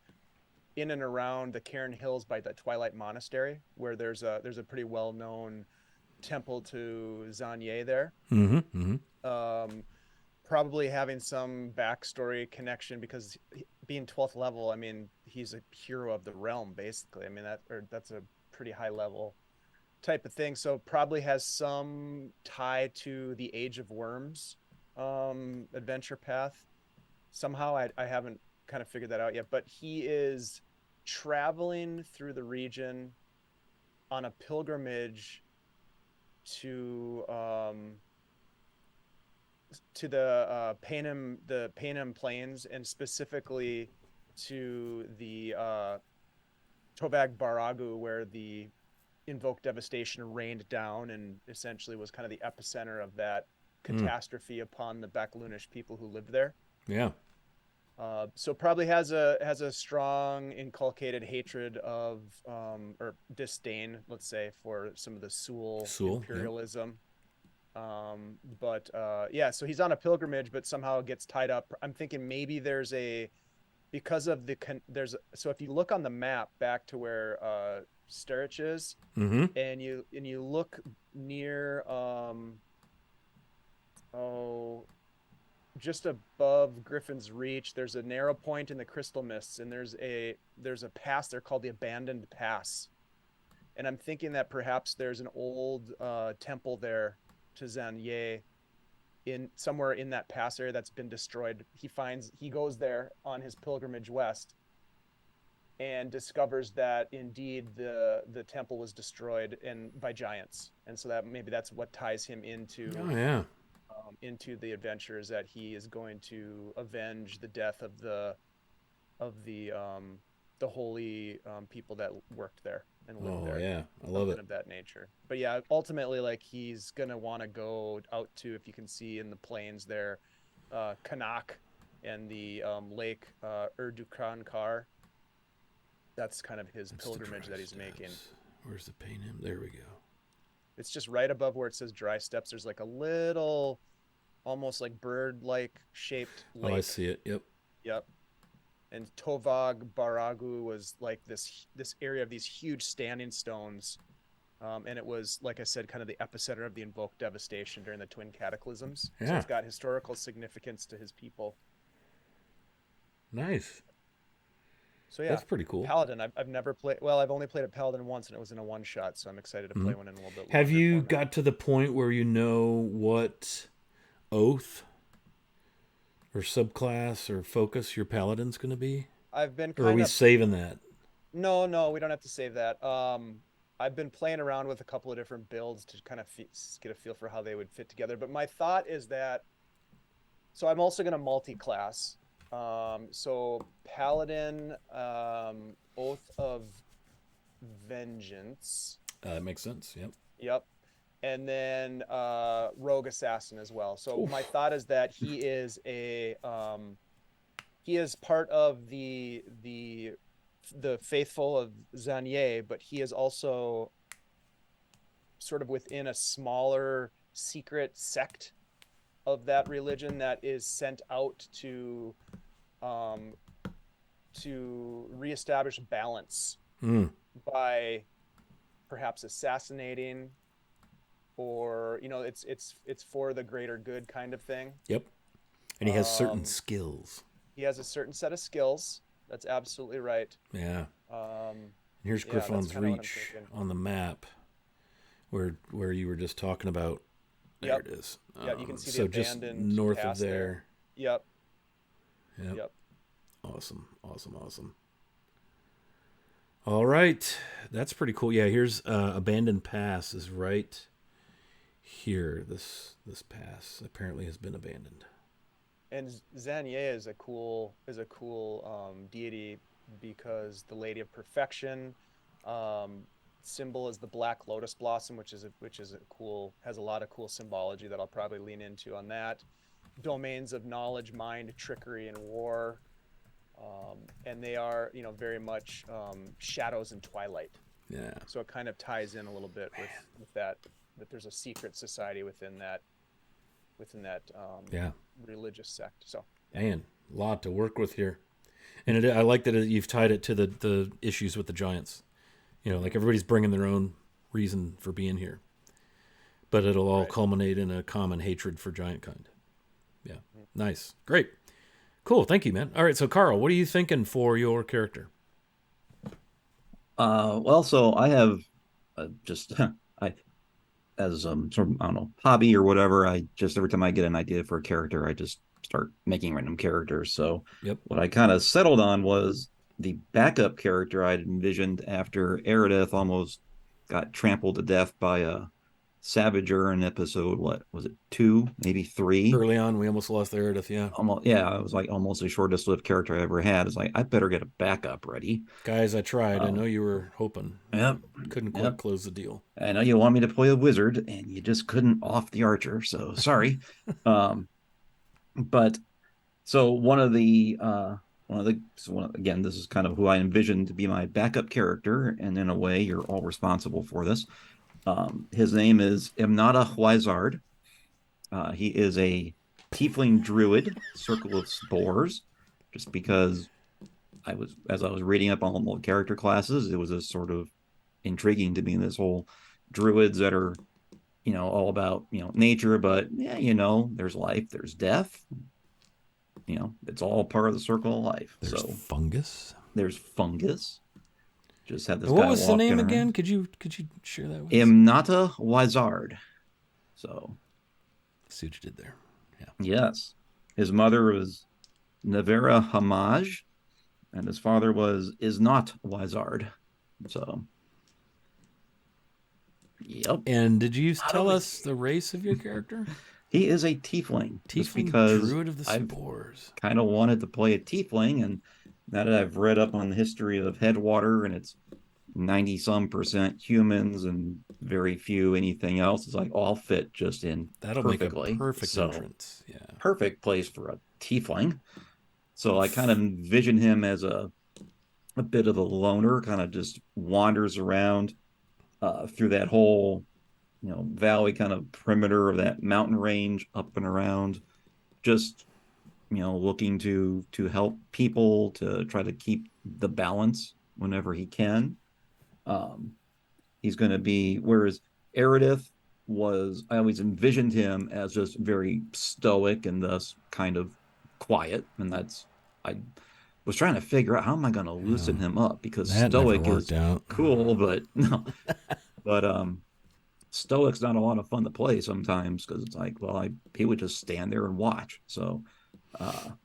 in and around the Cairn Hills by the Twilight Monastery, where there's a pretty well-known temple to Zanye there. Probably having some backstory connection, because being 12th level, I mean, he's a hero of the realm, basically. I mean, that's a pretty high level type of thing. So probably has some tie to the Age of Worms adventure path. Somehow I haven't kind of figured that out yet, but he is traveling through the region on a pilgrimage to the Panem Plains, and specifically to the Tovag Baragu, where the invoked devastation rained down and essentially was kind of the epicenter of that catastrophe upon the Backlunish people who lived there. Yeah. So probably has a strong inculcated hatred of or disdain, let's say, for some of the Sul imperialism. Yeah. So he's on a pilgrimage, but somehow gets tied up. I'm thinking maybe there's a because of there's so if you look on the map back to where Sturridge is, Mm-hmm. and you look near just above Griffin's Reach, there's a narrow point in the Crystal Mists, and there's a pass there called the Abandoned Pass. And I'm thinking that perhaps there's an old temple there to Zanye in somewhere in that pass area that's been destroyed. He goes there on his pilgrimage west and discovers that indeed the temple was destroyed by giants, and so that's what ties him into Oh yeah. Into the adventure, is that he is going to avenge the death of the holy people that worked there and lived Oh there. yeah. I love it. Of that nature. But yeah, ultimately, like, he's gonna want to go out to, if you can see in the plains there, Kanak and the lake Erdukran. That's kind of his That's pilgrimage that he's making. Where's the pain him? There we go. It's just right above where it says Dry Steps. There's like a little, almost like bird-like shaped lake. Oh, I see it. Yep. Yep. And Tovag Baragu was like this area of these huge standing stones. And it was, like I said, kind of the epicenter of the invoked devastation during the Twin Cataclysms. Yeah. So it's got historical significance to his people. Nice. So yeah, That's pretty cool. Paladin. I've never played. Well, I've only played a Paladin once, and it was in a one-shot. So I'm excited to play one in a little bit. Have longer you format. got to the point where you know what oath or subclass or focus your Paladin's going to be? I've been Or are we saving that? No, we don't have to save that. I've been playing around with a couple of different builds to kind of get a feel for how they would fit together. But my thought is that, so I'm also going to multi-class. So Paladin, Oath of Vengeance. That makes sense. Yep. Yep. And then Rogue Assassin as well. So Oof. my thought is that he is part of the faithful of Zanye, but he is also sort of within a smaller secret sect of that religion that is sent out to reestablish balance by perhaps assassinating, or it's for the greater good kind of thing. Yep. And he has certain skills. He has a certain set of skills. That's absolutely right. Yeah. And here's Yeah, Griffin's that's kinda what I'm Reach thinking. on the map, where you were just talking about. There Yep. it is. Yeah, you can see the so just abandoned north of pass there. Yep. Yep. Awesome. All right, that's pretty cool. Yeah, here's Abandoned Pass is right here. This pass apparently has been abandoned. And Zanye is a cool deity, because the Lady of Perfection, symbol is the black lotus blossom, which is has a lot of cool symbology that I'll probably lean into on that. Domains of knowledge, mind, trickery, and war. And they are, very much shadows and twilight. Yeah. So it kind of ties in a little bit with that there's a secret society within that religious sect. So Man, a lot to work with here. And I like that you've tied it to the issues with the giants. Like everybody's bringing their own reason for being here. But it'll all culminate in a common hatred for giant kind. Yeah. Nice. Great. Cool. Thank you, man. All right. So, Carl, what are you thinking for your character? Well, so I have just as sort of, I don't know, hobby or whatever. I just, every time I get an idea for a character, I just start making random characters. So what I kind of settled on was the backup character I'd envisioned after Arideth almost got trampled to death by a Savager in episode, what was it, 2, maybe 3? Early on, we almost lost Arideth, yeah. It was like almost the shortest lived character I ever had. It's like, I better get a backup ready. Guys, I tried. I know you were hoping. Yep. Couldn't quite close the deal. I know you want me to play a wizard, and you just couldn't off the archer, so sorry. But so again, this is kind of who I envisioned to be my backup character, and in a way, you're all responsible for this. His name is Imnata Huizard. He is a tiefling druid, circle of spores, just because as I was reading up on all the character classes, it was just sort of intriguing to me, this whole druids that are, all about, nature, but yeah, there's life, there's death, it's all part of the circle of life. There's So fungus. there's fungus. Just had this And what guy was the walking name around. again? Could you share that with us? Imnata Wizard. So See what you did there. Yeah. yes, his mother was Nevera Hamaj, and his father is not Wizard. So yep. And did you tell us the race of your character? He is a tiefling. Just Tiefling because druid of the I've spores. kind of wanted to play a tiefling, and now that I've read up on the history of Headwater, and it's 90 some percent humans and very few anything else, it's like, oh, I'll fit just in That'll perfectly. make a perfect So entrance. Yeah. perfect place for a tiefling. So I kind of envision him as a bit of a loner, kind of just wanders around through that whole valley kind of perimeter of that mountain range, up and around, just looking to help people, to try to keep the balance whenever he can. He's going to be, whereas Eridith was, I always envisioned him as just very stoic and thus kind of quiet, and that's, I was trying to figure out how am I going to loosen him up, because That stoic never is worked out. cool, but no, but stoic's not a lot of fun to play sometimes, because it's like, well, he would just stand there and watch. So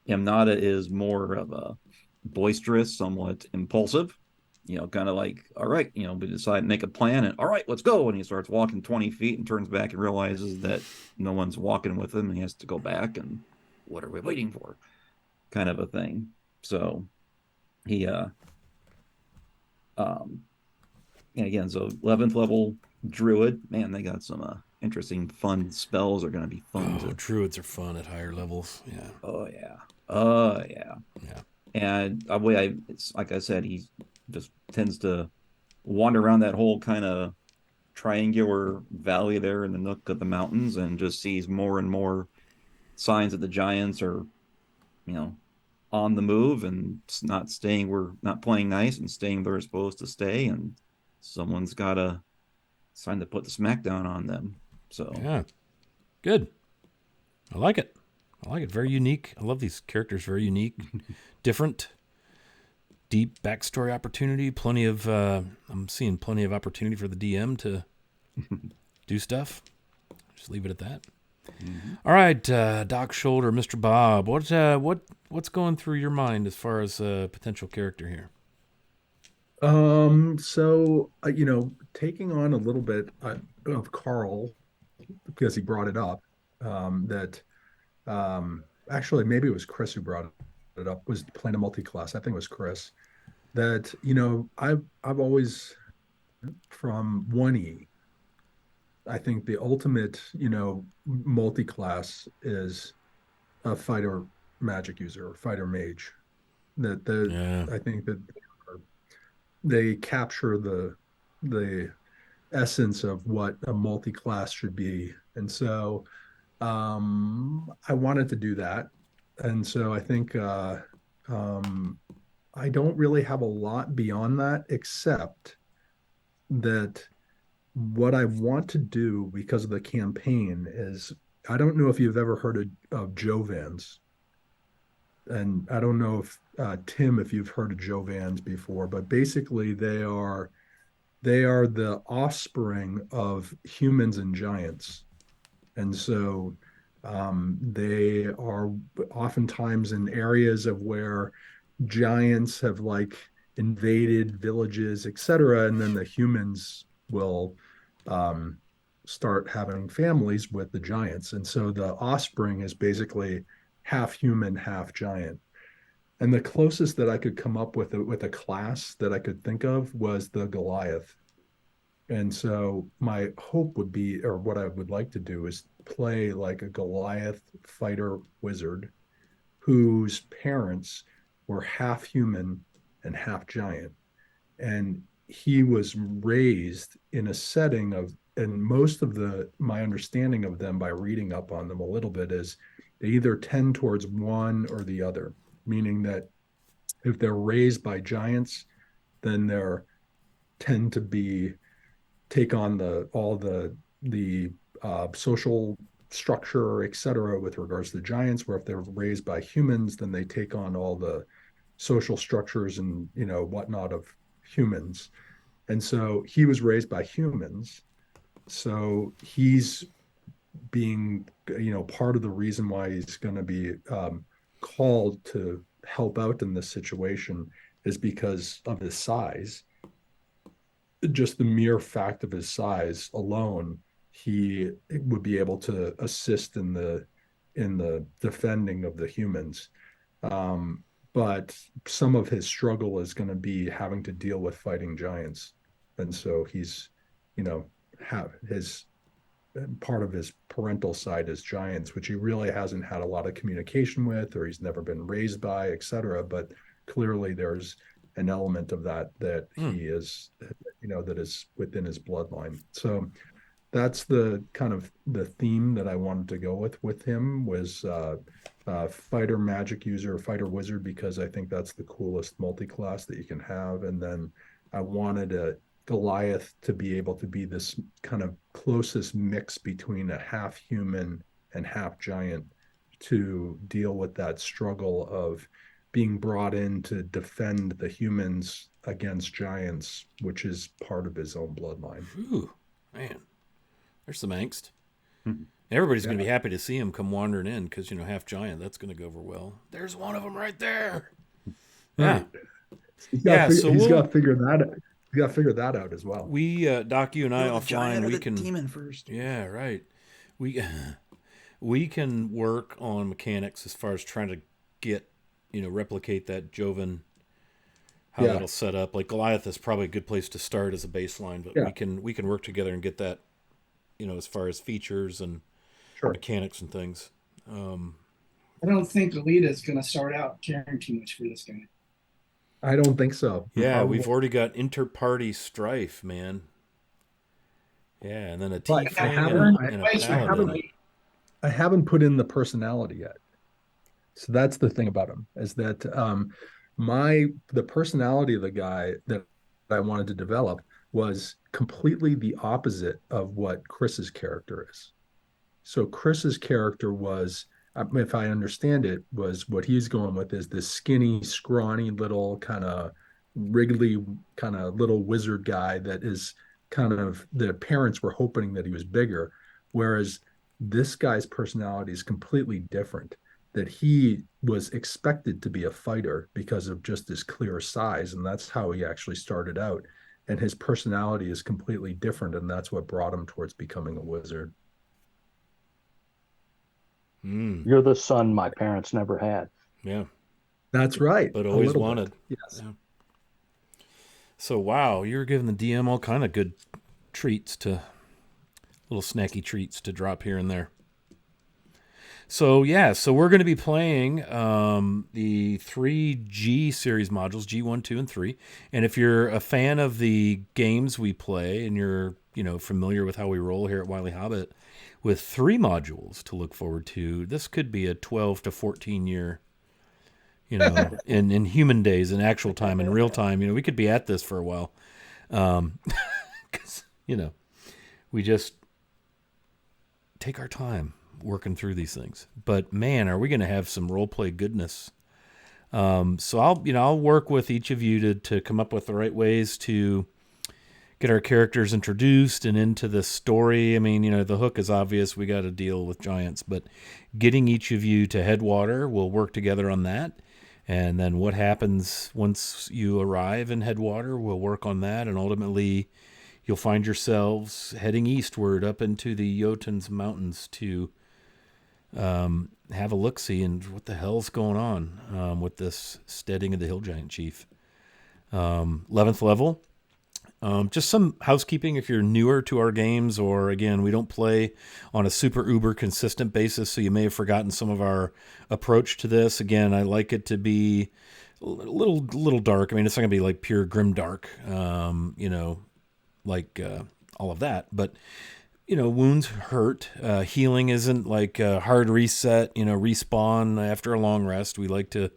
Imnata is more of a boisterous, somewhat impulsive, kind of like, all right, we decide to make a plan, and all right, let's go. And he starts walking 20 feet and turns back and realizes that no one's walking with him, and he has to go back, and what are we waiting for, kind of a thing. So he again, so 11th level druid, man, they got some interesting fun spells are going to be fun to. Druids are fun at higher levels. Yeah. Oh yeah. Yeah. And it's like I said, he just tends to wander around that whole kind of triangular valley there in the nook of the mountains, and just sees more and more signs that the giants are, on the move, and we're not playing nice and staying where they're supposed to stay, and someone's got to sign to put the smackdown on them. So yeah, good. I like it. Very unique. I love these characters. Very unique, different, deep backstory opportunity. Plenty of. I'm seeing plenty of opportunity for the DM to do stuff. Just leave it at that. Mm-hmm. All right, Doc Shoulder, Mr. Bob. What's going through your mind as far as a potential character here? So taking on a little bit of Carl, because he brought it up, that actually maybe it was Chris who brought it up, was playing a multi-class. I think it was Chris. That I've always, from 1E, I think the ultimate multi-class is a fighter magic user or fighter mage. I think that they capture the essence of what a multi-class should be, and so I wanted to do that. And so I think I don't really have a lot beyond that, except that what I want to do because of the campaign is, I don't know if you've ever heard of Jovans. And I don't know if Tim, if you've heard of Jovans before, but basically they are the offspring of humans and giants. And so they are oftentimes in areas of where giants have like invaded villages, etc., and then the humans will start having families with the giants. And so the offspring is basically half human, half giant. And the closest that I could come up with a class that I could think of was the Goliath. And so my hope would be, or what I would like to do, is play like a Goliath fighter wizard whose parents were half human and half giant. And he was raised in a setting of, and most of my understanding of them by reading up on them a little bit is they either tend towards one or the other, meaning that if they're raised by giants, then they're tend to be take on the social structure, et cetera, with regards to giants. Where if they're raised by humans, then they take on all the social structures and whatnot of humans. And so he was raised by humans, so he's being part of the reason why he's going to be called to help out in this situation is because of his size. Just the mere fact of his size alone, he would be able to assist in the defending of the humans. But some of his struggle is going to be having to deal with fighting giants, and so he's have his part of his parental side is giants, which he really hasn't had a lot of communication with, or he's never been raised by, etc. But clearly there's an element of that he is, that is within his bloodline. So that's the kind of the theme that I wanted to go with him was fighter magic user, fighter wizard, because I think that's the coolest multi-class that you can have. And then I wanted a Goliath to be able to be this kind of closest mix between a half human and half giant to deal with that struggle of being brought in to defend the humans against giants, which is part of his own bloodline. Ooh, man, there's some angst. Everybody's going to be happy to see him come wandering in because, half giant, that's going to go over well. There's one of them right there. Yeah. He's got to figure that out. You got to figure that out as well. We, Doc, you and I offline, we can demon first. Yeah, right. We can work on mechanics as far as trying to get, replicate that Joven, how that'll set up. Like Goliath is probably a good place to start as a baseline, but we can work together and get that, as far as features and mechanics and things. I don't think Alita is going to start out caring too much for this guy. I don't think so. Yeah, we've already got inter-party strife, man. Yeah, and then a tiefling I haven't put in the personality yet. So that's the thing about him, is that the personality of the guy that I wanted to develop was completely the opposite of what Chris's character is. So Chris's character was, if I understand it, was what he's going with is this skinny, scrawny little kind of wriggly kind of little wizard guy that is kind of, the parents were hoping that he was bigger. Whereas this guy's personality is completely different, that he was expected to be a fighter because of just his clear size. And that's how he actually started out. And his personality is completely different. And that's what brought him towards becoming a wizard. You're the son my parents never had. Yeah. That's right. But always wanted. Bit. Yes. Yeah. So, wow, you're giving the DM all kind of good treats little snacky treats to drop here and there. So, so we're going to be playing the 3 G series modules, G1, 2, and 3. And if you're a fan of the games we play and you're, familiar with how we roll here at Wily Hobbit, with 3 modules to look forward to, this could be a 12 to 14 year, in human days, in actual time, in real time. We could be at this for a while. 'Cause, we just take our time working through these things. But man, are we going to have some role play goodness. So I'll work with each of you to come up with the right ways to get our characters introduced and into the story. I mean, the hook is obvious. We got to deal with giants, but getting each of you to Headwater, we'll work together on that. And then what happens once you arrive in Headwater, we'll work on that. And ultimately, you'll find yourselves heading eastward up into the Jotun's Mountains to have a look-see and what the hell's going on with this steading of the Hill Giant Chief. 11th level. Just some housekeeping if you're newer to our games, or again, we don't play on a super uber consistent basis, so you may have forgotten some of our approach to this. Again, I like it to be a little dark. I mean, it's not gonna be like pure grim dark, like all of that, but wounds hurt. Healing isn't like a hard reset, respawn after a long rest. We like to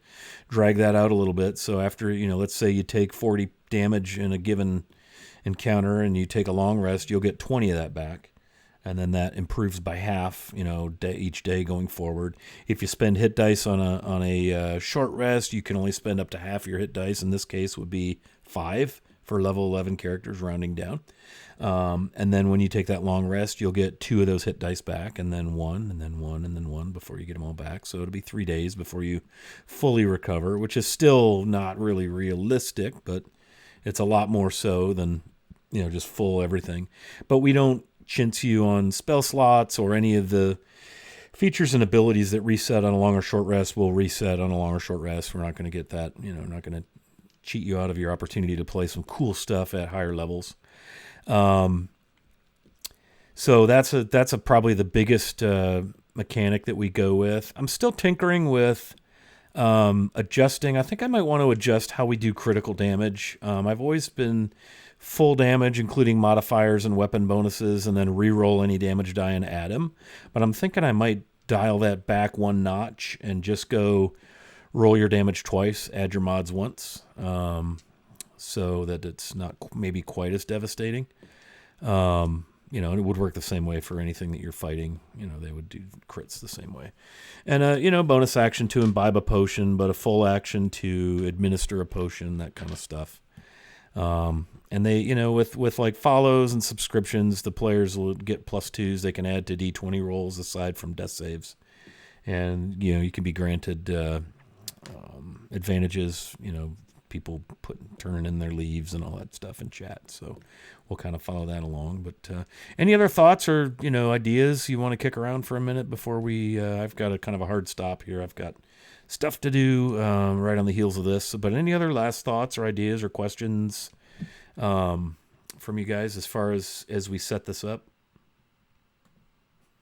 drag that out a little bit. So after, let's say you take 40 damage in a given encounter and you take a long rest, you'll get 20 of that back. And then that improves by half, each day going forward. If you spend hit dice on a short rest, you can only spend up to half your hit dice. In this case, would be 5 for level 11 characters, rounding down. And then when you take that long rest, you'll get 2 of those hit dice back, and then 1, and then 1, and then 1 before you get them all back. So it'll be 3 days before you fully recover, which is still not really realistic, but it's a lot more so than just full everything. But we don't chintz you on spell slots or any of the features and abilities that reset on a long or short rest will reset on a long or short rest. We're not going to get that, not going to cheat you out of your opportunity to play some cool stuff at higher levels. So that's probably the biggest mechanic that we go with. I'm still tinkering with adjusting. I think I might want to adjust how we do critical damage. I've always been full damage, including modifiers and weapon bonuses, and then re-roll any damage die and add them. But I'm thinking I might dial that back 1 notch and just go roll your damage twice, add your mods once, so that it's not maybe quite as devastating. And it would work the same way for anything that you're fighting. They would do crits the same way. And, bonus action to imbibe a potion, but a full action to administer a potion, that kind of stuff. And they, with like follows and subscriptions, the players will get +2s they can add to D20 rolls aside from death saves. And, you can be granted advantages, people turning in their leaves and all that stuff in chat. So we'll kind of follow that along. But any other thoughts or, ideas you want to kick around for a minute before I've got a kind of a hard stop here. I've got stuff to do right on the heels of this. But any other last thoughts or ideas or questions from you guys as far as we set this up?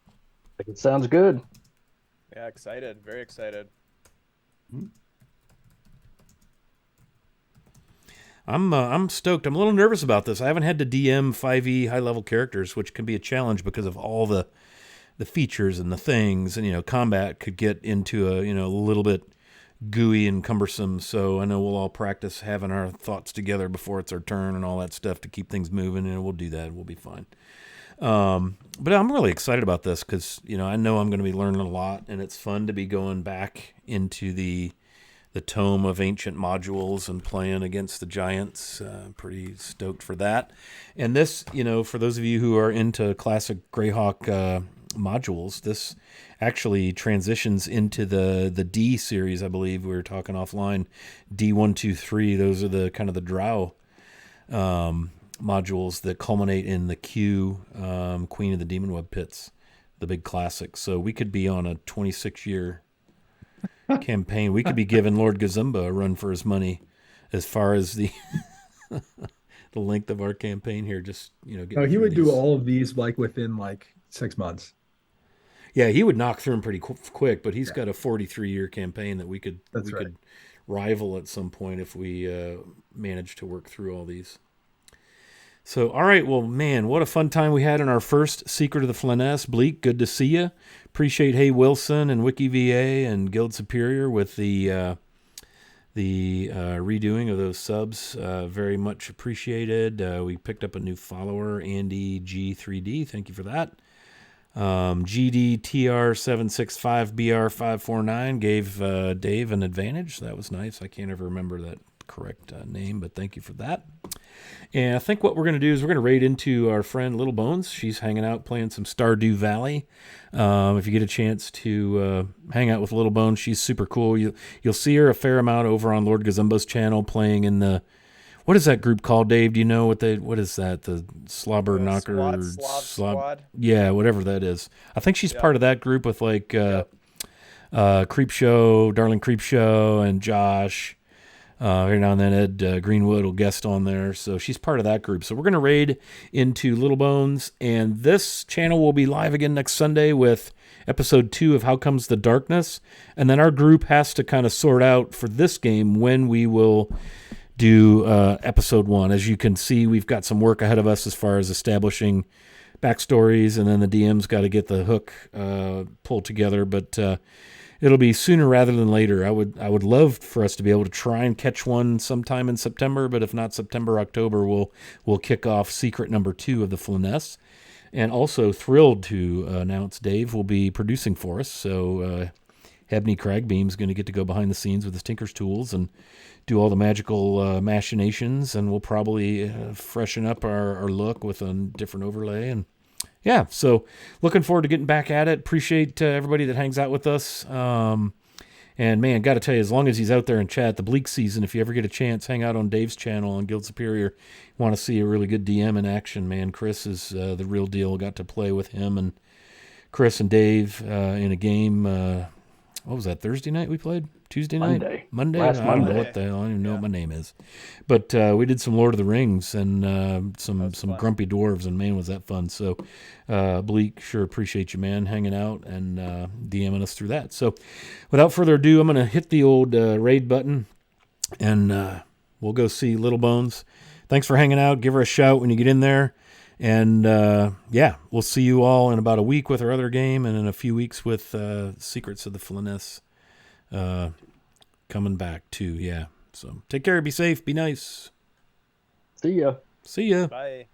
I think it sounds good. Yeah, excited. Very excited. I'm stoked. I'm a little nervous about this. I haven't had to DM 5e high-level characters, which can be a challenge because of all the features and the things. And, combat could get into a little bit gooey and cumbersome. So I know we'll all practice having our thoughts together before it's our turn and all that stuff to keep things moving. And we'll do that. We'll be fine. But I'm really excited about this because, I know I'm going to be learning a lot. And it's fun to be going back into the tome of ancient modules and playing against the giants. Pretty stoked for that. And this, for those of you who are into classic Greyhawk modules, this actually transitions into the D series. I believe we were talking offline. D1, 2, 3. Those are the kind of the Drow modules that culminate in the Q Queen of the Demon Web Pits, the big classic. So we could be on a 26-year campaign. We could be giving Lord Gazumba a run for his money as far as the the length of our campaign here. Just he would do all of these like within like 6 months. Yeah, he would knock through them pretty quick, but he's got a 43-year campaign that we could could rival at some point if we manage to work through all these. So, all right, well, man, what a fun time we had in our first Secret of the Flanaess. Bleak, good to see you. Appreciate Hey Wilson and WikiVA and Guild Superior with the redoing of those subs. Very much appreciated. We picked up a new follower, Andy G3D. Thank you for that. GDTR765BR549 gave Dave an advantage. That was nice. I can't ever remember that correct name, but thank you for that. And I think what we're going to do is we're going to raid into our friend Little Bones. She's hanging out playing some Stardew Valley. If you get a chance to hang out with Little Bones, she's super cool. You'll see her a fair amount over on Lord Gazumbo's channel playing in the, what is that group called, Dave? Do you know what is that? The Slobber Knocker Squad? Yeah, whatever that is. I think she's part of that group with like Creep Show, Darling Creep Show, and Josh. Every now and then Ed Greenwood will guest on there. So she's part of that group. So we're going to raid into Little Bones. And this channel will be live again next Sunday with episode 2 of How Comes the Darkness. And then our group has to kind of sort out for this game when we will do episode 1. As you can see, we've got some work ahead of us as far as establishing backstories, and then the DM's got to get the hook pulled together. But it'll be sooner rather than later. I would love for us to be able to try and catch one sometime in September, but if not September, October, we'll kick off secret number 2 of the Flanaess. And also thrilled to announce Dave will be producing for us. So Hebney Cragbeam's going to get to go behind the scenes with his Tinker's tools and do all the magical machinations, and we'll probably freshen up our look with a different overlay. And yeah, so looking forward to getting back at it. Appreciate everybody that hangs out with us. And man, got to tell you, as long as he's out there in chat, the Bleak season, if you ever get a chance, hang out on Dave's channel on Guild Superior. Want to see a really good DM in action, man. Chris is the real deal. Got to play with him and Chris and Dave in a game. What was that, Thursday night we played? Tuesday night? Monday? Last I don't know Monday. what the hell. I don't even know what my name is. But we did some Lord of the Rings and some fun. grumpy dwarves, and man, was that fun. So Bleak, sure appreciate you, man, hanging out and DMing us through that. So without further ado, I'm going to hit the old raid button, and we'll go see Little Bones. Thanks for hanging out. Give her a shout when you get in there. And yeah, we'll see you all in about a week with our other game, and in a few weeks with Secrets of the Flanaess coming back too. Yeah. So take care, be safe, be nice. See ya. See ya. Bye.